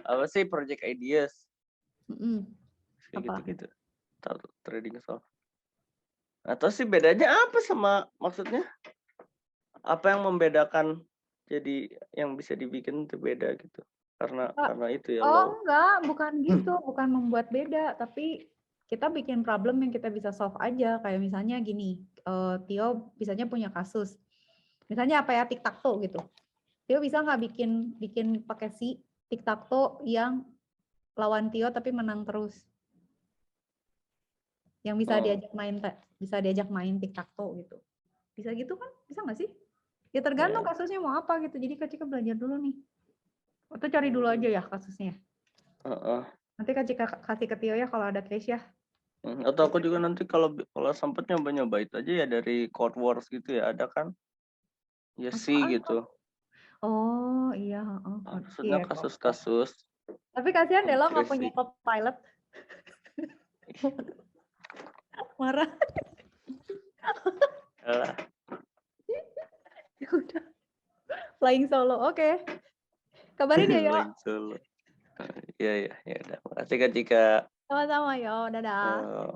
S3: apa sih project ideas
S2: Mm-mm.
S3: kayak
S2: Apa?
S3: gitu-gitu. Trading soft. Atau sih bedanya apa sama maksudnya? Apa yang membedakan jadi yang bisa dibikin itu beda gitu. Karena itu ya
S2: Oh
S3: low.
S2: enggak, bukan gitu, bukan membuat beda, tapi kita bikin problem yang kita bisa solve aja. Kayak misalnya gini, Tio misalnya punya kasus, misalnya apa ya, tic-tac-toe gitu. Tio bisa nggak bikin pakai si tic-tac-toe yang lawan Tio tapi menang terus, yang bisa diajak main tic-tac-toe gitu. Bisa gitu kan? Bisa nggak sih? Ya tergantung
S3: Ya.
S2: kasusnya mau apa gitu. Jadi Kak Cika belajar dulu nih. Atau cari dulu aja ya kasusnya.
S3: Heeh.
S2: Nanti Kak Cika kasih ke Tio ya kalau ada case ya.
S3: Atau aku juga nanti kalau sempet nyoba itu aja ya dari Code Wars gitu ya, ada kan? Ya sih
S2: Apaan?
S3: gitu.
S2: Oh iya,
S3: Maksudnya
S2: iya,
S3: kasus-kasus
S2: tapi kasihan deh lo nggak punya
S3: enkripsi.
S2: co-pilot. Marah.
S3: Alah,
S2: Ya udah, flying solo. Oke. Kabarin ya, Yo.
S3: lain solo. Ya udah. Makasih Kak Cika.
S2: Sama-sama, Yo. Dadah.
S3: Eh,